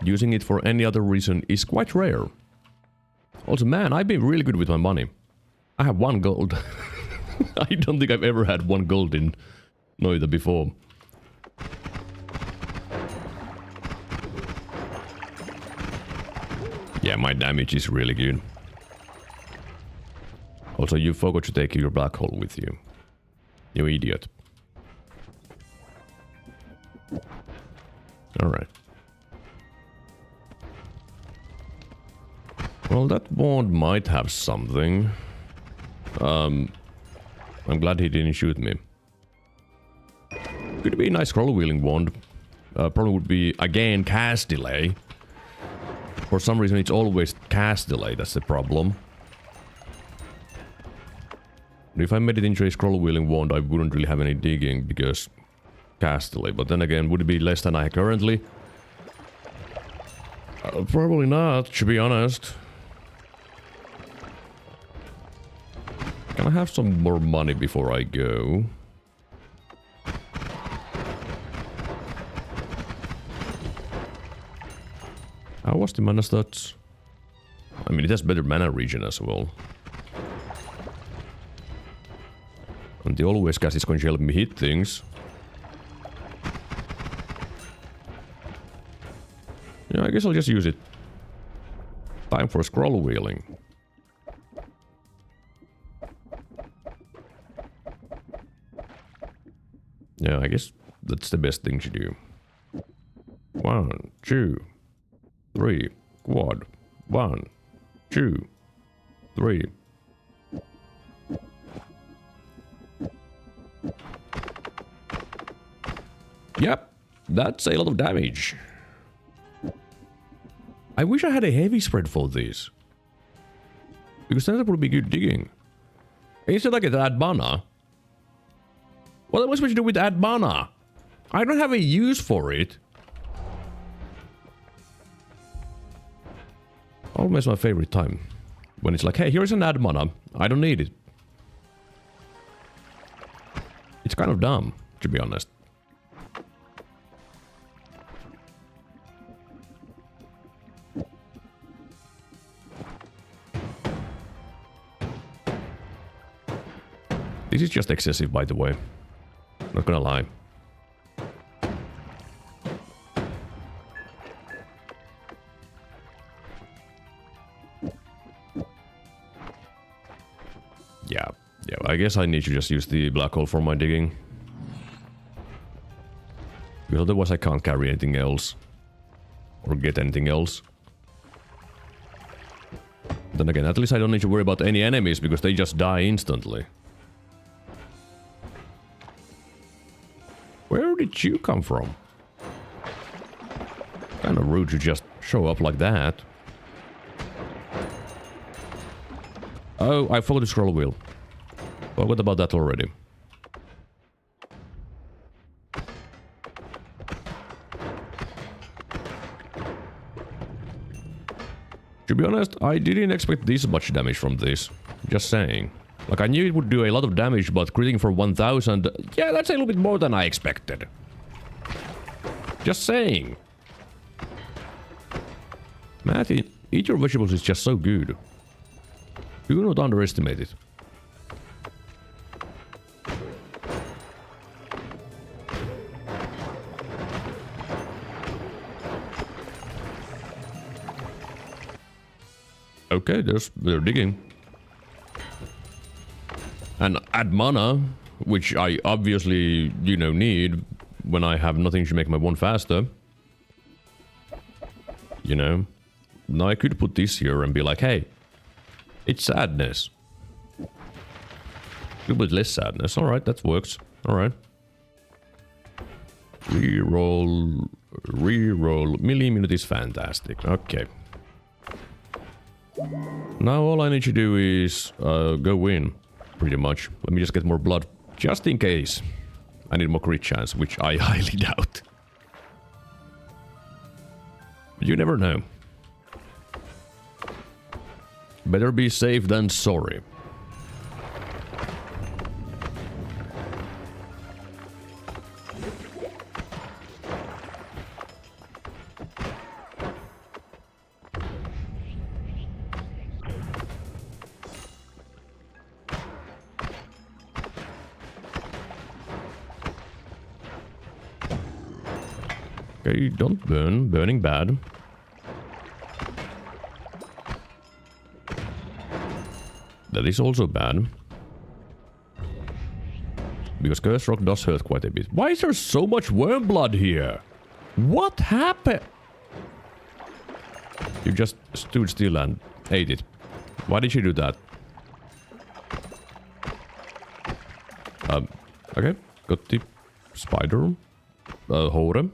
Using it for any other reason is quite rare. Also, man, I've been really good with my money. I have 1 gold. I don't think I've ever had 1 gold in Noita before. Yeah, my damage is really good. Also, you forgot to take your black hole with you. You idiot. Alright. Well, that wand might have something. I'm glad he didn't shoot me. Could be a nice scroll wheeling wand. Probably would be, again, cast delay. For some reason, it's always cast delay, that's the problem. If I made it into a scroll wheeling wand, I wouldn't really have any digging, because cast delay. But then again, would it be less than I currently? Probably not, to be honest. Can I have some more money before I go? How was the mana stats? I mean, it has better mana regen as well. And the always cast is going to help me hit things. Yeah, I guess I'll just use it. Time for scroll wheeling. Yeah, I guess that's the best thing to do. 1, 2, 3, quad. 1, 2, 3. Yep, that's a lot of damage. I wish I had a heavy spread for this. Because then that would be good digging. Instead I get to add mana. What am I supposed to do with add mana? I don't have a use for it. Always my favorite time. When it's like, hey, here's an add mana. I don't need it. It's kind of dumb, to be honest. This is just excessive, by the way. Not gonna lie. Yeah, I guess I need to just use the black hole for my digging. Because otherwise I can't carry anything else. Or get anything else. Then again, at least I don't need to worry about any enemies, because they just die instantly. Where did you come from? Kinda rude to just show up like that. Oh, I forgot the scroll wheel. Forgot about that already. To be honest, I didn't expect this much damage from this. Just saying. Like, I knew it would do a lot of damage, but critting for 1000... Yeah, that's a little bit more than I expected. Just saying. Matty, eat your vegetables is just so good. Do not underestimate it. Okay, they're digging. And add mana, which I obviously, you know, need when I have nothing to make my one faster. You know? Now I could put this here and be like, hey, it's sadness. A little bit less sadness. Alright, that works. Alright. Reroll. Reroll. Melee minute is fantastic. Okay. Now all I need to do is go in, pretty much. Let me just get more blood, just in case. I need more crit chance, which I highly doubt. You never know. Better be safe than sorry. Okay, don't burn. Burning bad. That is also bad. Because Curse Rock does hurt quite a bit. Why is there so much worm blood here? What happened? You just stood still and ate it. Why did you do that? Okay. Got the spider. Hore.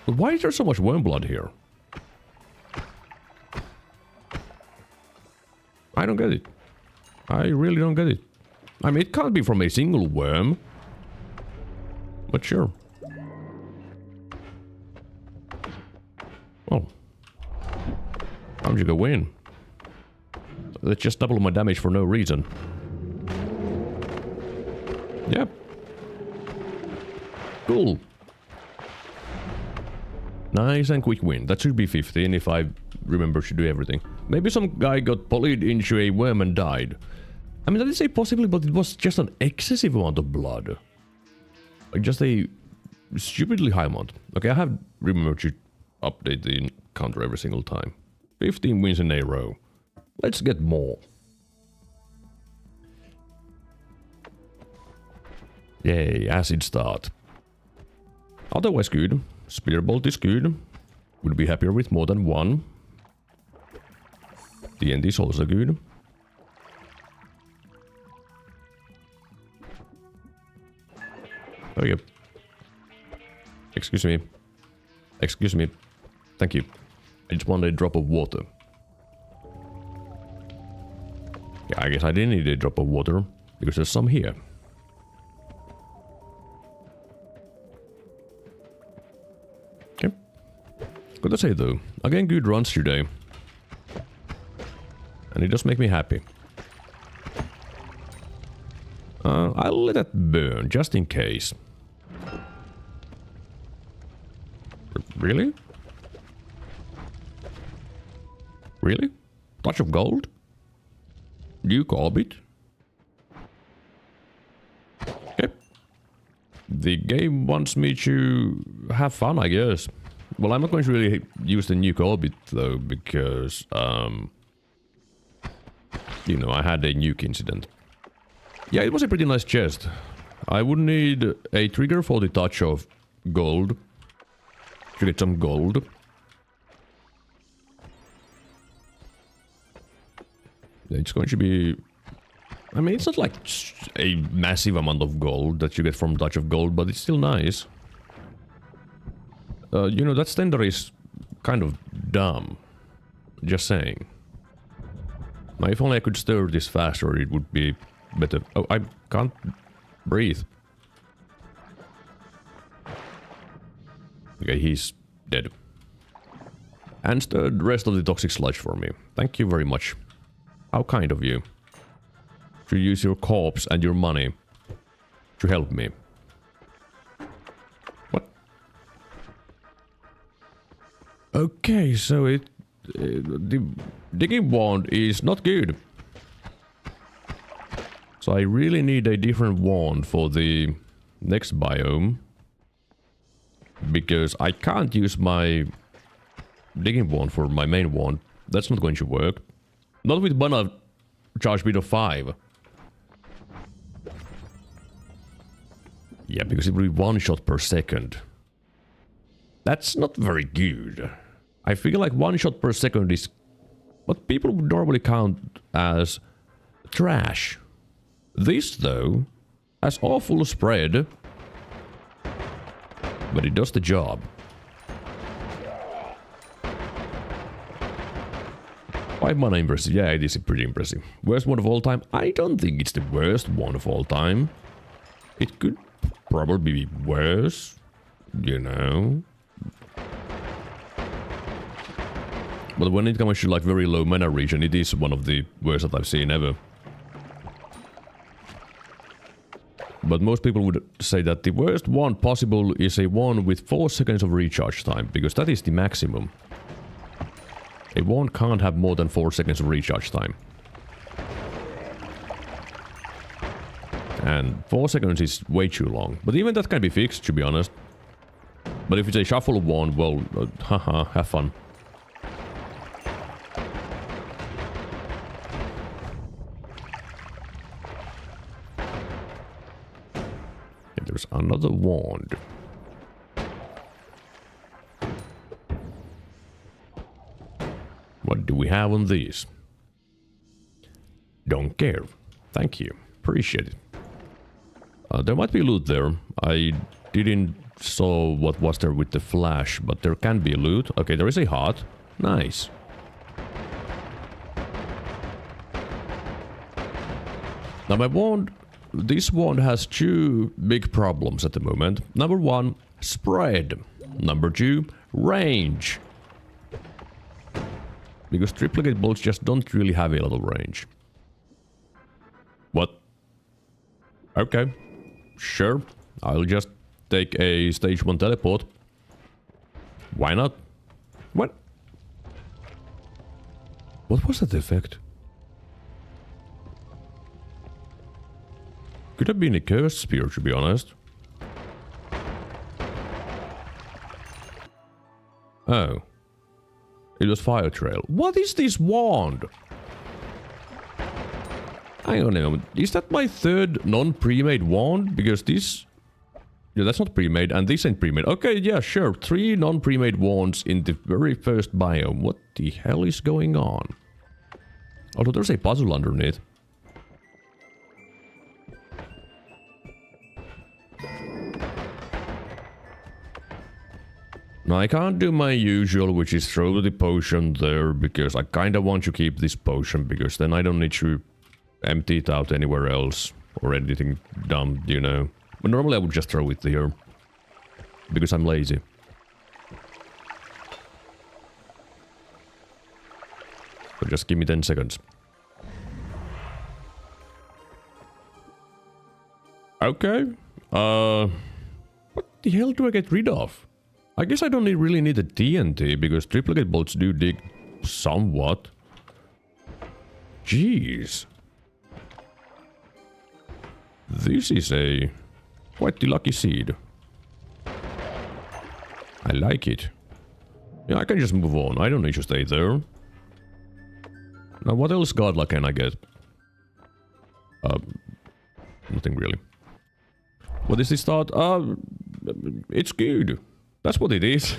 But why is there so much worm blood here? I don't get it. I really don't get it. I mean, it can't be from a single worm. But sure. Well. I'm just gonna win. Let's just double my damage for no reason. Yep. Cool. Nice and quick win. That should be 15 if I remember to do everything. Maybe some guy got polyed into a worm and died. I mean, that is a possibility, but it was just an excessive amount of blood. Like, just a stupidly high amount. Okay, I have remembered to update the counter every single time. 15 wins in a row. Let's get more. Yay, acid start. Otherwise good. Spearbolt is good. Would be happier with more than one. The end is also good. There we go. Excuse me. Excuse me. Thank you. I just wanted a drop of water. Yeah, I guess I didn't need a drop of water, because there's some here. Okay. Gotta say though, again good runs today. And it does make me happy. I'll let that burn, just in case. Really? Really? Touch of gold? Duke Orbit? Okay. The game wants me to have fun, I guess. Well, I'm not going to really use the nuke orbit though, because, you know, I had a nuke incident. Yeah, it was a pretty nice chest. I would need a trigger for the touch of gold. To get some gold. It's going to be... I mean, it's not like a massive amount of gold that you get from Touch of Gold, but it's still nice. You know, that Stender is kind of dumb. Just saying. Now, if only I could stir this faster, it would be better. Oh, I can't breathe. Okay, he's dead. And stirred the rest of the toxic sludge for me. Thank you very much. How kind of you. To use your corpse and your money to help me. What? Okay, so the digging wand is not good. So I really need a different wand for the next biome. Because I can't use my digging wand for my main wand. That's not going to work. Not with mana charge speed of 5. Yeah, because it will be 1 shot per second. That's not very good. I feel like 1 shot per second is what people would normally count as trash. This, though, has awful spread. But it does the job. Five mana impressive. Yeah, it is pretty impressive. Worst one of all time? I don't think it's the worst one of all time. It could probably be worse. You know. But when it comes to like very low mana region, it is one of the worst that I've seen ever. But most people would say that the worst one possible is a one with 4 seconds of recharge time, because that is the maximum. A wand can't have more than 4 seconds of recharge time. And 4 seconds is way too long. But even that can be fixed, to be honest. But if it's a shuffle wand, well, haha, have fun. There's another wand. What do we have on these? Don't care. Thank you. Appreciate it. There might be loot there. I didn't saw what was there with the flash, but there can be loot. Okay, there is a heart. Nice. Now my wand... This wand has 2 big problems at the moment. Number 1, spread. Number 2, range. Because triplicate bolts just don't really have a lot of range. What? Okay. Sure. I'll just take a stage 1 teleport. Why not? What? What was that effect? Could have been a cursed spear, to be honest. Oh. It was fire trail. What is this wand? Hang on a moment. Is that my 3rd non-pre-made wand? Because this... Yeah, that's not pre-made, and this ain't pre-made. Okay, yeah, sure. 3 non-pre-made wands in the very first biome. What the hell is going on? Although there's a puzzle underneath. Now, I can't do my usual, which is throw the potion there, because I kinda want to keep this potion, because then I don't need to empty it out anywhere else, or anything dumb, you know. But normally I would just throw it here, because I'm lazy. So just give me 10 seconds. Okay. What the hell do I get rid of? I guess I don't really need a TNT, because triplicate bolts do dig somewhat. Jeez. This is a quite the lucky seed. I like it. Yeah, I can just move on. I don't need to stay there. Now, what else godlike can I get? Nothing really. What is this start? it's good. That's what it is.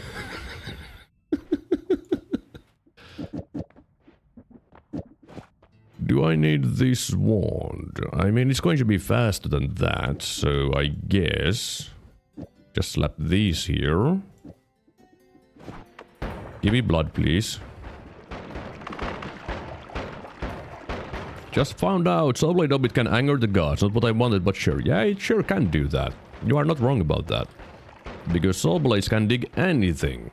Do I need this wand? I mean, it's going to be faster than that, so I guess... Just slap these here. Give me blood, please. Just found out Soulblade Hobbit can anger the gods. Not what I wanted, but sure. Yeah, it sure can do that. You are not wrong about that. Because Soulblades can dig anything.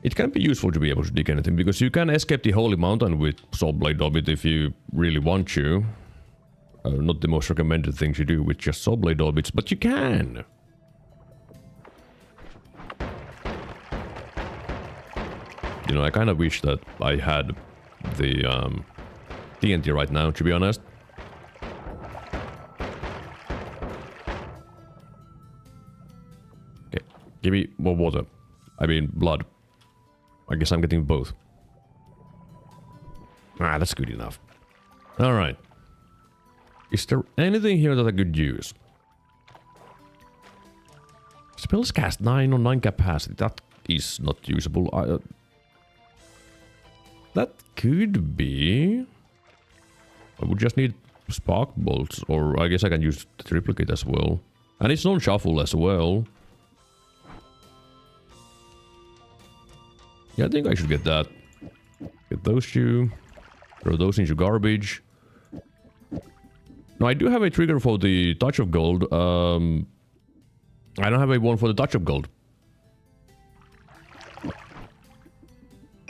It can be useful to be able to dig anything, because you can escape the Holy Mountain with Soulblade Hobbit if you really want to. Not the most recommended thing to do with just Soulblade Hobbits, but you can! You know, I kind of wish that I had the TNT right now, to be honest. Okay, give me more water. I mean, blood. I guess I'm getting both. Ah, that's good enough. Alright. Is there anything here that I could use? Spells cast 9 on 9 capacity. That is not usable. That could be... I would just need spark bolts, or I guess I can use the triplicate as well. And it's non-shuffle as well. Yeah, I think I should get that. Get those two. Throw those into garbage. No, I do have a trigger for the Touch of Gold. I don't have a one for the Touch of Gold.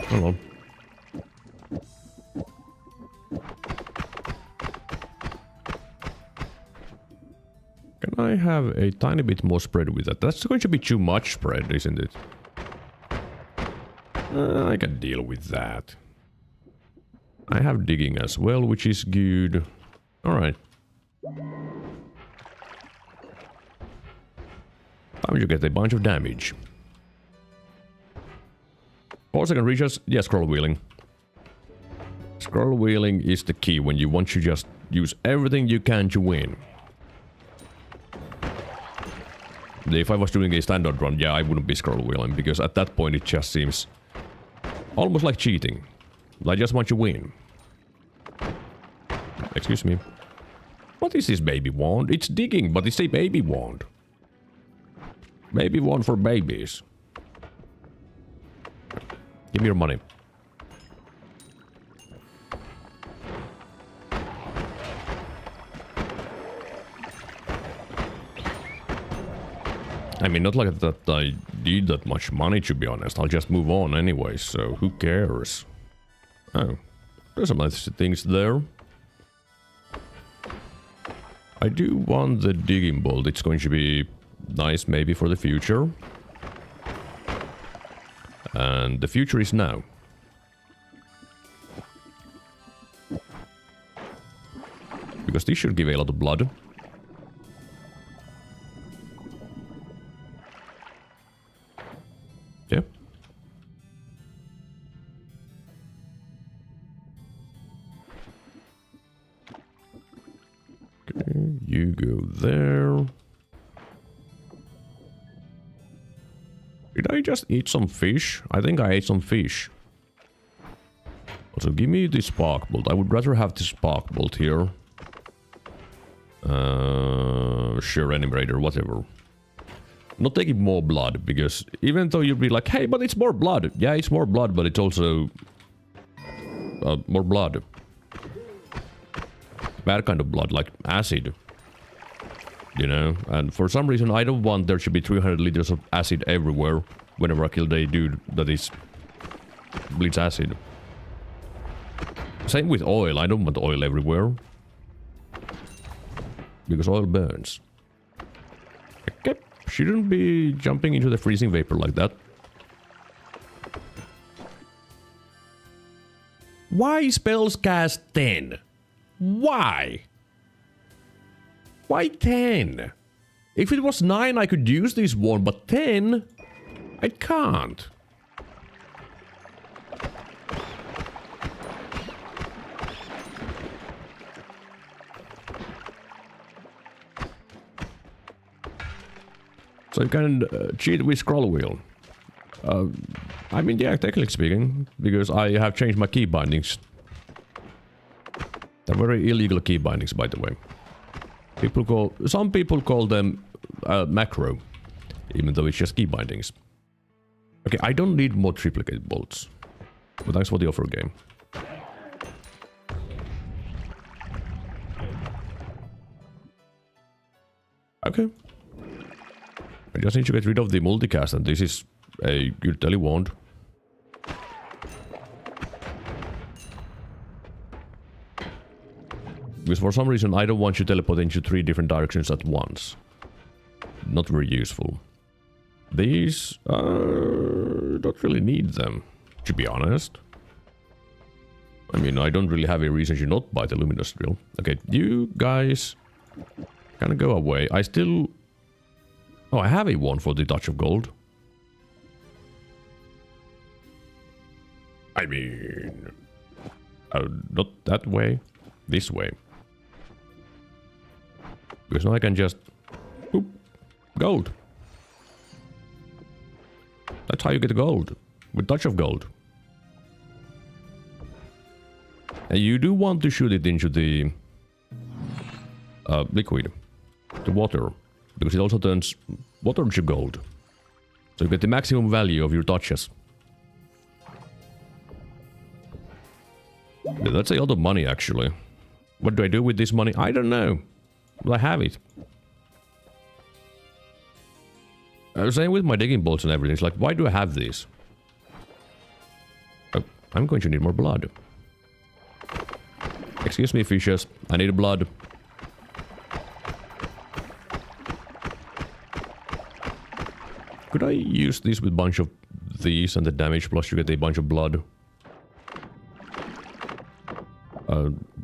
Hold on. Can I have a tiny bit more spread with that? That's going to be too much spread, isn't it? I can deal with that. I have digging as well, which is good. Alright. Time to get a bunch of damage. 4-second recharge. Yeah, scroll wheeling. Scroll wheeling is the key when you want to just use everything you can to win. If I was doing a standard run, yeah, I wouldn't be scroll wheeling, because at that point it just seems almost like cheating. I just want to win. Excuse me. What is this baby wand? It's digging, but it's a baby wand. Baby wand for babies. Give me your money. I mean, not like that I need that much money, to be honest. I'll just move on anyway, so who cares? Oh, there's some nice things there. I do want the digging bolt. It's going to be nice maybe for the future. And the future is now. Because this should give a lot of blood. Yeah. Okay, you go there. Did I just eat some fish? I think I ate some fish. Also, give me the spark bolt. I would rather have the spark bolt here. Sure, enumerator, whatever. Not taking more blood, because even though you'd be like, hey, but it's more blood. Yeah, it's more blood, but it's also more blood. Bad kind of blood, like acid. You know, and for some reason I don't want there should be 300 liters of acid everywhere whenever I kill a dude that is bleeds acid. Same with oil, I don't want oil everywhere. Because oil burns. Okay, shouldn't be jumping into the freezing vapor like that. Why spells cast 10? Why? Why 10? If it was 9, I could use this one, but 10, I can't. So you can cheat with scroll wheel. I mean, yeah, technically speaking, because I have changed my key bindings. They're very illegal key bindings, by the way. Some people call them macro, even though it's just key bindings. Okay, I don't need more triplicate bolts, but thanks for the offer, game. Okay. I just need to get rid of the multicast, and this is a good telewand. Because for some reason I don't want you to teleport into 3 different directions at once. Not very useful. These, don't really need them, to be honest. I mean, I don't really have a reason to not buy the luminous drill. Okay, you guys kind of go away. I still... Oh, I have a one for the touch of gold. I mean... not that way. This way. Because now I can just... Boop, gold. That's how you get gold. With touch of gold. And you do want to shoot it into the... liquid. The water. Because it also turns water into gold. So you get the maximum value of your touches. Yeah, that's a lot of money, actually. What do I do with this money? I don't know. But I have it. Same with my digging bolts and everything. It's like, why do I have these? Oh, I'm going to need more blood. Excuse me, fishes. I need blood. Could I use this with a bunch of these and the damage plus you get a bunch of blood?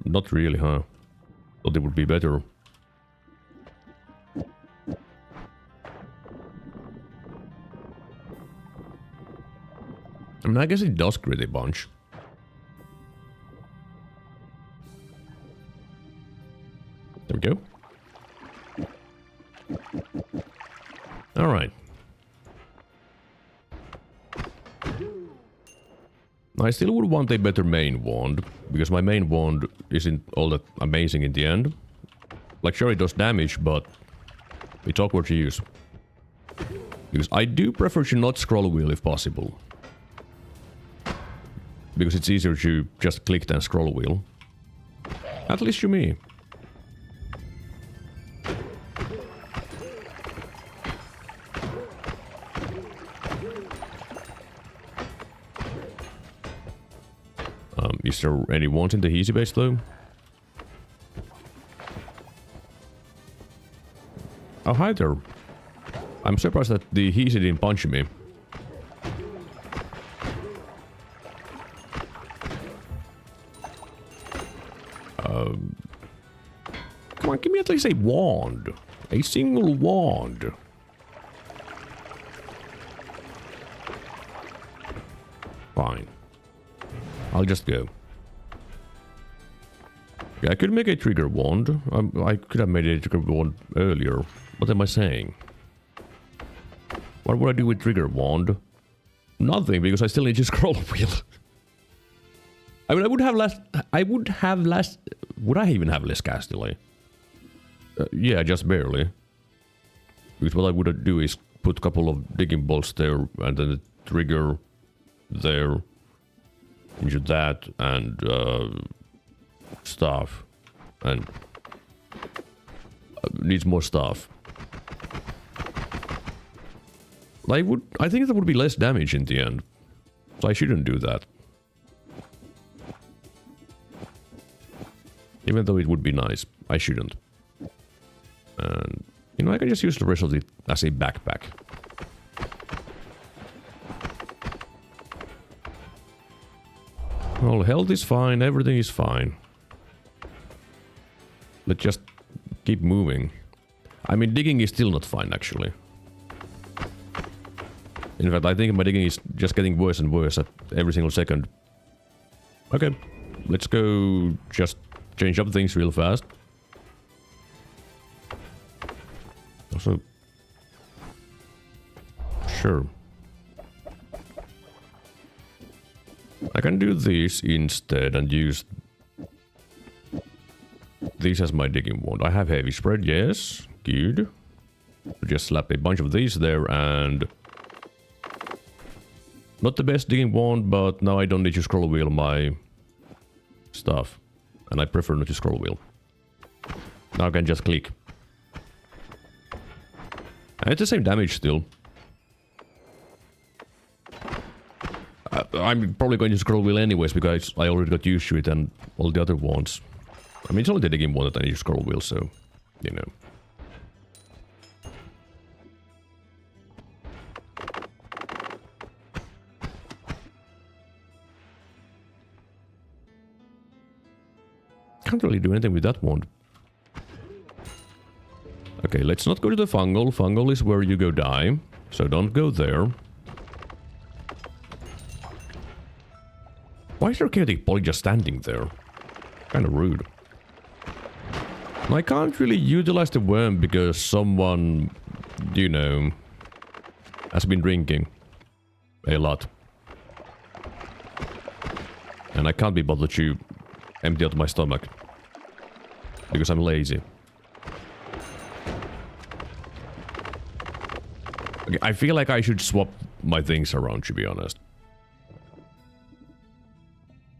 Not really, huh? Thought it would be better. I mean, I guess it does create a bunch. There we go. Alright. I still would want a better main wand, because my main wand isn't all that amazing in the end. Like, sure, it does damage, but it's awkward to use. Because I do prefer to not scroll wheel if possible. Because it's easier to just click than scroll wheel. At least to me. Is there any want in the easy base though? Oh, hi there. I'm surprised that the easy didn't punch me. Come on, give me at least a wand. A single wand. Fine. I'll just go. Yeah, I could make a trigger wand. I could have made a trigger wand earlier. What am I saying? What would I do with trigger wand? Nothing, because I still need to scroll wheel. I mean, I would have less... Would I even have less cast delay? Yeah, just barely. Because what I would do is put a couple of digging bolts there, and then the trigger there. Into that, and stuff. And... needs more stuff. I think that would be less damage in the end. So I shouldn't do that. Even though it would be nice, I shouldn't. And, you know, I can just use the rest of it as a backpack. Well, health is fine, everything is fine. Let's just keep moving. I mean, digging is still not fine, actually. In fact, I think my digging is just getting worse and worse at every single second. Okay, let's go just change up things real fast. Also... Sure. I can do this instead and use this as my digging wand. I have heavy spread, yes. Good. Just slap a bunch of these there and... Not the best digging wand, but now I don't need to scroll wheel my stuff. And I prefer not to scroll wheel. Now I can just click. And it's the same damage still. I'm probably going to scroll wheel anyways because I already got used to it and all the other wands. I mean, it's only the digging wand that I need to scroll wheel, so, you know. Can't really do anything with that wand. Okay, let's not go to the fungal. Fungal is where you go die, so don't go there. Why is there a chaotic poly just standing there? Kinda rude. I can't really utilize the worm because someone, you know, has been drinking a lot. And I can't be bothered to empty out my stomach. Because I'm lazy. Okay, I feel like I should swap my things around, to be honest.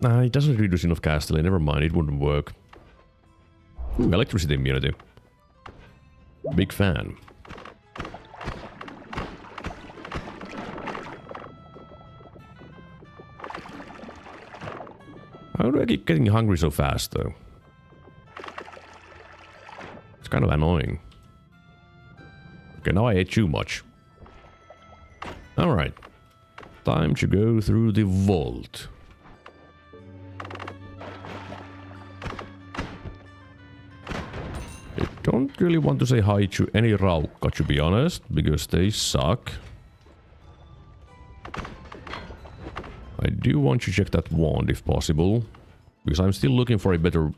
Nah, it doesn't reduce enough castle. Never mind, it wouldn't work. Ooh, electricity immunity. Big fan. How do I keep getting hungry so fast, though? It's kind of annoying. Okay, now I ate too much. Alright. Time to go through the vault. I don't really want to say hi to any Raukka, to be honest, because they suck. I do want to check that wand if possible, because I'm still looking for a better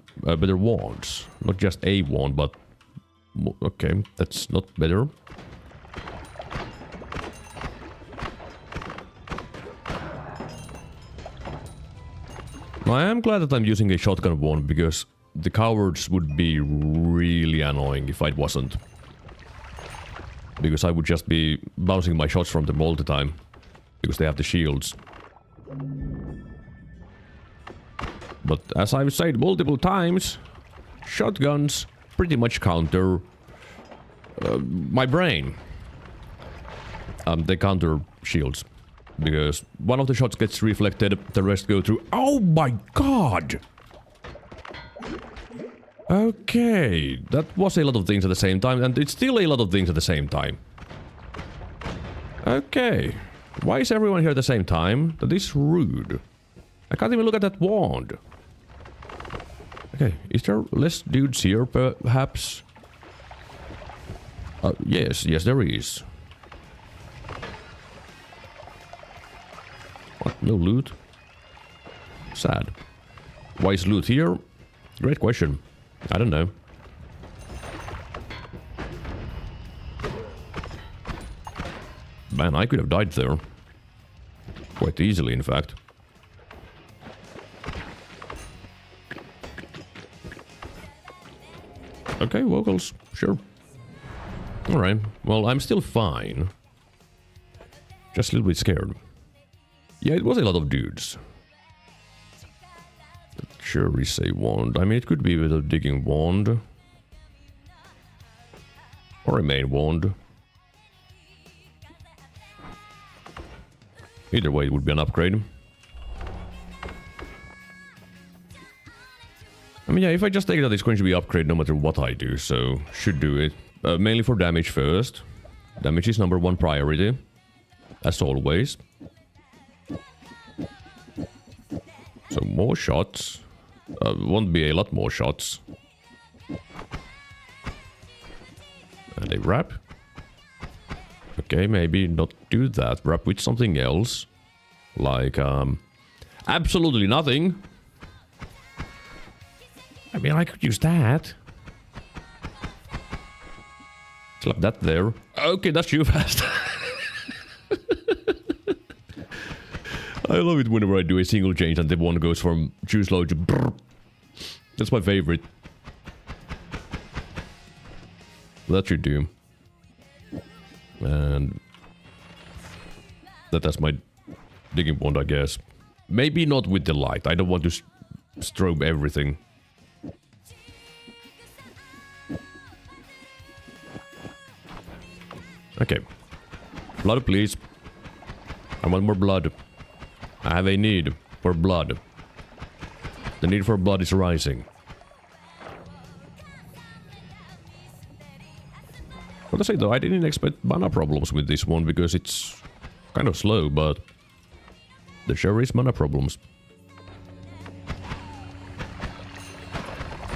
wands. Not just a wand, but... Okay, that's not better. I am glad that I'm using a shotgun wand, because the cowards would be really annoying if I wasn't. Because I would just be bouncing my shots from them all the time, because they have the shields. But as I've said multiple times, shotguns pretty much counter my brain. They counter shields. Because one of the shots gets reflected, the rest go through. Oh my god! Okay, that was a lot of things at the same time, and it's still a lot of things at the same time. Okay. Why is everyone here at the same time? That is rude. I can't even look at that wand. Okay, is there less dudes here, perhaps? Yes, there is. What? No loot? Sad. Why is loot here? Great question. I don't know. Man, I could have died there. Quite easily, in fact. Okay, vocals. Sure. Alright. Well, I'm still fine. Just a little bit scared. Yeah, it was a lot of dudes. Sure is a wand. I mean, it could be with a digging wand. Or a main wand. Either way, it would be an upgrade. I mean, yeah, if I just take that, it's going to be upgrade no matter what I do, so should do it. Mainly for damage first. Damage is #1 priority. As always. So more shots. Won't be a lot more shots. wrap. Okay, maybe not do that. Wrap with something else. Like, absolutely nothing. I mean, I could use that. Slap that there. Okay, that's too fast. I love it whenever I do a single change and the one goes from too slow to brrr. That's my favorite. That should do. And that's my digging wand, I guess. Maybe not with the light. I don't want to strobe everything. Okay. Blood, please. I want more blood. I have a need for blood. The need for blood is rising. What I say though, I didn't expect mana problems with this one because it's kind of slow, but there sure is mana problems.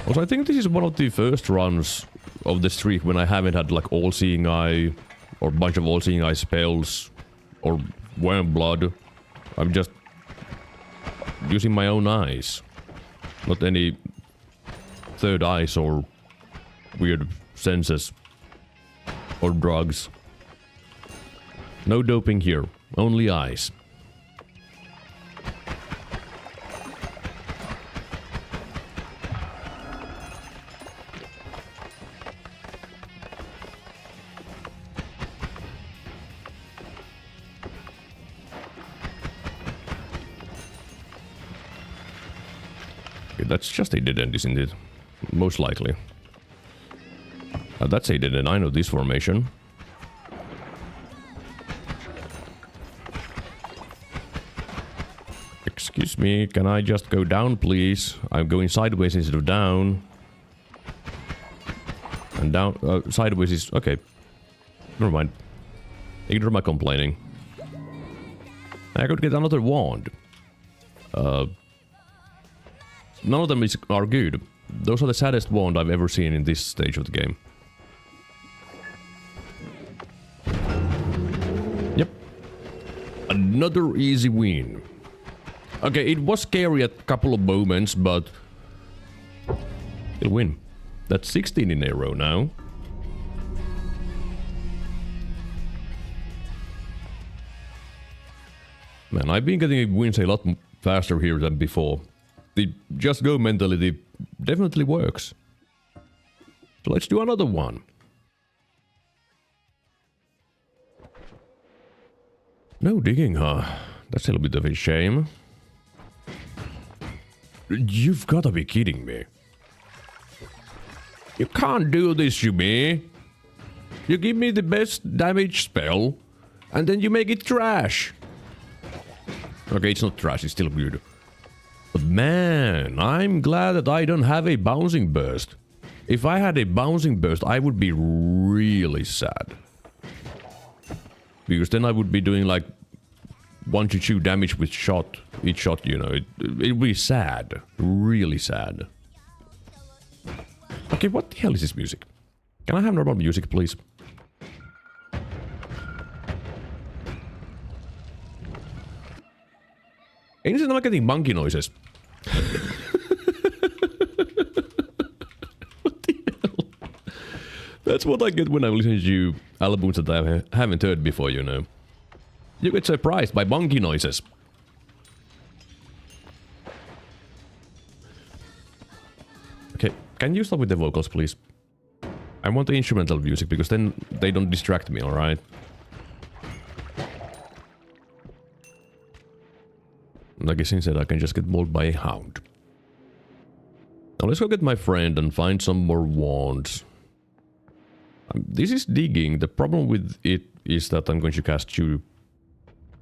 Also, I think this is one of the first runs of the streak when I haven't had like all-seeing eye or a bunch of all-seeing eye spells or worm blood. I'm just using my own eyes. Not any third eyes or weird senses or drugs. No doping here, only eyes. That's just a dead end, isn't it? Most likely. That's a dead end. I know this formation. Excuse me, can I just go down, please? I'm going sideways instead of down. And down... sideways is... Okay. Never mind. Ignore my complaining. I could get another wand. None of them are good. Those are the saddest wand I've ever seen in this stage of the game. Yep. Another easy win. Okay, it was scary at a couple of moments, but... Still win. That's 16 in a row now. Man, I've been getting wins a lot faster here than before. The just go mentality definitely works. So let's do another one. No digging, huh? That's a little bit of a shame. You've gotta be kidding me. You can't do this to me. You give me the best damage spell, and then you make it trash. Okay, it's not trash, it's still good. But man, I'm glad that I don't have a bouncing burst. If I had a bouncing burst, I would be really sad. Because then I would be doing like 1 to 2 damage with shot, each shot, you know. It would be sad. Really sad. Okay, what the hell is this music? Can I have normal music, please? Ain't it not getting monkey noises? What the hell? That's what I get when I listen to albums that I haven't heard before, you know. You get surprised by monkey noises. Okay, can you stop with the vocals, please? I want the instrumental music, because then they don't distract me, alright? I guess instead I can just get mauled by a hound. Now let's go get my friend and find some more wands. This is digging. The problem with it is that I'm going to cast 2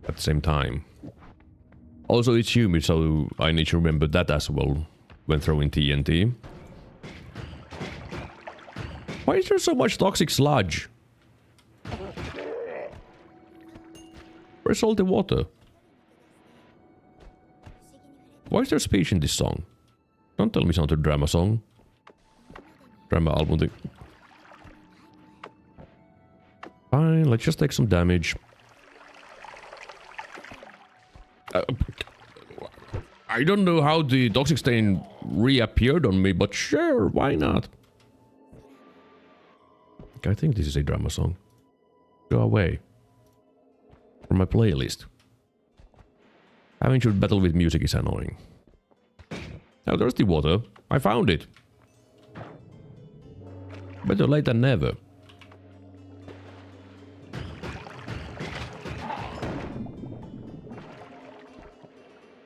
at the same time. Also it's humid, so I need to remember that as well when throwing TNT. Why is there so much toxic sludge? Where's all the water? Why is there speech in this song? Don't tell me it's not a drama song. Drama album. Fine, let's just take some damage. I don't know how the toxic stain reappeared on me, but sure, why not? I think this is a drama song. Go away. From my playlist. Having to battle with music is annoying. Now there's the water. I found it. Better late than never.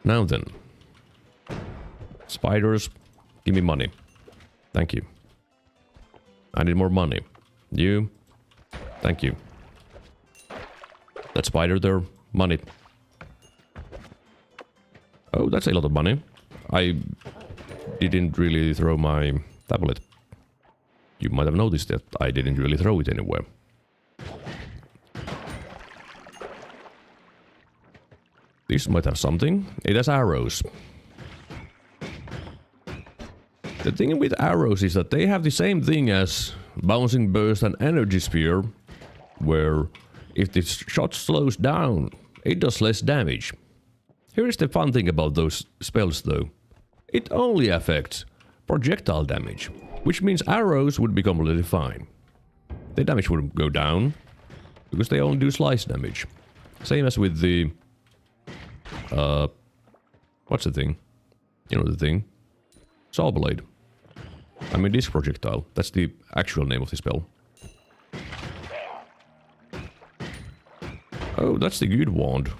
Now then. Spiders, give me money. Thank you. I need more money. You. Thank you. That spider there. Money. Oh, that's a lot of money. I didn't really throw my tablet. You might have noticed that I didn't really throw it anywhere. This might have something. It has arrows. The thing with arrows is that they have the same thing as bouncing burst and energy sphere, where if the shot slows down, it does less damage. Here is the fun thing about those spells though. It only affects projectile damage, which means arrows would be completely fine. The damage would go down, because they only do slice damage. Same as with the... what's the thing? You know the thing? Saw blade. I mean this projectile. That's the actual name of the spell. Oh, that's the good wand.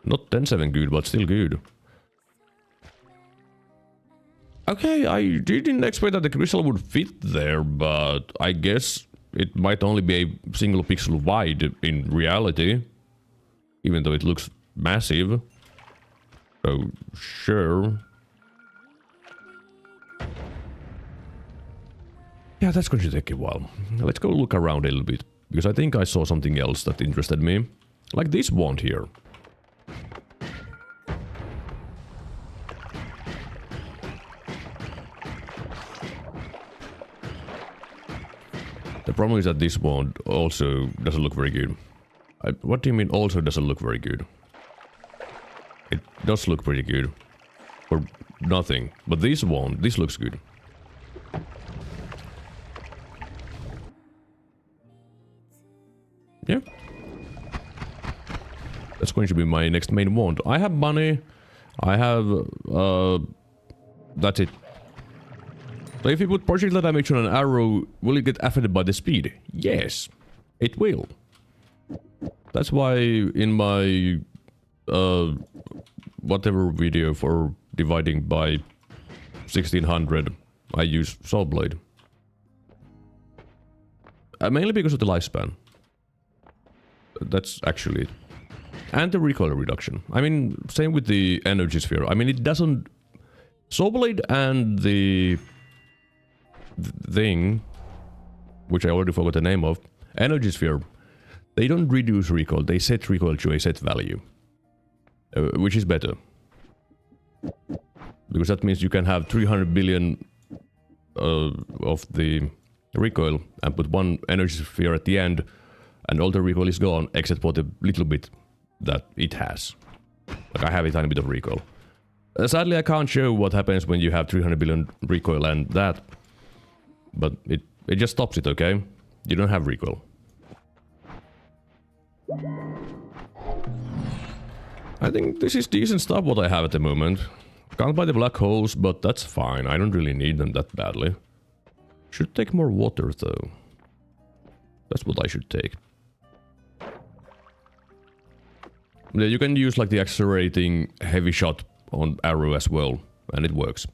Not 10-7 good, but still good. Okay, I didn't expect that the crystal would fit there, but I guess it might only be a single pixel wide in reality. Even though it looks massive. So, sure. Yeah, that's going to take a while. Let's go look around a little bit, because I think I saw something else that interested me. Like this wand here. The problem is that this wand also doesn't look very good. What do you mean also doesn't look very good? It does look pretty good. For nothing. But this wand, this looks good. Yeah. That's going to be my next main wand. I have money. I have... that's it. So if you put projectile damage on an arrow, will it get affected by the speed? Yes. It will. That's why in my... whatever video for dividing by 1600, I use saw blade. Mainly because of the lifespan. That's actually it. And the recoil reduction. I mean, same with the energy sphere. I mean, it doesn't... Saw blade and the thing, which I already forgot the name of, energy sphere, they don't reduce recoil, they set recoil to a set value. Which is better. Because that means you can have 300 billion of the recoil and put one energy sphere at the end, and all the recoil is gone except for the little bit that it has. Like I have a tiny bit of recoil. Sadly I can't show what happens when you have 300 billion recoil and that. But it just stops it, okay? You don't have recoil. I think this is decent stuff what I have at the moment. Can't buy the black holes, but that's fine. I don't really need them that badly. Should take more water though. That's what I should take. Yeah, you can use like the accelerating heavy shot on arrow as well, and it works.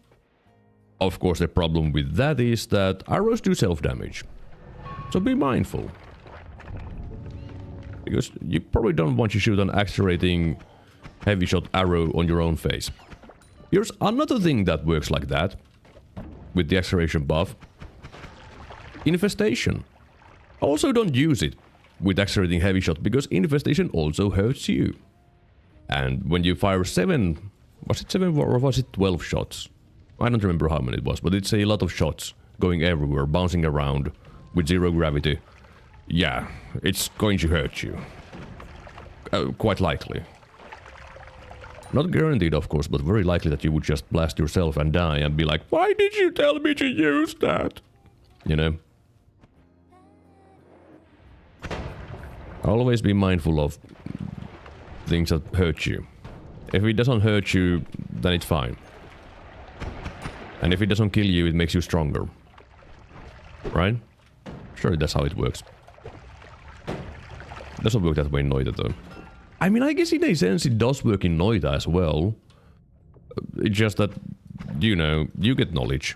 Of course, the problem with that is that arrows do self-damage. So be mindful. Because you probably don't want to shoot an accelerating heavy shot arrow on your own face. Here's another thing that works like that. With the acceleration buff. Infestation. Also don't use it with accelerating heavy shot, because infestation also hurts you. And when you fire 7... Was it 7 or was it 12 shots? I don't remember how many it was, but it's a lot of shots going everywhere, bouncing around with zero gravity. yeah, it's going to hurt you. Quite likely. Not guaranteed, of course, but very likely that you would just blast yourself and die and be like, why did you tell me to use that? You know? Always be mindful of things that hurt you. If it doesn't hurt you, then it's fine. And if it doesn't kill you, it makes you stronger. Right? Sure, that's how it works. Doesn't work that way in Noita, though. I mean, I guess in a sense it does work in Noita as well. It's just that, you know, you get knowledge.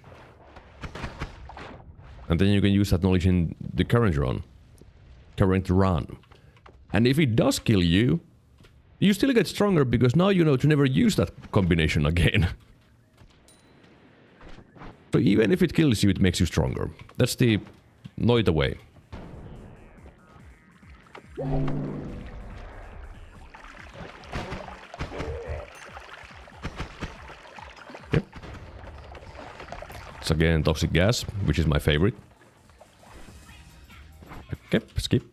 And then you can use that knowledge in the current run. And if it does kill you, you still get stronger because now you know to never use that combination again. So even if it kills you, it makes you stronger. That's the Noita way. Yep. It's again toxic gas, which is my favorite. Okay, skip.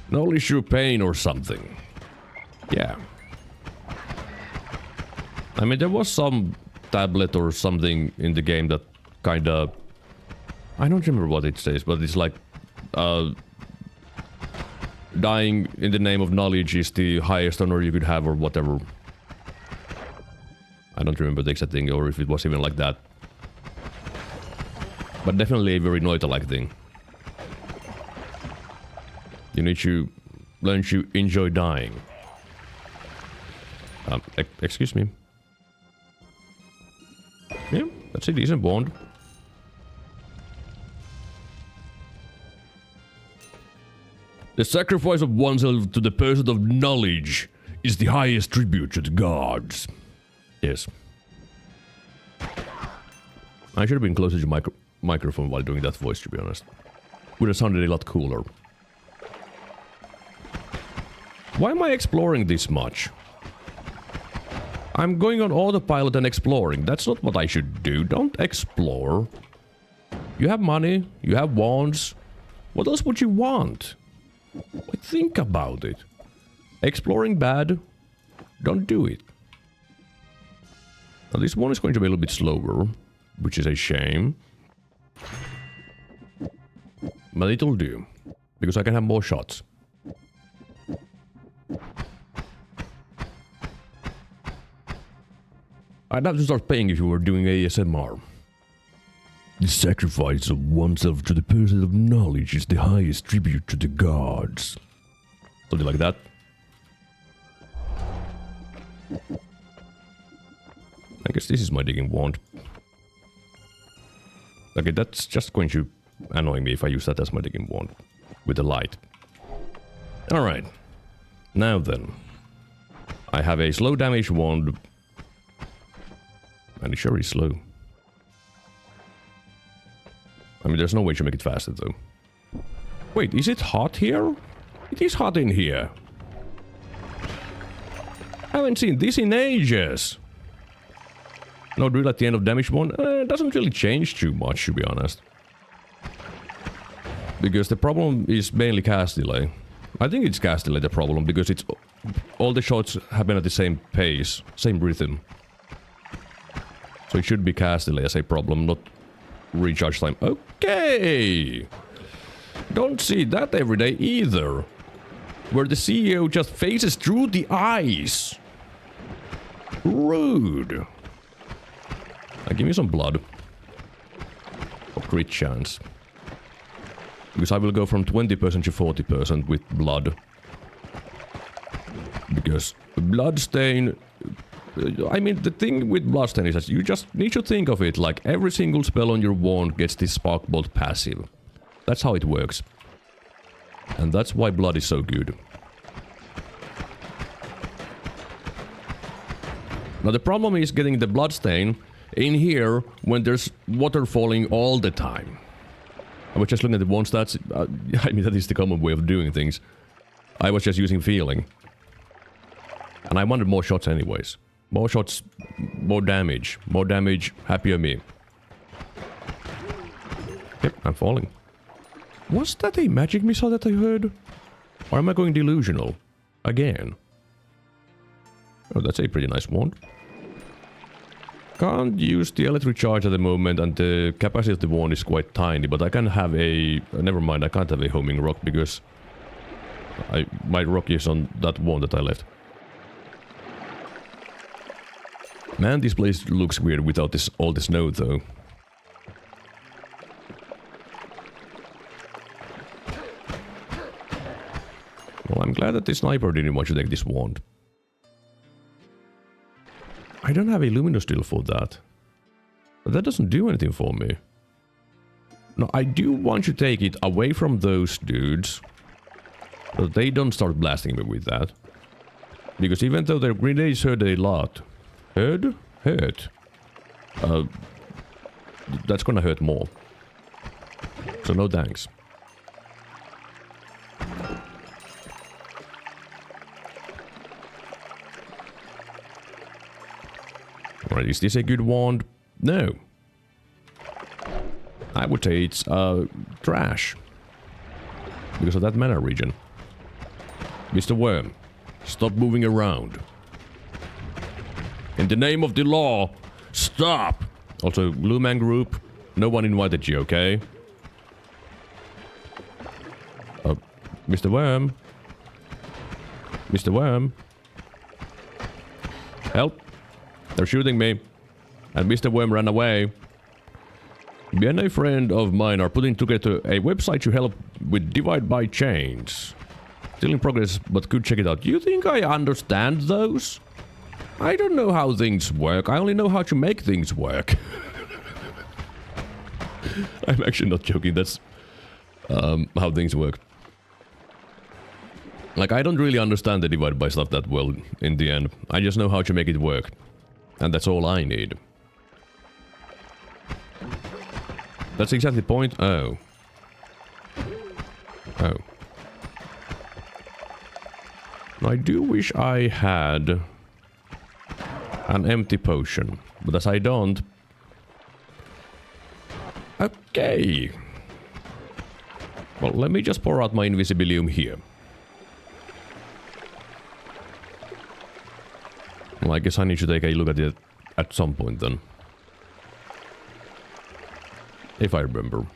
Knowledge through pain or something. Yeah. I mean, there was some tablet or something in the game that kinda... I don't remember what it says, but it's like... dying in the name of knowledge is the highest honor you could have or whatever. I don't remember the exact thing or if it was even like that. But definitely a very Noita-like thing. You need to learn to enjoy dying. Excuse me. Yeah, that's a decent bond. The sacrifice of oneself to the pursuit of knowledge is the highest tribute to the gods. Yes. I should have been closer to microphone while doing that voice, to be honest. Would have sounded a lot cooler. Why am I exploring this much? I'm going on autopilot and exploring. That's not what I should do. Don't explore. You have money. You have wands. What else would you want? Think about it. Exploring bad? Don't do it. Now this one is going to be a little bit slower, which is a shame. But it'll do. Because I can have more shots. I'd have to start paying if you were doing ASMR. The sacrifice of oneself to the pursuit of knowledge is the highest tribute to the gods. Something like that. I guess this is my digging wand. Okay, that's just going to annoy me if I use that as my digging wand. With the light. Alright. Now then. I have a slow damage wand. And it sure is slow. I mean, there's no way to make it faster, though. Wait, is it hot here? It is hot in here. I haven't seen this in ages. No drill at the end of damage one? It doesn't really change too much, to be honest. Because the problem is mainly cast delay. I think it's cast delay the problem, because it's all the shots happen at the same pace, same rhythm. So it should be cast delay as a problem, not recharge time. Okay! Don't see that every day either. Where the CEO just faces through the eyes. Rude. Give me some blood. Or crit chance. Because I will go from 20% to 40% with blood. Because bloodstain... I mean, the thing with bloodstain is that you just need to think of it like every single spell on your wand gets this spark bolt passive. That's how it works. And that's why blood is so good. Now the problem is getting the bloodstain in here when there's water falling all the time. I was just looking at the wand stats. I mean, that is the common way of doing things. I was just using feeling. And I wanted more shots anyways. More shots, more damage. More damage, happier me. I'm falling. Was that a magic missile that I heard? Or am I going delusional? Again. Oh, that's a pretty nice wand. Can't use the electric charge at the moment, and the capacity of the wand is quite tiny, but I can have a... never mind, I can't have a homing rock because... my rock is on that wand that I left. Man, this place looks weird without all the snow, though. Well, I'm glad that the sniper didn't want to take this wand. I don't have a luminous steel for that. But that doesn't do anything for me. No, I do want to take it away from those dudes. So they don't start blasting me with that. Because even though their grenades hurt a lot... Hurt? That's gonna hurt more. So no thanks. Alright, is this a good wand? No. I would say it's trash. Because of that mana regen. Mr. Worm, stop moving around. In the name of the law, stop! Also, Blue Man Group, no one invited you, okay? Mr. Worm? Mr. Worm? Help! They're shooting me. And Mr. Worm ran away. Me and a friend of mine are putting together a website to help with divide by chains. Still in progress, but could check it out. Do you think I understand those? I don't know how things work. I only know how to make things work. I'm actually not joking. That's how things work. Like, I don't really understand the divide by stuff that well in the end. I just know how to make it work. And that's all I need. That's exactly the point. Oh. Oh. I do wish I had an empty potion, but as I don't... Okay. Well, let me just pour out my invisibilium here. Well, I guess I need to take a look at it at some point then. If I remember.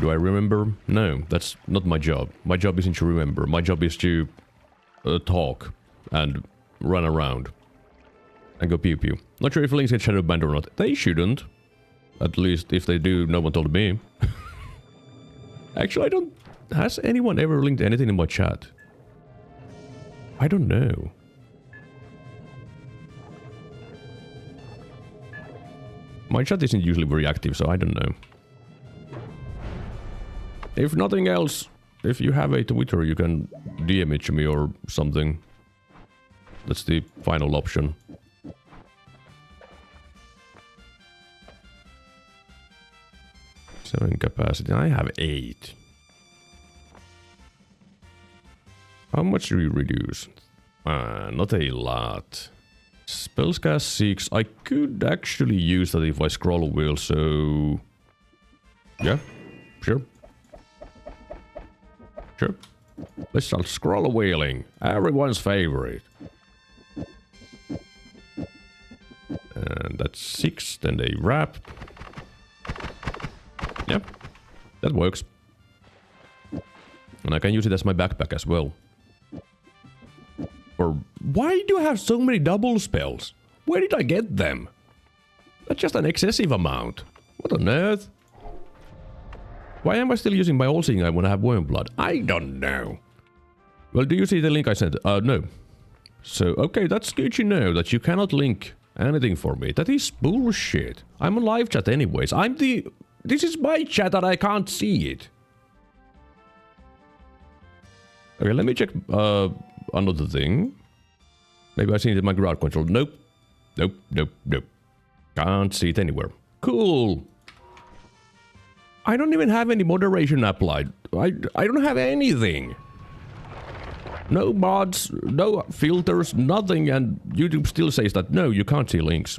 Do I remember? No, that's not my job. My job isn't to remember. My job is to talk and run around. And go pew pew. Not sure if links get shadow banned or not. They shouldn't. At least if they do, no one told me. Actually, I don't... Has anyone ever linked anything in my chat? I don't know. My chat isn't usually very active, so I don't know. If nothing else, if you have a Twitter, you can DM it to me or something. That's the final option. Seven capacity. I have 8. How much do you reduce? Not a lot. Spells cast 6. I could actually use that if I scroll a wheel, so... Yeah, sure. Sure. Let's start scroll wheeling. Everyone's favorite. And that's 6, then they wrap. Yep, that works. And I can use it as my backpack as well. Or why do I have so many double spells? Where did I get them? That's just an excessive amount. What on earth? Why am I still using my all-seeing eye when I have worm blood? I don't know. Well, do you see the link I sent? No. So, okay, that's good to know that you cannot link anything for me. That is bullshit. I'm on live chat anyways. This is my chat and I can't see it. Okay, let me check another thing. Maybe I see it in my ground control. Nope. Nope, nope, nope. Can't see it anywhere. Cool. I don't even have any moderation applied. I don't have anything. No mods, no filters, nothing, and YouTube still says that no, you can't see links.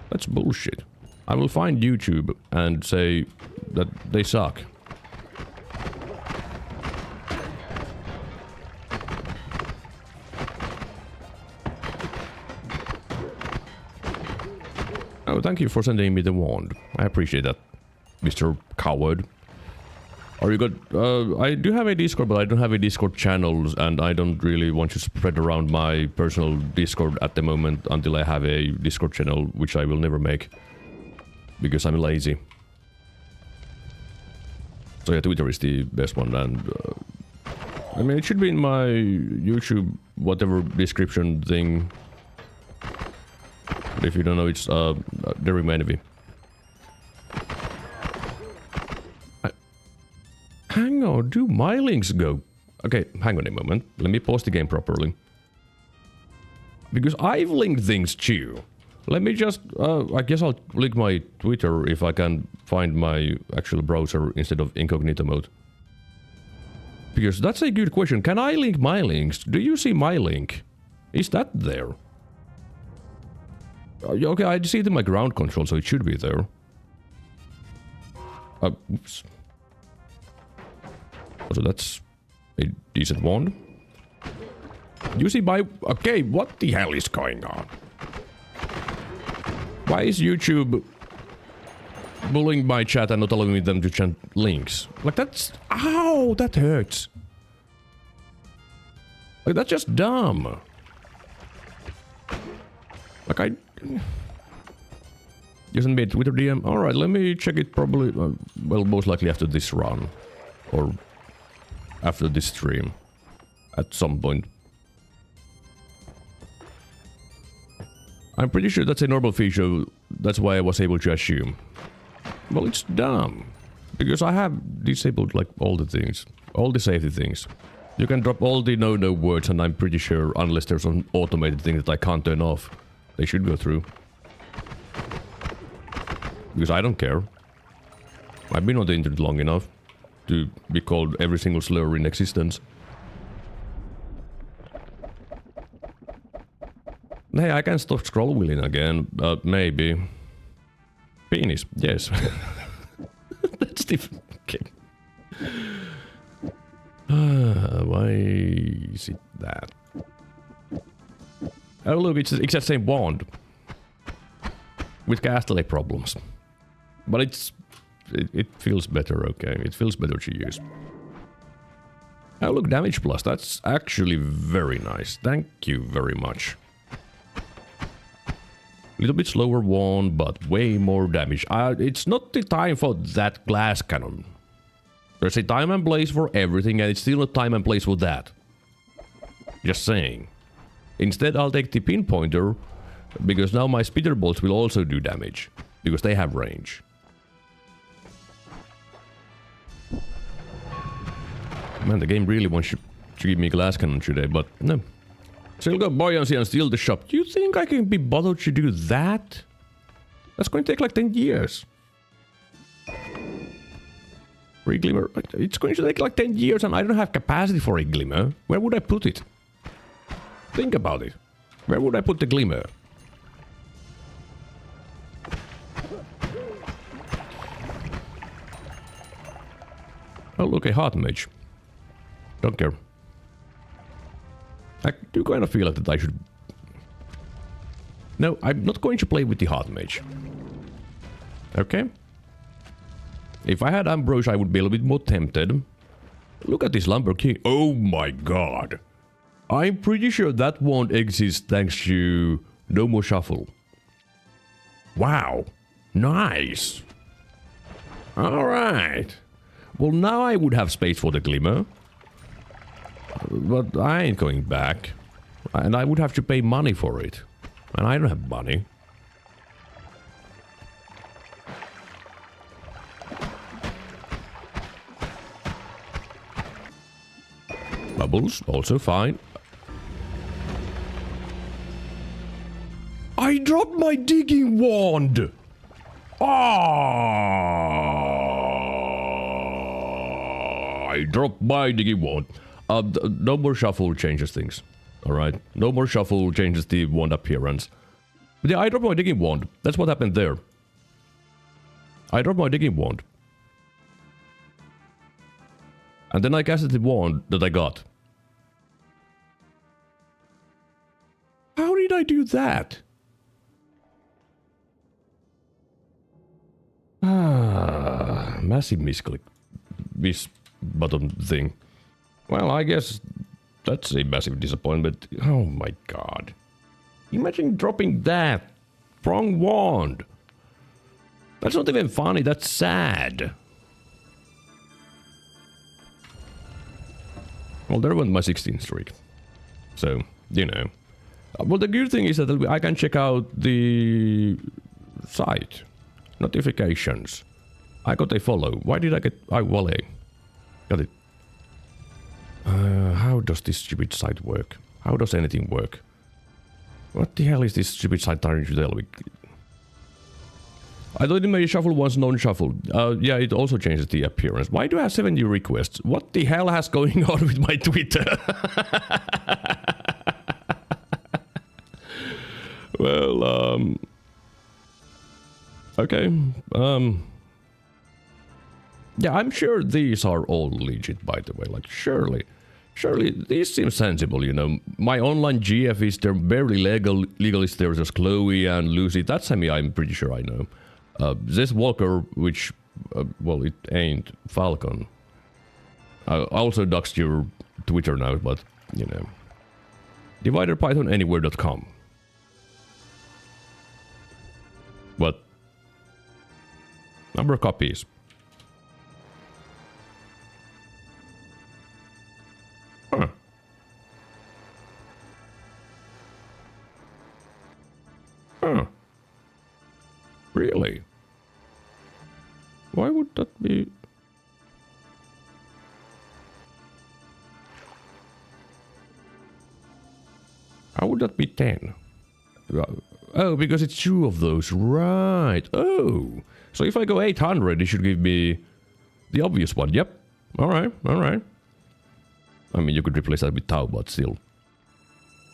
That's bullshit. I will find YouTube and say that they suck. Oh, thank you for sending me the wand. I appreciate that, Mr. Coward. Are you good? I do have a Discord, but I don't have a Discord channel, and I don't really want to spread around my personal Discord at the moment until I have a Discord channel, which I will never make. Because I'm lazy. So yeah, Twitter is the best one, and... I mean, it should be in my YouTube, whatever description thing. But if you don't know, it's Derium. Hang on, do my links go? Okay, hang on a moment. Let me pause the game properly. Because I've linked things too. Let me just... I guess I'll link my Twitter if I can find my actual browser instead of incognito mode. Because that's a good question. Can I link my links? Do you see my link? Is that there? Okay, I see it in my ground control, so it should be there. Oops. So that's a decent wand. You see my... Okay, what the hell is going on? Why is YouTube bullying my chat and not allowing them to chant links? Like that's... Ow, that hurts. Like that's just dumb. Like I... Isn't made Twitter DM? Alright, let me check it probably... well, most likely after this run. Or... after this stream. At some point. I'm pretty sure that's a normal feature. That's why I was able to assume. Well, it's dumb. Because I have disabled, like, all the things. All the safety things. You can drop all the no-no words, and I'm pretty sure, unless there's an automated thing that I can't turn off, they should go through. Because I don't care. I've been on the internet long enough to be called every single slur in existence. Hey, I can stop scroll wheeling again. Maybe. Penis, yes. That's different. Okay. Why is it that? Oh look, it's the exact same wand. With casterly problems. But it feels better, okay. It feels better to use. Oh look, damage plus. That's actually very nice. Thank you very much. A little bit slower wand, but way more damage. It's not the time for that glass cannon. There's a time and place for everything, and it's still a time and place for that. Just saying. Instead, I'll take the pinpointer, because now my spitter bolts will also do damage. Because they have range. Man, the game really wants to give me glass cannon today, but no. Still got buoyancy and steal the shop. You think I can be bothered to do that? That's going to take like 10 years. For a glimmer, it's going to take like 10 years and I don't have capacity for a glimmer. Where would I put it? Think about it. Where would I put the glimmer? Oh, look, a heart mage. Don't care. I do kind of feel like that I should... No, I'm not going to play with the heart mage. Okay? If I had Ambrose, I would be a little bit more tempted. Look at this Lumber King. Oh my god. I'm pretty sure that won't exist thanks to No More Shuffle. Wow. Nice. Alright. Well, now I would have space for the Glimmer. But I ain't going back. And I would have to pay money for it. And I don't have money. Bubbles, also fine. I dropped my digging wand! I dropped my digging wand. No more shuffle changes things. Alright? No more shuffle changes the wand appearance. But yeah, I dropped my digging wand. That's what happened there. I dropped my digging wand. And then I casted the wand that I got. How did I do that? Massive misclick. This bottom thing. Well, I guess that's a massive disappointment. Oh my god. Imagine dropping that. Wrong wand. That's not even funny, that's sad. Well, there went my 16th streak. So, you know. Well, the good thing is that I can check out the site. Notifications. I got a follow. Why did I get... Wale. Got it. How does this stupid site work? How does anything work? What the hell is this stupid site trying to tell me? I thought it made shuffle once non-shuffle. Yeah, it also changes the appearance. Why do I have 70 requests? What the hell has going on with my Twitter? Well, okay. Yeah, I'm sure these are all legit, by the way. Like, surely these seem sensible, you know. My online GF is there, barely legal is there, just Chloe and Lucy. That's I'm pretty sure I know. This Walker, which, well, it ain't Falcon. I also doxed your Twitter now, but, you know. DividerPythonAnywhere.com. What? Number of copies. Huh. Huh. Really? Why would that be? How would that be 10? Oh, because it's 2 of those, right. Oh, so if I go 800, it should give me the obvious one. Yep. Alright, alright. I mean, you could replace that with Tau, but still.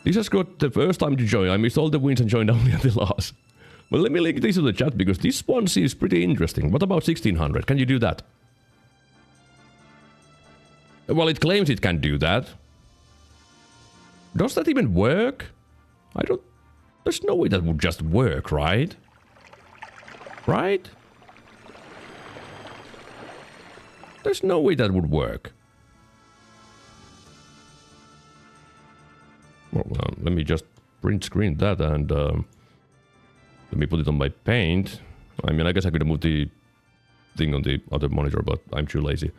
This has got the first time to join. I missed all the wins and joined only at the last. Well, let me link this to the chat, because this one seems pretty interesting. What about 1600? Can you do that? Well, it claims it can do that. Does that even work? I don't... There's no way that would just work, right? Right? There's no way that would work. Well, let me just print screen that and let me put it on my paint. I mean, I guess I could move the thing on the other monitor, but I'm too lazy.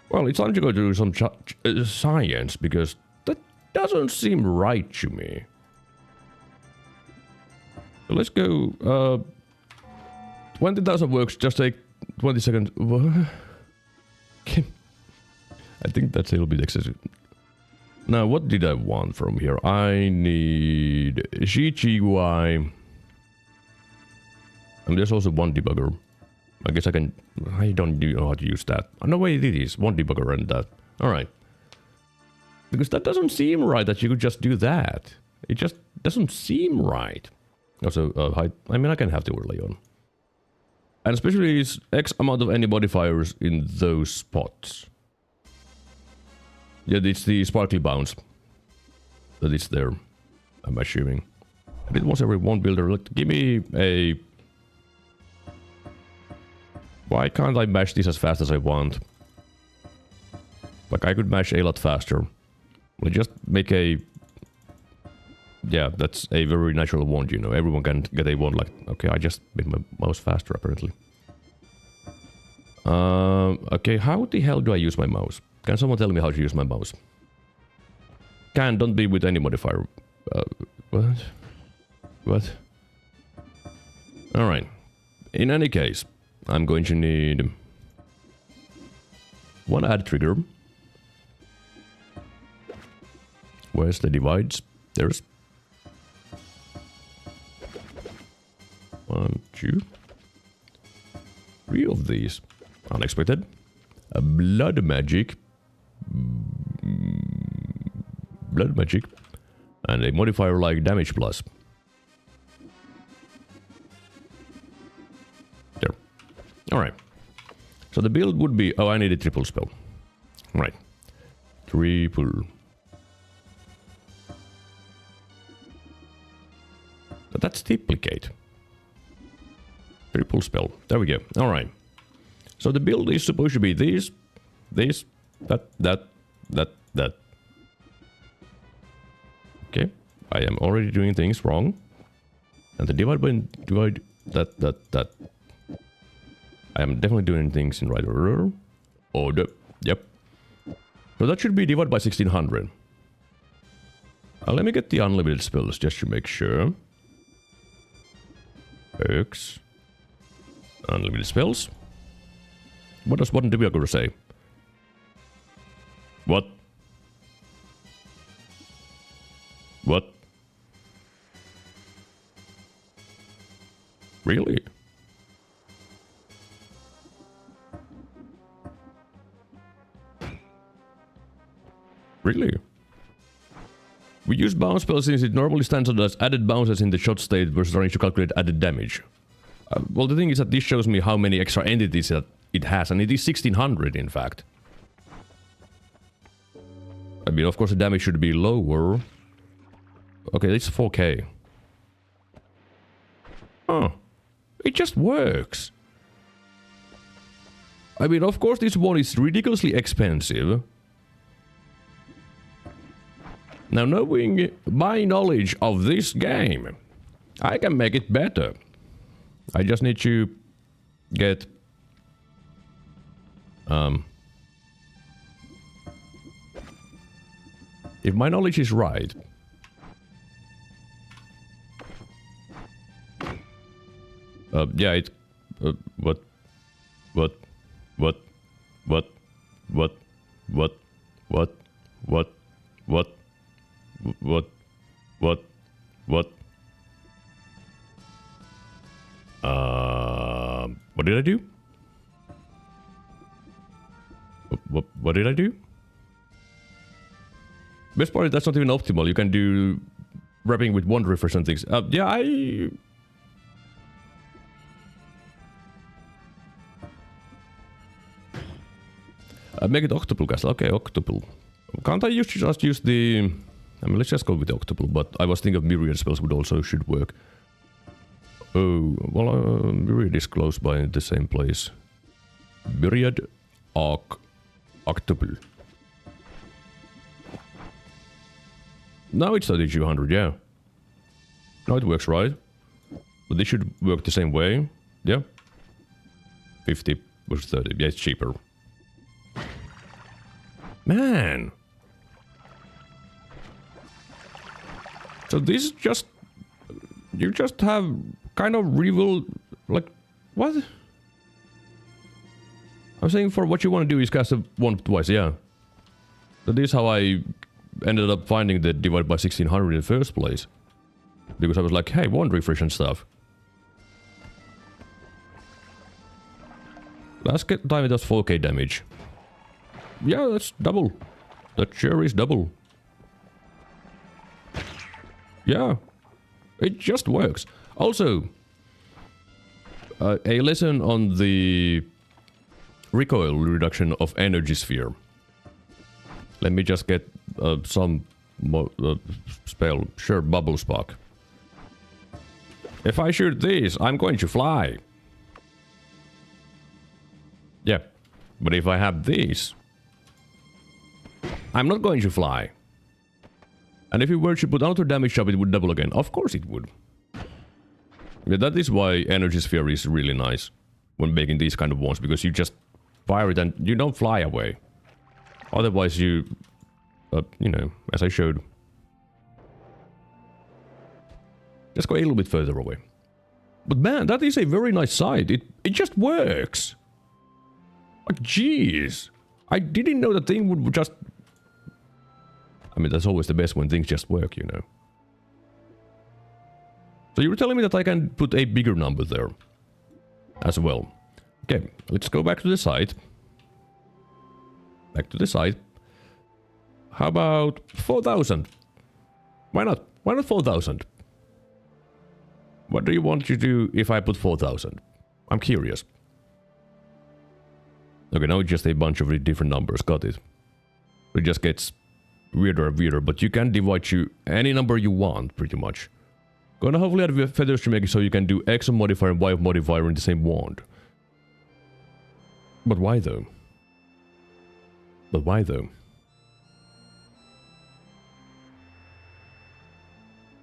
Well, it's time to go do some science, because that doesn't seem right to me. So let's go. 20,000 works, just take 20 seconds. I think that's a little bit excessive. Now, what did I want from here? I need GGUI. And there's also one debugger. I guess I can... I don't know how to use that. Oh, no way, it is. One debugger and that. Alright. Because that doesn't seem right that you could just do that. It just doesn't seem right. Also, height. I mean, I can have the overlay on. And especially is X amount of any modifiers in those spots. Yeah, it's the sparkly bounce that is there, I'm assuming. And it was every one builder. Look, give me a... Why can't I mash this as fast as I want? Like, I could mash a lot faster. Well, just make a... Yeah, that's a very natural wand, you know. Everyone can get a wand like... Okay, I just made my mouse faster, apparently. Okay, how the hell do I use my mouse? Can someone tell me how to use my mouse? Can, don't be with any modifier. What? What? Alright. In any case, I'm going to need... one add trigger. Where's the divides? There's... 1, 2... 3 of these. Unexpected. A blood magic. Blood magic. And a modifier like damage plus. There. So the build would be... Oh, I need a triple spell. Right. Triple. But that's duplicate. Triple spell. There we go. Alright. So the build is supposed to be this, that. Okay. I am already doing things wrong. And the divide by divide, that. I am definitely doing things in right order. Yep. So that should be divided by 1600. Let me get the unlimited spells just to make sure. Perks. Unlimited spells. What does one developer say? What? What? Really? Really? We use bounce spells since it normally stands out as added bounces in the shot state versus trying to calculate added damage. Well, the thing is that this shows me how many extra entities that it has, and it is 1600 in fact. I mean, of course the damage should be lower. Okay, it's 4k. Huh. It just works. I mean, of course this one is ridiculously expensive. Now, knowing my knowledge of this game, I can make it better. I just need to get... if my knowledge is right... yeah, it... What? What did I do? What did I do? Best part is that's not even optimal. You can do wrapping with one refresh and things. Yeah, I make it octuple castle. Okay, octuple. Can't I just use the... I mean, let's just go with the octuple, but I was thinking of myriad spells would also should work. Oh, well, myriad is close by the same place. Myriad, octuple. Now it's 3200, yeah. Now it works, right? But this should work the same way. Yeah. 50 versus 30. Yeah, it's cheaper. Man! So this is just... You just have kind of reveal... Like, what? I'm saying for what you want to do is cast a one twice, yeah. That is how I ended up finding the divide by 1600 in the first place. Because I was like, hey, one refresh and stuff. Last time it does 4k damage. Yeah, that's double. That sure is double. Yeah. It just works. Also, a lesson on the recoil reduction of energy sphere. Let me just get some spell. Sure, bubble spark. If I shoot this, I'm going to fly. Yeah. But if I have this, I'm not going to fly. And if you were to put auto damage up, it would double again. Of course it would. Yeah, that is why energy sphere is really nice when making these kind of ones, because you just fire it and you don't fly away. Otherwise you, you know, as I showed. Just go a little bit further away. But man, that is a very nice sight. It just works. Like, jeez. I didn't know the thing would just... I mean, that's always the best when things just work, you know. So you were telling me that I can put a bigger number there as well. Okay, let's go back to the site. Back to the site. How about 4,000? Why not? Why not 4,000? What do you want to do if I put 4,000? I'm curious. Okay, now it's just a bunch of different numbers. Got it. It just gets weirder and weirder, but you can divide to any number you want, pretty much. Gonna hopefully add feathers to make it so you can do X modifier and Y modifier in the same wand. But why though? But why though?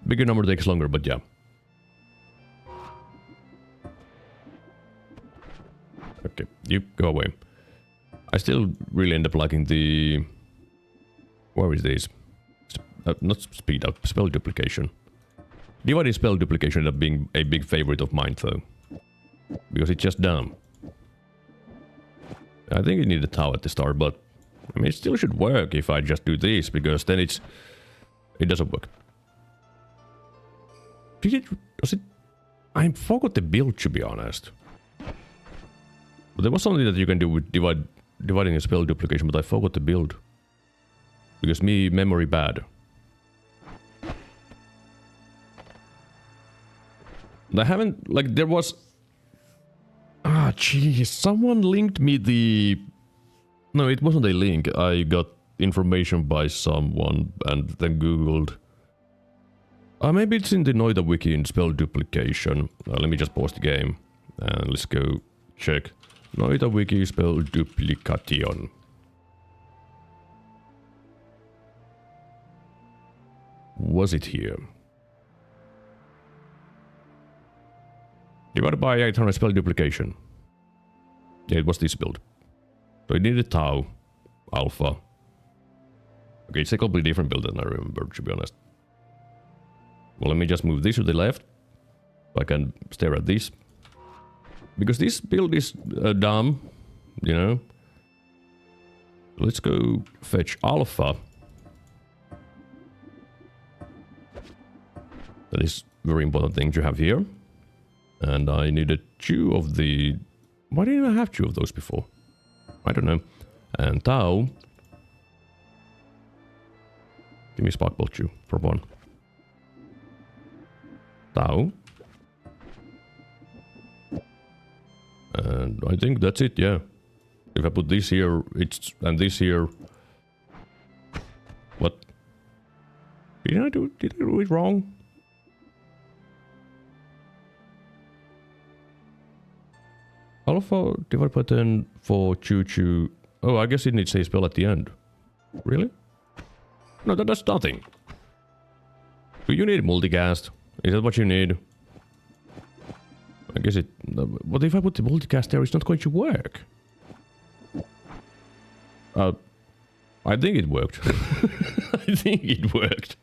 Bigger number takes longer, but yeah. Okay, you go away. I still really end up liking the... Where is this? Not speed up, spell duplication. Dividing spell duplication ended up being a big favorite of mine though. Because it's just dumb. I think you need a tau at the start, but... I mean, it still should work if I just do this, because then it doesn't work. Was it... I forgot the build, to be honest. But there was something that you can do with dividing a spell duplication, but I forgot the build. Because memory bad. I haven't... Like, there was... Ah, jeez. Someone linked me the... No, it wasn't a link. I got information by someone and then googled. Maybe it's in the Noita wiki in spell duplication. Let me just pause the game. And let's go check. Noita wiki spell duplication. Was it here? Divided by 800 spell duplication. Yeah, it was this build. So it needed Tau, Alpha. Okay, it's a completely different build than I remember, to be honest. Well, let me just move this to the left. So I can stare at this. Because this build is dumb, you know. Let's go fetch Alpha. That is a very important thing to have here. And I needed 2 of the... Why didn't I have 2 of those before? I don't know. And Tau. Give me Sparkball 2 for 1. Tau. And I think that's it, yeah. If I put this here, it's... and this here... What? Did I do it wrong? Alpha divide button for choo-choo. Oh, I guess it needs a spell at the end. Really? No, that does nothing. Do you need multicast? Is that what you need? I guess it... What if I put the multicast there? It's not going to work. I think it worked. I think it worked.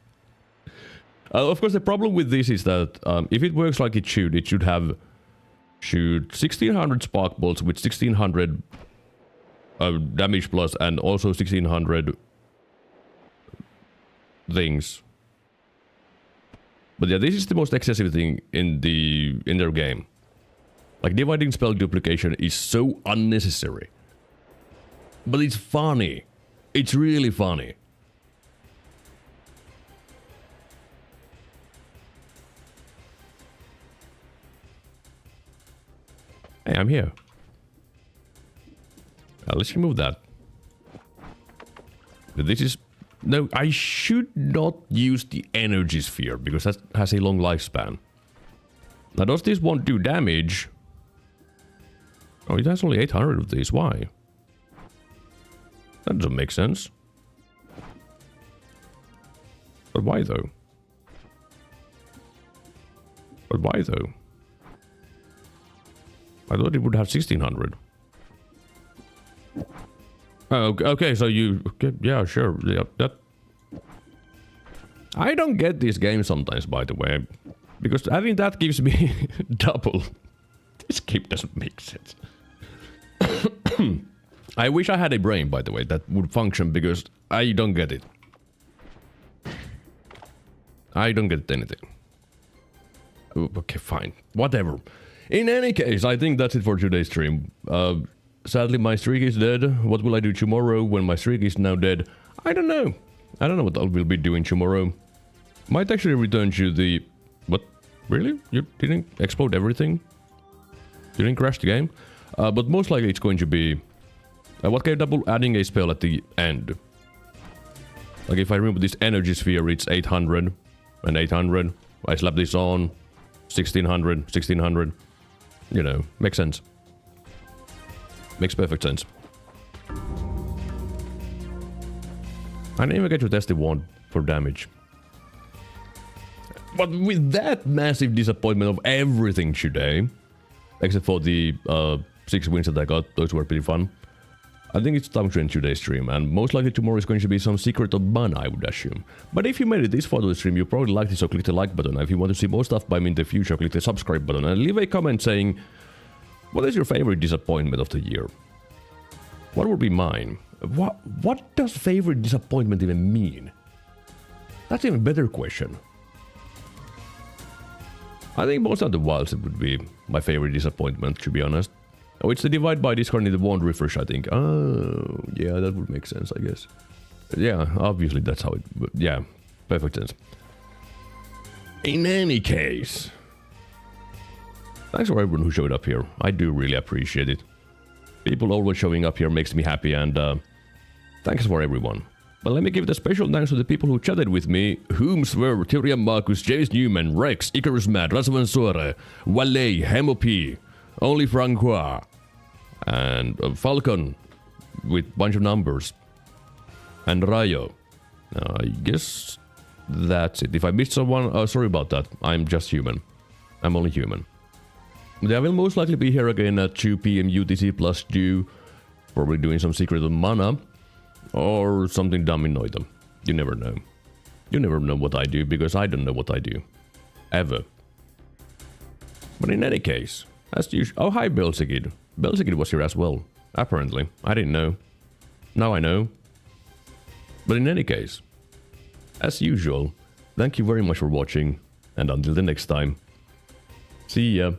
Of course, the problem with this is that if it works like it should have... Shoot 1600 spark bolts with 1600 damage plus and also 1600 things. But yeah, this is the most excessive thing in their game. Like, dividing spell duplication is so unnecessary. But it's funny. It's really funny. Hey, I'm here. Let's remove that. This is... No, I should not use the energy sphere, because that has a long lifespan. Now, does this one do damage? Oh, it has only 800 of these. Why? That doesn't make sense. But why, though? But why, though? I thought it would have 1600. Oh, okay, so you... Okay, yeah, sure. Yeah, that... I don't get these games sometimes, by the way. Because having that gives me double. This game doesn't make sense. I wish I had a brain, by the way, that would function, because I don't get it. I don't get anything. Oh, okay, fine. Whatever. In any case, I think that's it for today's stream. Sadly, my streak is dead. What will I do tomorrow when my streak is now dead? I don't know. I don't know what I will be doing tomorrow. Might actually return to the... What? Really? You didn't explode everything? You didn't crash the game? But most likely it's going to be What can you double adding a spell at the end? Like if I remove this energy sphere, it's 800 and 800. I slap this on, 1600, 1600. You know, makes sense. Makes perfect sense. I never get to test the wand for damage. But with that massive disappointment of everything today, except for the 6 wins that I got, those were pretty fun. I think it's time to end today's stream, and most likely tomorrow is going to be some secret of mana, I would assume. But if you made it this far to the stream, you probably liked it, so click the like button. And if you want to see more stuff by me in the future, click the subscribe button, and leave a comment saying, what is your favorite disappointment of the year? What would be mine? What does favorite disappointment even mean? That's an even better question. I think most of the wilds would be my favorite disappointment, to be honest. Oh, it's the divide by discarding the wand refresh, I think. Oh, yeah, that would make sense, I guess. Yeah, obviously that's how it... Yeah, perfect sense. In any case... Thanks for everyone who showed up here. I do really appreciate it. People always showing up here makes me happy, and thanks for everyone. But let me give the special thanks to the people who chatted with me. Whomswer, Tyrion Marcus, James Newman, Rex, Icarus Mad, Rasvan Sore, Wale, Hemo P, Only Francois, and Falcon with bunch of numbers, and Rayo. I guess that's it. If I missed someone, sorry about that. I'm just human. I'm only human. I will most likely be here again at 2 PM UTC plus due, probably doing some secret of mana, or something dumb in Noita. You never know. You never know what I do, because I don't know what I do. Ever. But in any case, as usual... Oh, hi, Belzegid. Belzegid was here as well. Apparently. I didn't know. Now I know. But in any case, as usual, thank you very much for watching, and until the next time, see ya.